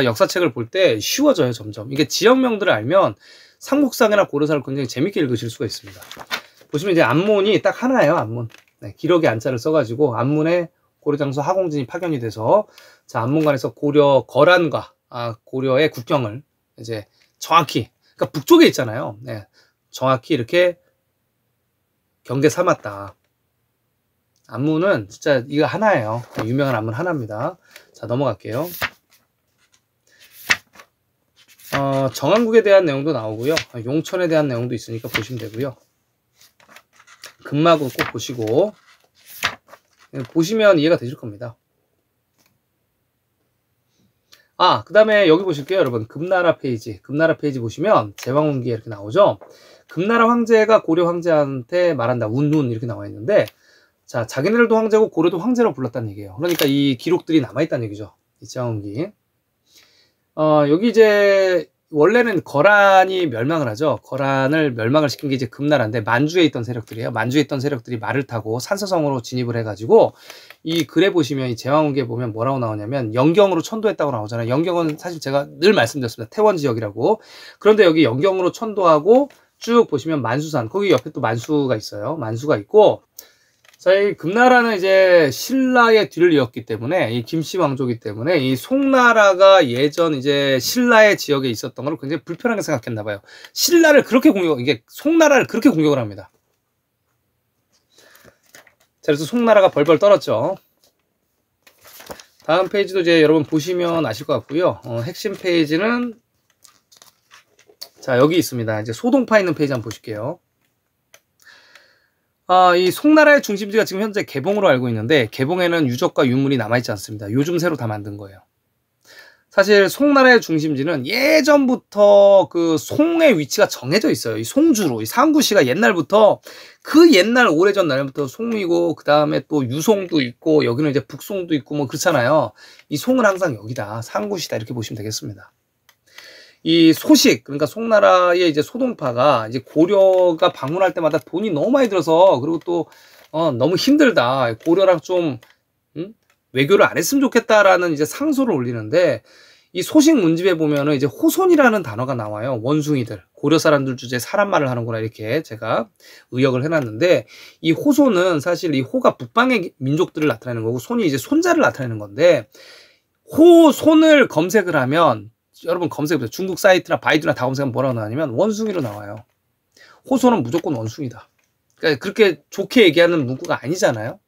역사책을 볼 때 쉬워져요, 점점. 이게 지역명들을 알면 상목상이나 고려사를 굉장히 재밌게 읽으실 수가 있습니다. 보시면 이제 안문이 딱 하나예요, 안문. 네, 기록의 안자를 써가지고 안문에 고려장수 하공진이 파견이 돼서, 자, 안문관에서 고려 거란과 고려의 국경을 이제 정확히, 그러니까 북쪽에 있잖아요. 네, 정확히 이렇게 경계 삼았다. 안문은 진짜 이거 하나예요. 유명한 안문 하나입니다. 자, 넘어갈게요. 정한국에 대한 내용도 나오고요. 용천에 대한 내용도 있으니까 보시면 되고요. 금마국 꼭 보시고, 보시면 이해가 되실 겁니다. 그 다음에 여기 보실게요, 여러분. 금나라 페이지 보시면 제왕운기에 이렇게 나오죠. 금나라 황제가 고려 황제한테 말한다. 운운 이렇게 나와 있는데, 자, 자기네들도 황제고 고려도 황제로 불렀다는 얘기예요. 그러니까 이 기록들이 남아있다는 얘기죠. 이 제왕운기. 여기 이제 원래는 거란이 멸망을 하죠. 거란을 멸망을 시킨 게 이제 금나라인데, 만주에 있던 세력들이에요. 만주에 있던 세력들이 말을 타고 산서성으로 진입을 해가지고, 이 글에 보시면, 이 제왕운기에 보면 뭐라고 나오냐면 영경으로 천도했다고 나오잖아요. 영경은 사실 제가 늘 말씀드렸습니다. 태원 지역이라고. 그런데 여기 영경으로 천도하고 쭉 보시면 만수산, 거기 옆에 또 만수가 있어요. 만수가 있고, 자, 이 금나라는 이제 신라의 뒤를 이었기 때문에, 이 김씨 왕조기 때문에, 이 송나라가 예전 이제 신라의 지역에 있었던 걸 굉장히 불편하게 생각했나 봐요. 이게 송나라를 그렇게 공격을 합니다. 자, 그래서 송나라가 벌벌 떨었죠. 다음 페이지도 이제 여러분 보시면 아실 것 같고요. 핵심 페이지는, 자, 여기 있습니다. 이제 소동파 있는 페이지 한번 보실게요. 이 송나라의 중심지가 지금 현재 개봉으로 알고 있는데 개봉에는 유적과 유물이 남아있지 않습니다. 요즘 새로 다 만든 거예요. 사실 송나라의 중심지는 예전부터 그 송의 위치가 정해져 있어요. 이 송주로, 이 상구시가 옛날부터 그 옛날 오래전 날부터 송이고 그 다음에 또 유송도 있고 여기는 이제 북송도 있고 뭐 그렇잖아요. 이 송은 항상 여기다, 상구시다 이렇게 보시면 되겠습니다. 이 소식, 그러니까 송나라의 이제 소동파가 이제 고려가 방문할 때마다 돈이 너무 많이 들어서 그리고 또 너무 힘들다. 고려랑 좀 외교를 안 했으면 좋겠다라는 이제 상소를 올리는데 이 소식 문집에 보면은 이제 호손이라는 단어가 나와요. 원숭이들, 고려 사람들 주제에 사람 말을 하는구나 이렇게 제가 의역을 해놨는데 이 호손은 사실 이 호가 북방의 민족들을 나타내는 거고 손이 이제 손자를 나타내는 건데 호손을 검색을 하면 여러분 검색해보세요. 중국 사이트나 바이두나 다 검색하면 뭐라고 나오냐면 원숭이로 나와요. 호손은 무조건 원숭이다. 그러니까 그렇게 좋게 얘기하는 문구가 아니잖아요.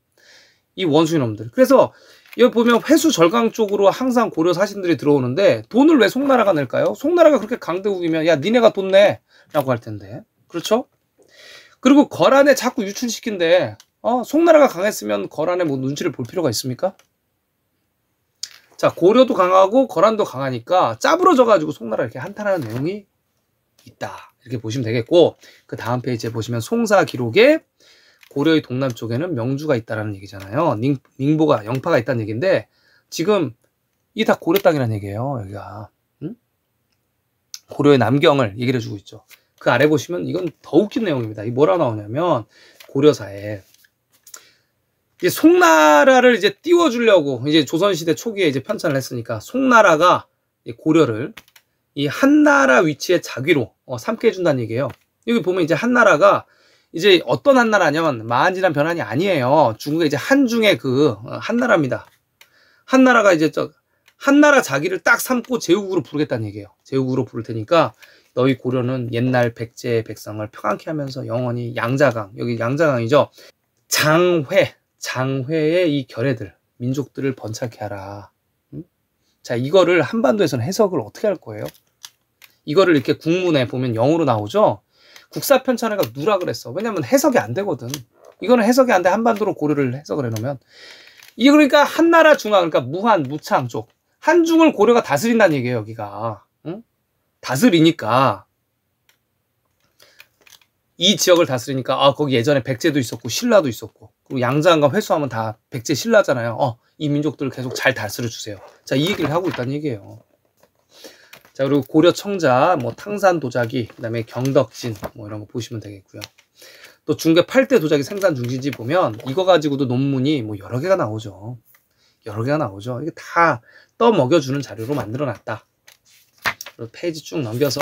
이 원숭이 놈들. 그래서 여기 보면 회수 절강 쪽으로 항상 고려 사신들이 들어오는데 돈을 왜 송나라가 낼까요? 송나라가 그렇게 강대국이면 야 니네가 돈 내 라고 할 텐데. 그렇죠? 그리고 거란에 자꾸 유출시킨대. 송나라가 강했으면 거란에 뭐 눈치를 볼 필요가 있습니까? 자, 고려도 강하고 거란도 강하니까 짜부러져가지고 송나라 이렇게 한탄하는 내용이 있다. 이렇게 보시면 되겠고 그 다음 페이지에 보시면 송사 기록에 고려의 동남쪽에는 명주가 있다라는 얘기잖아요. 닝보가, 영파가 있다는 얘기인데 지금 이게 다 고려 땅이라는 얘기예요. 여기가 고려의 남경을 얘기를 해주고 있죠. 그 아래 보시면 이건 더 웃긴 내용입니다. 이 뭐라 나오냐면 고려사에 이제 송나라를 이제 띄워주려고 이제 조선시대 초기에 이제 편찬을 했으니까 송나라가 고려를 이 한나라 위치의 자귀로 삼게 해준다는 얘기예요. 여기 보면 이제 한나라가 이제 어떤 한나라냐면 마한지란 변환이 아니에요. 중국의 이제 한중의 그 한나라입니다. 한나라가 이제 한나라 자기를 딱 삼고 제국으로 부르겠다는 얘기예요. 제국으로 부를 테니까 너희 고려는 옛날 백제 백성을 평안케 하면서 영원히 양자강, 여기 양자강이죠. 장회의 이 결애들, 민족들을 번창케 하라. 자, 이거를 한반도에서는 해석을 어떻게 할 거예요? 이거를 이렇게 국문에 보면 영어로 나오죠. 국사 편찬회가 누라 그랬어. 왜냐면 해석이 안 되거든. 이거는 해석이 안 돼. 한반도로 고려를 해석을 해놓으면. 이게 그러니까 한나라 중앙, 그러니까 무한, 무창 쪽. 한중을 고려가 다스린다는 얘기예요, 여기가. 응? 다스리니까. 이 지역을 다스리니까, 거기 예전에 백제도 있었고, 신라도 있었고, 그리고 양자강과 회수하면 다 백제 신라잖아요. 이 민족들을 계속 잘 다스려주세요. 자, 이 얘기를 하고 있다는 얘기예요. 자, 그리고 고려 청자, 뭐 탕산 도자기, 그 다음에 경덕진, 뭐 이런 거 보시면 되겠고요. 또 중개 8대 도자기 생산 중진지 보면 이거 가지고도 논문이 뭐 여러 개가 나오죠. 여러 개가 나오죠. 이게 다 떠먹여주는 자료로 만들어 놨다. 그리고 페이지 쭉 넘겨서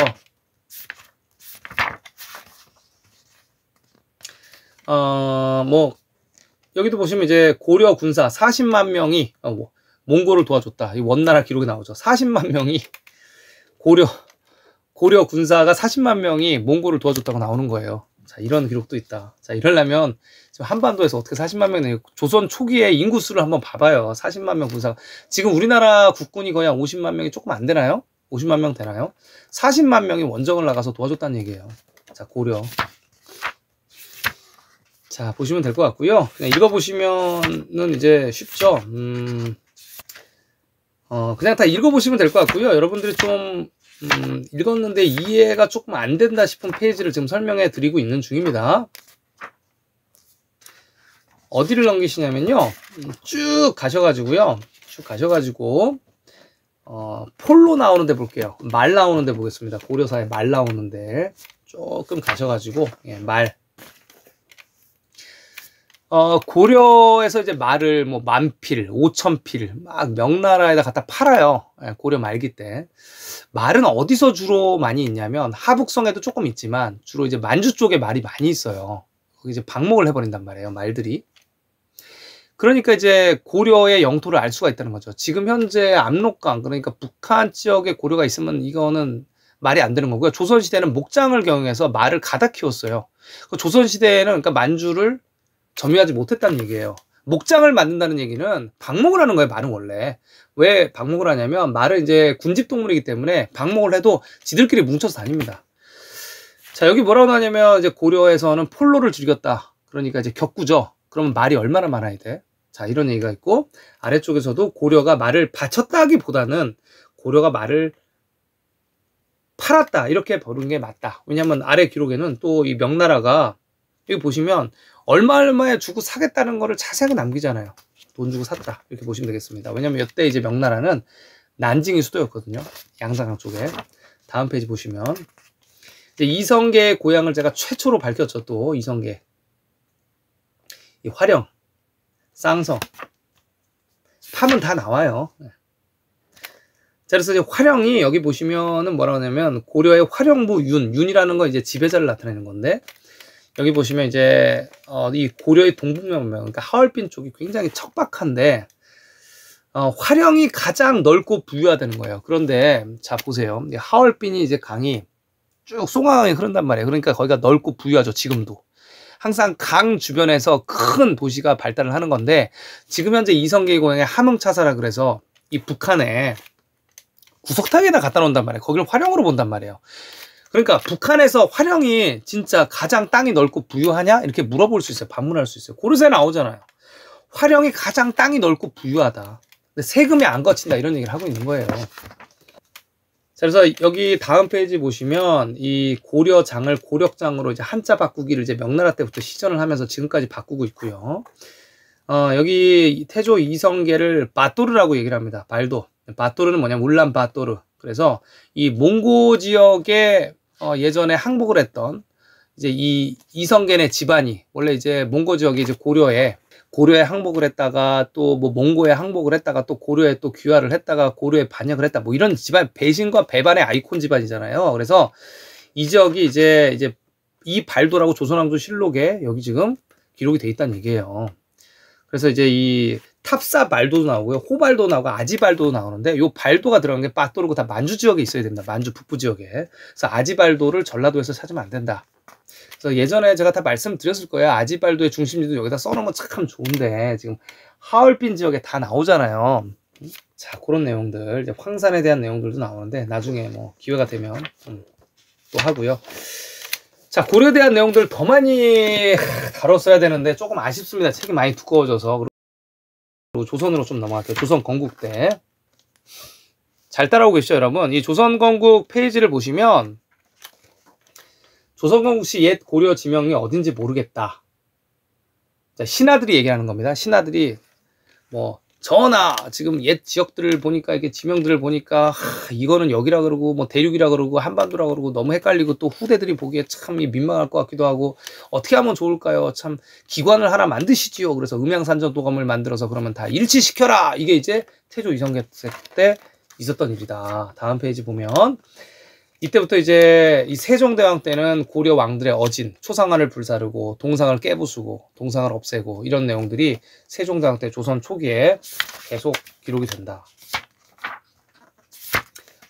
뭐 여기도 보시면 이제 고려 군사 40만 명이 몽골을 도와줬다. 이 원나라 기록이 나오죠. 40만 명이 고려 군사가 40만 명이 몽골을 도와줬다고 나오는 거예요. 자, 이런 기록도 있다. 자, 이러려면 지금 한반도에서 어떻게 40만 명이 조선 초기의 인구수를 한번 봐봐요. 40만 명 군사. 지금 우리나라 국군이 거의 한 50만 명이 조금 안 되나요? 50만 명 되나요? 40만 명이 원정을 나가서 도와줬다는 얘기예요. 자, 고려. 자, 보시면 될 것 같고요. 그냥 읽어보시면은 이제 쉽죠. 그냥 다 읽어보시면 될 것 같고요. 여러분들이 좀 읽었는데 이해가 조금 안 된다 싶은 페이지를 지금 설명해 드리고 있는 중입니다. 어디를 넘기시냐면요. 쭉 가셔가지고요. 쭉 가셔가지고 폴로 나오는 데 볼게요. 말 나오는 데 보겠습니다. 고려사에 말 나오는데 조금 가셔가지고 말. 고려에서 이제 말을 뭐 10,000필, 5,000필 막 명나라에다 갖다 팔아요. 고려 말기 때. 말은 어디서 주로 많이 있냐면 하북성에도 조금 있지만 주로 이제 만주 쪽에 말이 많이 있어요. 거기 이제 방목을 해버린단 말이에요. 말들이. 그러니까 이제 고려의 영토를 알 수가 있다는 거죠. 지금 현재 압록강, 그러니까 북한 지역에 고려가 있으면 이거는 말이 안 되는 거고요. 조선시대는 목장을 경영해서 말을 가다 키웠어요. 조선시대에는 그러니까 만주를 점유하지 못했다는 얘기예요. 목장을 만든다는 얘기는 방목을 하는 거예요. 말은 원래. 왜 방목을 하냐면 말은 이제 군집동물이기 때문에 방목을 해도 지들끼리 뭉쳐서 다닙니다. 자, 여기 뭐라고 나오냐면 이제 고려에서는 폴로를 즐겼다. 그러니까 이제 격구죠. 그러면 말이 얼마나 많아야 돼? 자, 이런 얘기가 있고, 아래쪽에서도 고려가 말을 바쳤다기보다는 고려가 말을 팔았다 이렇게 버는 게 맞다. 왜냐면 아래 기록에는 또 이 명나라가 여기 보시면 얼마에 주고 사겠다는 거를 자세하게 남기잖아요. 돈 주고 샀다 이렇게 보시면 되겠습니다. 왜냐면 이때 이제 명나라는 난징이 수도였거든요. 양산강 쪽에. 다음 페이지 보시면 이제 이성계의 고향을 제가 최초로 밝혔죠. 또 이성계, 이 화령, 쌍성, 탐은 다 나와요. 자, 그래서 이제 화령이 여기 보시면은 뭐라고 하냐면 고려의 화령부 윤이라는 건 이제 지배자를 나타내는 건데, 여기 보시면 이제 이 고려의 동북면명, 그러니까 하얼빈 쪽이 굉장히 척박한데 화령이 가장 넓고 부유하다는 거예요. 그런데 자 보세요, 하얼빈이 이제 강이 쭉 송하강이 흐른단 말이에요. 그러니까 거기가 넓고 부유하죠. 지금도 항상 강 주변에서 큰 도시가 발달을 하는 건데, 지금 현재 이성계의 고향에 함흥차사라 그래서 이 북한에 구석탱이에다 갖다 놓는단 말이에요. 거기를 화령으로 본단 말이에요. 그러니까 북한에서 화령이 진짜 가장 땅이 넓고 부유하냐 이렇게 물어볼 수 있어요. 반문할 수 있어요. 고르쇠 나오잖아요. 화령이 가장 땅이 넓고 부유하다, 근데 세금이 안 거친다 이런 얘기를 하고 있는 거예요. 자, 그래서 여기 다음 페이지 보시면 이 고려장을 고력장으로 이제 한자 바꾸기를 이제 명나라 때부터 시전을 하면서 지금까지 바꾸고 있고요. 여기 태조 이성계를 바토르라고 얘기를 합니다. 발도. 바토르는 뭐냐면 울란바토르. 그래서 이 몽고 지역에 예전에 항복을 했던 이제 이 이성계네 집안이 원래 이제 몽고 지역이 이제 고려에 항복을 했다가 또 뭐 몽고에 항복을 했다가 또 고려에 또 귀화를 했다가 고려에 반역을 했다, 뭐 이런 집안, 배신과 배반의 아이콘 집안이잖아요. 그래서 이 지역이 이제 이 발도라고 조선왕조실록에 여기 지금 기록이 돼 있다는 얘기예요. 그래서 이제 이 탑사 발도도 나오고요, 호발도 나오고 아지발도도 나오는데, 요 발도가 들어간 게 빠또르고 다 만주 지역에 있어야 된다. 만주 북부 지역에. 그래서 아지발도를 전라도에서 찾으면 안 된다. 그래서 예전에 제가 다 말씀드렸을 거예요. 아지발도의 중심지도 여기다 써놓으면 참 좋은데 지금 하얼빈 지역에 다 나오잖아요. 자, 그런 내용들, 이제 황산에 대한 내용들도 나오는데 나중에 뭐 기회가 되면 또 하고요. 자, 고려에 대한 내용들 더 많이 다뤘어야 되는데 조금 아쉽습니다. 책이 많이 두꺼워져서. 그리고 조선으로 좀 넘어갈게요. 조선 건국때. 잘 따라오고 계시죠, 여러분? 이 조선 건국 페이지를 보시면 조선 건국 시 옛 고려 지명이 어딘지 모르겠다. 자, 신하들이 얘기하는 겁니다. 신하들이 뭐 전하 지금 옛 지역들을 보니까, 이게 지명들을 보니까 이거는 여기라 그러고 뭐 대륙이라 그러고 한반도라 그러고 너무 헷갈리고, 또 후대들이 보기에 참 민망할 것 같기도 하고, 어떻게 하면 좋을까요? 참 기관을 하나 만드시지요. 그래서 음양산전도감을 만들어서 그러면 다 일치시켜라. 이게 이제 태조 이성계 때 있었던 일이다. 다음 페이지 보면 이때부터 이제 이 세종대왕 때는 고려 왕들의 어진, 초상화를 불사르고 동상을 깨부수고 동상을 없애고 이런 내용들이 세종대왕 때 조선 초기에 계속 기록이 된다.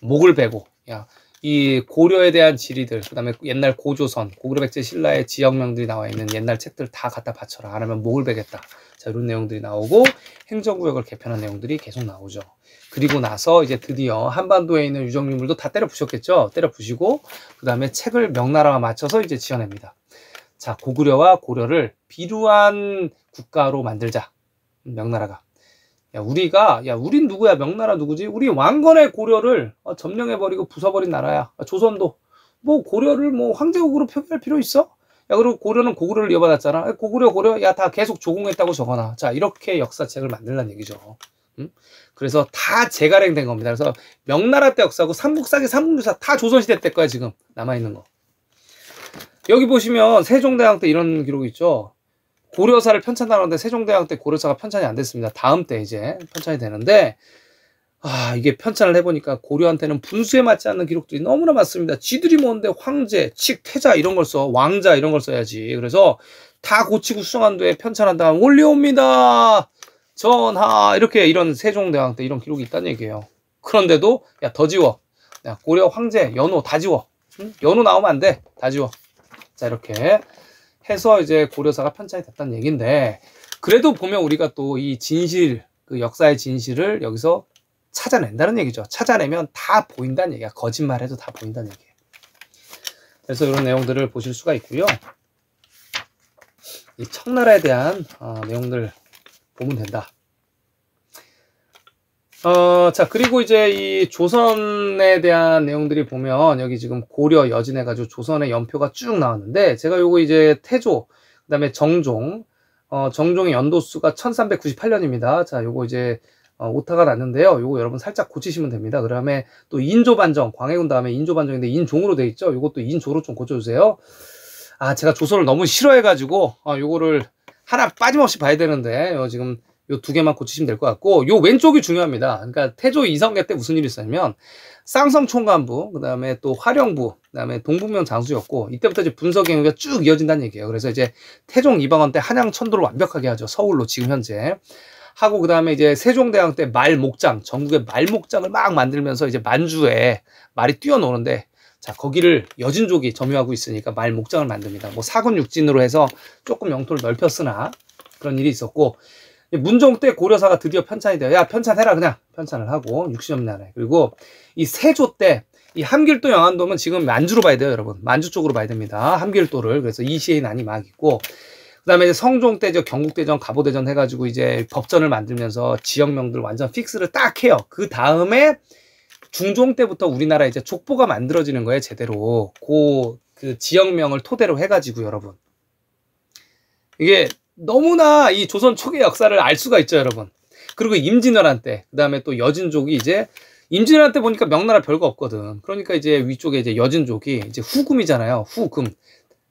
목을 베고, 야, 이 고려에 대한 지리들, 그 다음에 옛날 고조선, 고구려백제 신라의 지역명들이 나와 있는 옛날 책들 다 갖다 바쳐라. 안 하면 목을 베겠다. 자, 이런 내용들이 나오고 행정구역을 개편한 내용들이 계속 나오죠. 그리고 나서 이제 드디어 한반도에 있는 유적인물도 다 때려 부셨겠죠. 때려 부시고 그 다음에 책을 명나라와 맞춰서 이제 지어냅니다. 자, 고구려와 고려를 비루한 국가로 만들자. 명나라가. 우린 누구야? 명나라 누구지? 우리 왕건의 고려를 점령해버리고 부숴버린 나라야. 조선도. 뭐 고려를 뭐 황제국으로 표기할 필요 있어? 야, 그리고 고려는 고구려를 이어받았잖아. 고구려, 야, 다 계속 조공했다고 적어놔. 자, 이렇게 역사책을 만들란 얘기죠. 그래서 다 재갈행된 겁니다. 그래서 명나라 때 역사하고 삼국사기, 삼국유사 다 조선시대 때 거야, 지금 남아있는 거. 여기 보시면 세종대왕 때 이런 기록이 있죠. 고려사를 편찬하는데 세종대왕 때 고려사가 편찬이 안 됐습니다. 다음 때 이제 편찬이 되는데, 이게 편찬을 해보니까 고려한테는 분수에 맞지 않는 기록들이 너무나 많습니다. 지들이 뭔데 황제, 칙, 태자 이런 걸 써, 왕자 이런 걸 써야지. 그래서 다 고치고 수정한 뒤에 편찬한 다음 올려옵니다. 전하, 이렇게 이런 세종대왕 때 이런 기록이 있다는 얘기예요. 그런데도 야, 더 지워. 야, 고려 황제, 연호 다 지워. 연호 나오면 안 돼. 다 지워. 자, 이렇게 해서 이제 고려사가 편찬이 됐다는 얘기인데, 그래도 보면 우리가 또 이 진실, 그 역사의 진실을 여기서 찾아낸다는 얘기죠. 찾아내면 다 보인다는 얘기야. 거짓말해도 다 보인다는 얘기예요. 그래서 이런 내용들을 보실 수가 있고요. 이 청나라에 대한 내용들 보면 된다. 자, 그리고 이제 이 조선에 대한 내용들이 보면 여기 지금 고려, 여진 해가지고 조선의 연표가 쭉 나왔는데, 제가 요거 이제 태조, 그 다음에 정종, 정종의 연도수가 1398년입니다. 자, 요거 이제 오타가 났는데요. 요거 여러분 살짝 고치시면 됩니다. 그 다음에 또 인조반정, 광해군 다음에 인조반정인데 인종으로 돼 있죠. 요것도 인조로 좀 고쳐주세요. 제가 조선을 너무 싫어해가지고 요거를 하나 빠짐없이 봐야 되는데 지금 요 두 개만 고치시면 될 것 같고, 요 왼쪽이 중요합니다. 그러니까 태조 이성계 때 무슨 일이 있었냐면 쌍성 총관부, 그 다음에 또 화령부, 그 다음에 동북면 장수였고, 이때부터 이제 분서 경위가 쭉 이어진다는 얘기예요. 그래서 이제 태종 이방원 때 한양 천도를 완벽하게 하죠. 서울로 지금 현재 하고, 그 다음에 이제 세종대왕 때 말목장, 전국의 말목장을 막 만들면서 이제 만주에 말이 뛰어노는데, 자, 거기를 여진족이 점유하고 있으니까 말목장을 만듭니다. 뭐 사군 육진으로 해서 조금 영토를 넓혔으나 그런 일이 있었고, 문종 때 고려사가 드디어 편찬이 돼요. 야, 편찬해라. 그냥 편찬을 하고 60년 만에. 그리고 이 세조 때 이 함길도 영안도면 지금 만주로 봐야 돼요, 여러분. 만주 쪽으로 봐야 됩니다. 함길도를. 그래서 이시의 난이 막 있고, 그 다음에 이제 성종 때 경국대전, 갑오대전 해가지고 이제 법전을 만들면서 지역명들 완전 픽스를 딱 해요. 그 다음에 중종 때부터 우리나라 이제 족보가 만들어지는 거예요, 제대로. 그 지역명을 토대로 해가지고, 여러분. 이게 너무나 이 조선 초기 역사를 알 수가 있죠, 여러분. 그리고 임진왜란 때, 그 다음에 또 여진족이 이제, 임진왜란 때 보니까 명나라 별거 없거든. 그러니까 이제 위쪽에 이제 여진족이 이제 후금이잖아요. 후금.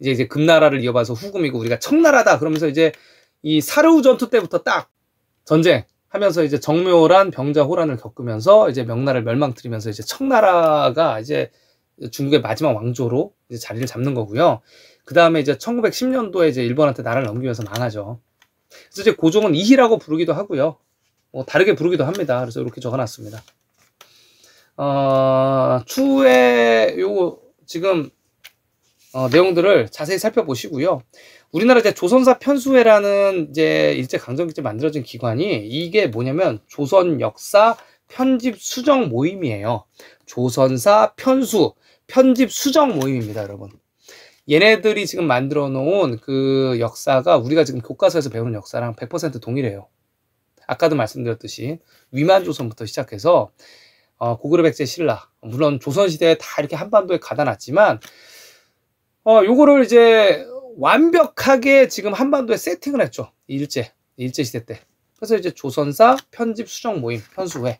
이제 금나라를 이어봐서 후금이고, 우리가 청나라다. 그러면서 이제 이 사르우 전투 때부터 딱 전쟁 하면서 이제 정묘란 병자 호란을 겪으면서 이제 명나라를 멸망뜨리면서 이제 청나라가 이제 중국의 마지막 왕조로 이제 자리를 잡는 거고요. 그 다음에 이제 1910년도에 이제 일본한테 나라를 넘기면서 망하죠. 그래서 이제 고종은 이희라고 부르기도 하고요. 뭐 다르게 부르기도 합니다. 그래서 이렇게 적어놨습니다. 추후에 요거 지금 내용들을 자세히 살펴보시고요. 우리나라 이제 조선사 편수회라는 이제 일제강점기 때 만들어진 기관이, 이게 뭐냐면 조선 역사 편집 수정 모임이에요. 조선사 편수 편집 수정 모임입니다, 여러분. 얘네들이 지금 만들어 놓은 그 역사가 우리가 지금 교과서에서 배우는 역사랑 100% 동일해요. 아까도 말씀드렸듯이 위만조선부터 시작해서 고구려 백제 신라, 물론 조선시대에 다 이렇게 한반도에 가다 놨지만 요거를 이제 완벽하게 지금 한반도에 세팅을 했죠. 일제시대 때. 그래서 이제 조선사 편집 수정 모임 편수회,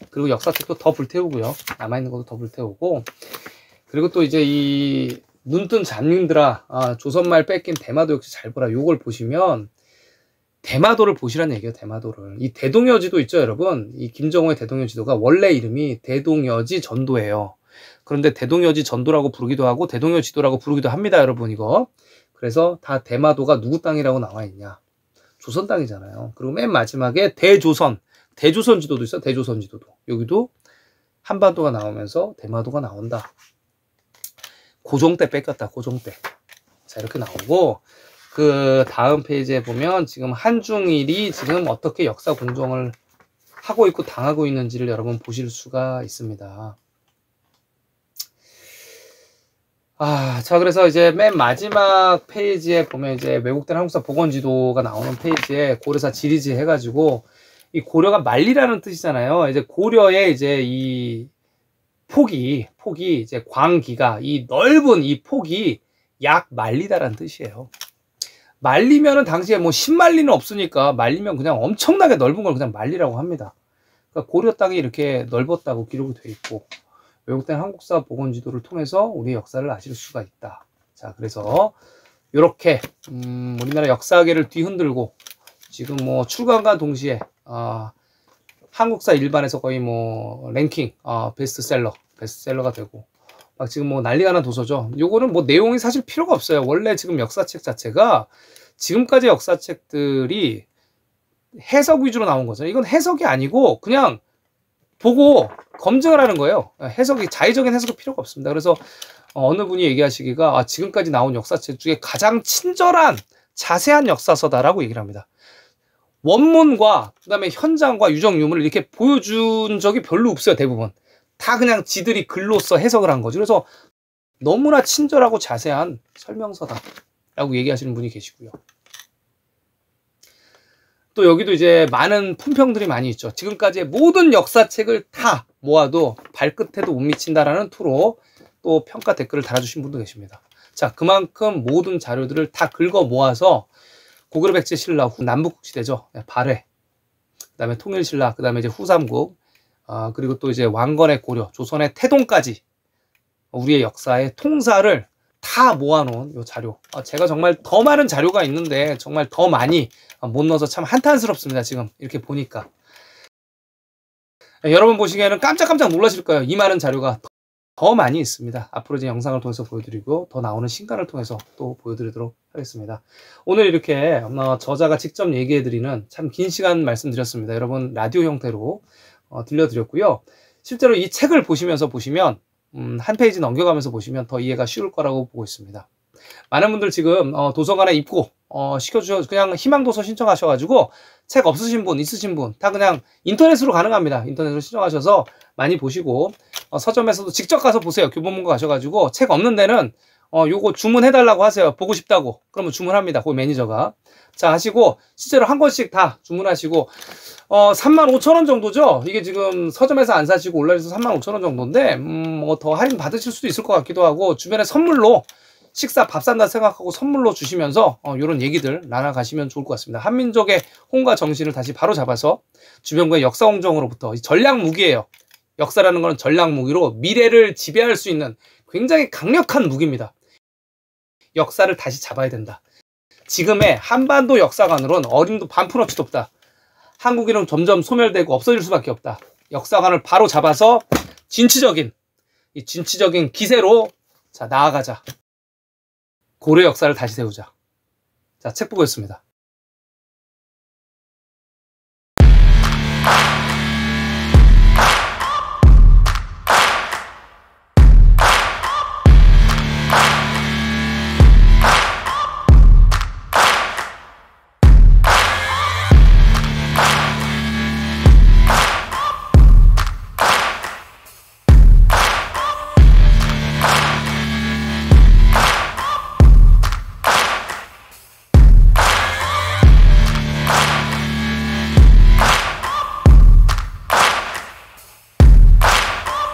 그리고 역사책도 더 불태우고요. 남아있는 것도 더 불태우고, 그리고 또 이제 이 눈뜬 잡님들아, 조선말 뺏긴 대마도 역시 잘 보라. 요걸 보시면 대마도를 보시라는 얘기예요. 대마도를. 이 대동여지도 있죠, 여러분. 이 김정호의 대동여지도가 원래 이름이 대동여지 전도예요. 그런데 대동여지 전도라고 부르기도 하고 대동여지도라고 부르기도 합니다, 여러분. 이거. 그래서 다 대마도가 누구 땅이라고 나와 있냐? 조선 땅이잖아요. 그리고 맨 마지막에 대조선 지도도 있어. 대조선 지도도. 여기도 한반도가 나오면서 대마도가 나온다. 고종 때 뺏겼다. 고종 때. 자, 이렇게 나오고, 그 다음 페이지에 보면 지금 한중일이 지금 어떻게 역사 공정을 하고 있고 당하고 있는지를 여러분 보실 수가 있습니다. 자, 그래서 이제 맨 마지막 페이지에 보면 이제 왜곡된 한국사 복원지도가 나오는 페이지에 고려사 지리지 해가지고, 이 고려가 만리라는 뜻이잖아요. 이제 고려의 이제 이 폭이 이제 광기가, 이 넓은 이 폭이 약 만리다라는 뜻이에요. 만리면은 당시에 뭐 10만리는 없으니까 만리면 그냥 엄청나게 넓은 걸 그냥 만리라고 합니다. 그러니까 고려 땅이 이렇게 넓었다고 기록이 돼 있고, 왜곡된 한국사 복원지도를 통해서 우리의 역사를 아실 수가 있다. 자, 그래서 이렇게 우리나라 역사계를 뒤흔들고 지금 뭐 출간과 동시에 한국사 일반에서 거의 뭐 랭킹 베스트셀러가 되고 막 지금 뭐 난리가 난 도서죠. 요거는 뭐 내용이 사실 필요가 없어요. 원래 지금 역사책 자체가 지금까지 역사책들이 해석 위주로 나온 거죠. 이건 해석이 아니고 그냥 보고 검증을 하는 거예요. 해석이, 자의적인 해석이 필요가 없습니다. 그래서 어느 분이 얘기하시기가 지금까지 나온 역사책 중에 가장 친절한 자세한 역사서다라고 얘기를 합니다. 원문과 그다음에 현장과 유적 유물을 이렇게 보여준 적이 별로 없어요. 대부분 다 그냥 지들이 글로써 해석을 한 거죠. 그래서 너무나 친절하고 자세한 설명서다. 라고 얘기하시는 분이 계시고요. 또 여기도 이제 많은 품평들이 많이 있죠. 지금까지의 모든 역사책을 다 모아도 발끝에도 못 미친다라는 투로 또 평가 댓글을 달아주신 분도 계십니다. 자, 그만큼 모든 자료들을 다 긁어 모아서 고구려 백제 신라 후 남북국 시대죠. 발해, 그 다음에 통일신라, 그 다음에 이제 후삼국, 그리고 또 이제 왕건의 고려, 조선의 태동까지 우리의 역사의 통사를 다 모아놓은 이 자료. 제가 정말 더 많은 자료가 있는데 정말 더 많이 못 넣어서 참 한탄스럽습니다. 지금 이렇게 보니까. 여러분 보시기에는 깜짝깜짝 놀라실 거예요. 이 많은 자료가 더 많이 있습니다. 앞으로 이제 영상을 통해서 보여드리고 더 나오는 신간을 통해서 또 보여드리도록 하겠습니다. 오늘 이렇게 저자가 직접 얘기해드리는 참 긴 시간 말씀드렸습니다. 여러분 라디오 형태로 들려드렸고요. 실제로 이 책을 보시면 한 페이지 넘겨가면서 보시면 더 이해가 쉬울 거라고 보고 있습니다. 많은 분들 지금 도서관에 입고 시켜주셔서 그냥 희망도서 신청하셔가지고 책 없으신 분 있으신 분 다 그냥 인터넷으로 가능합니다. 인터넷으로 신청하셔서 많이 보시고 서점에서도 직접 가서 보세요. 교보문고 가셔가지고 책 없는 데는 요거 주문해달라고 하세요. 보고 싶다고. 그러면 주문합니다. 그 매니저가. 자, 하시고 실제로 한 권씩 다 주문하시고 35,000원 정도죠. 이게 지금 서점에서 안 사시고 온라인에서 35,000원 정도인데 뭐 더 할인 받으실 수도 있을 것 같기도 하고 주변에 선물로 식사 밥 산다 생각하고 선물로 주시면서 이런 얘기들 나눠가시면 좋을 것 같습니다. 한민족의 홍과 정신을 다시 바로 잡아서 주변국의 역사 공정으로부터 전략 무기예요. 역사라는 것은 전략 무기로 미래를 지배할 수 있는 굉장히 강력한 무기입니다. 역사를 다시 잡아야 된다. 지금의 한반도 역사관으로는 어림도 반푼어치도 없다. 한국인은 점점 소멸되고 없어질 수밖에 없다. 역사관을 바로 잡아서 진취적인 기세로 자 나아가자. 고려 역사를 다시 세우자. 자, 책 보고 있습니다.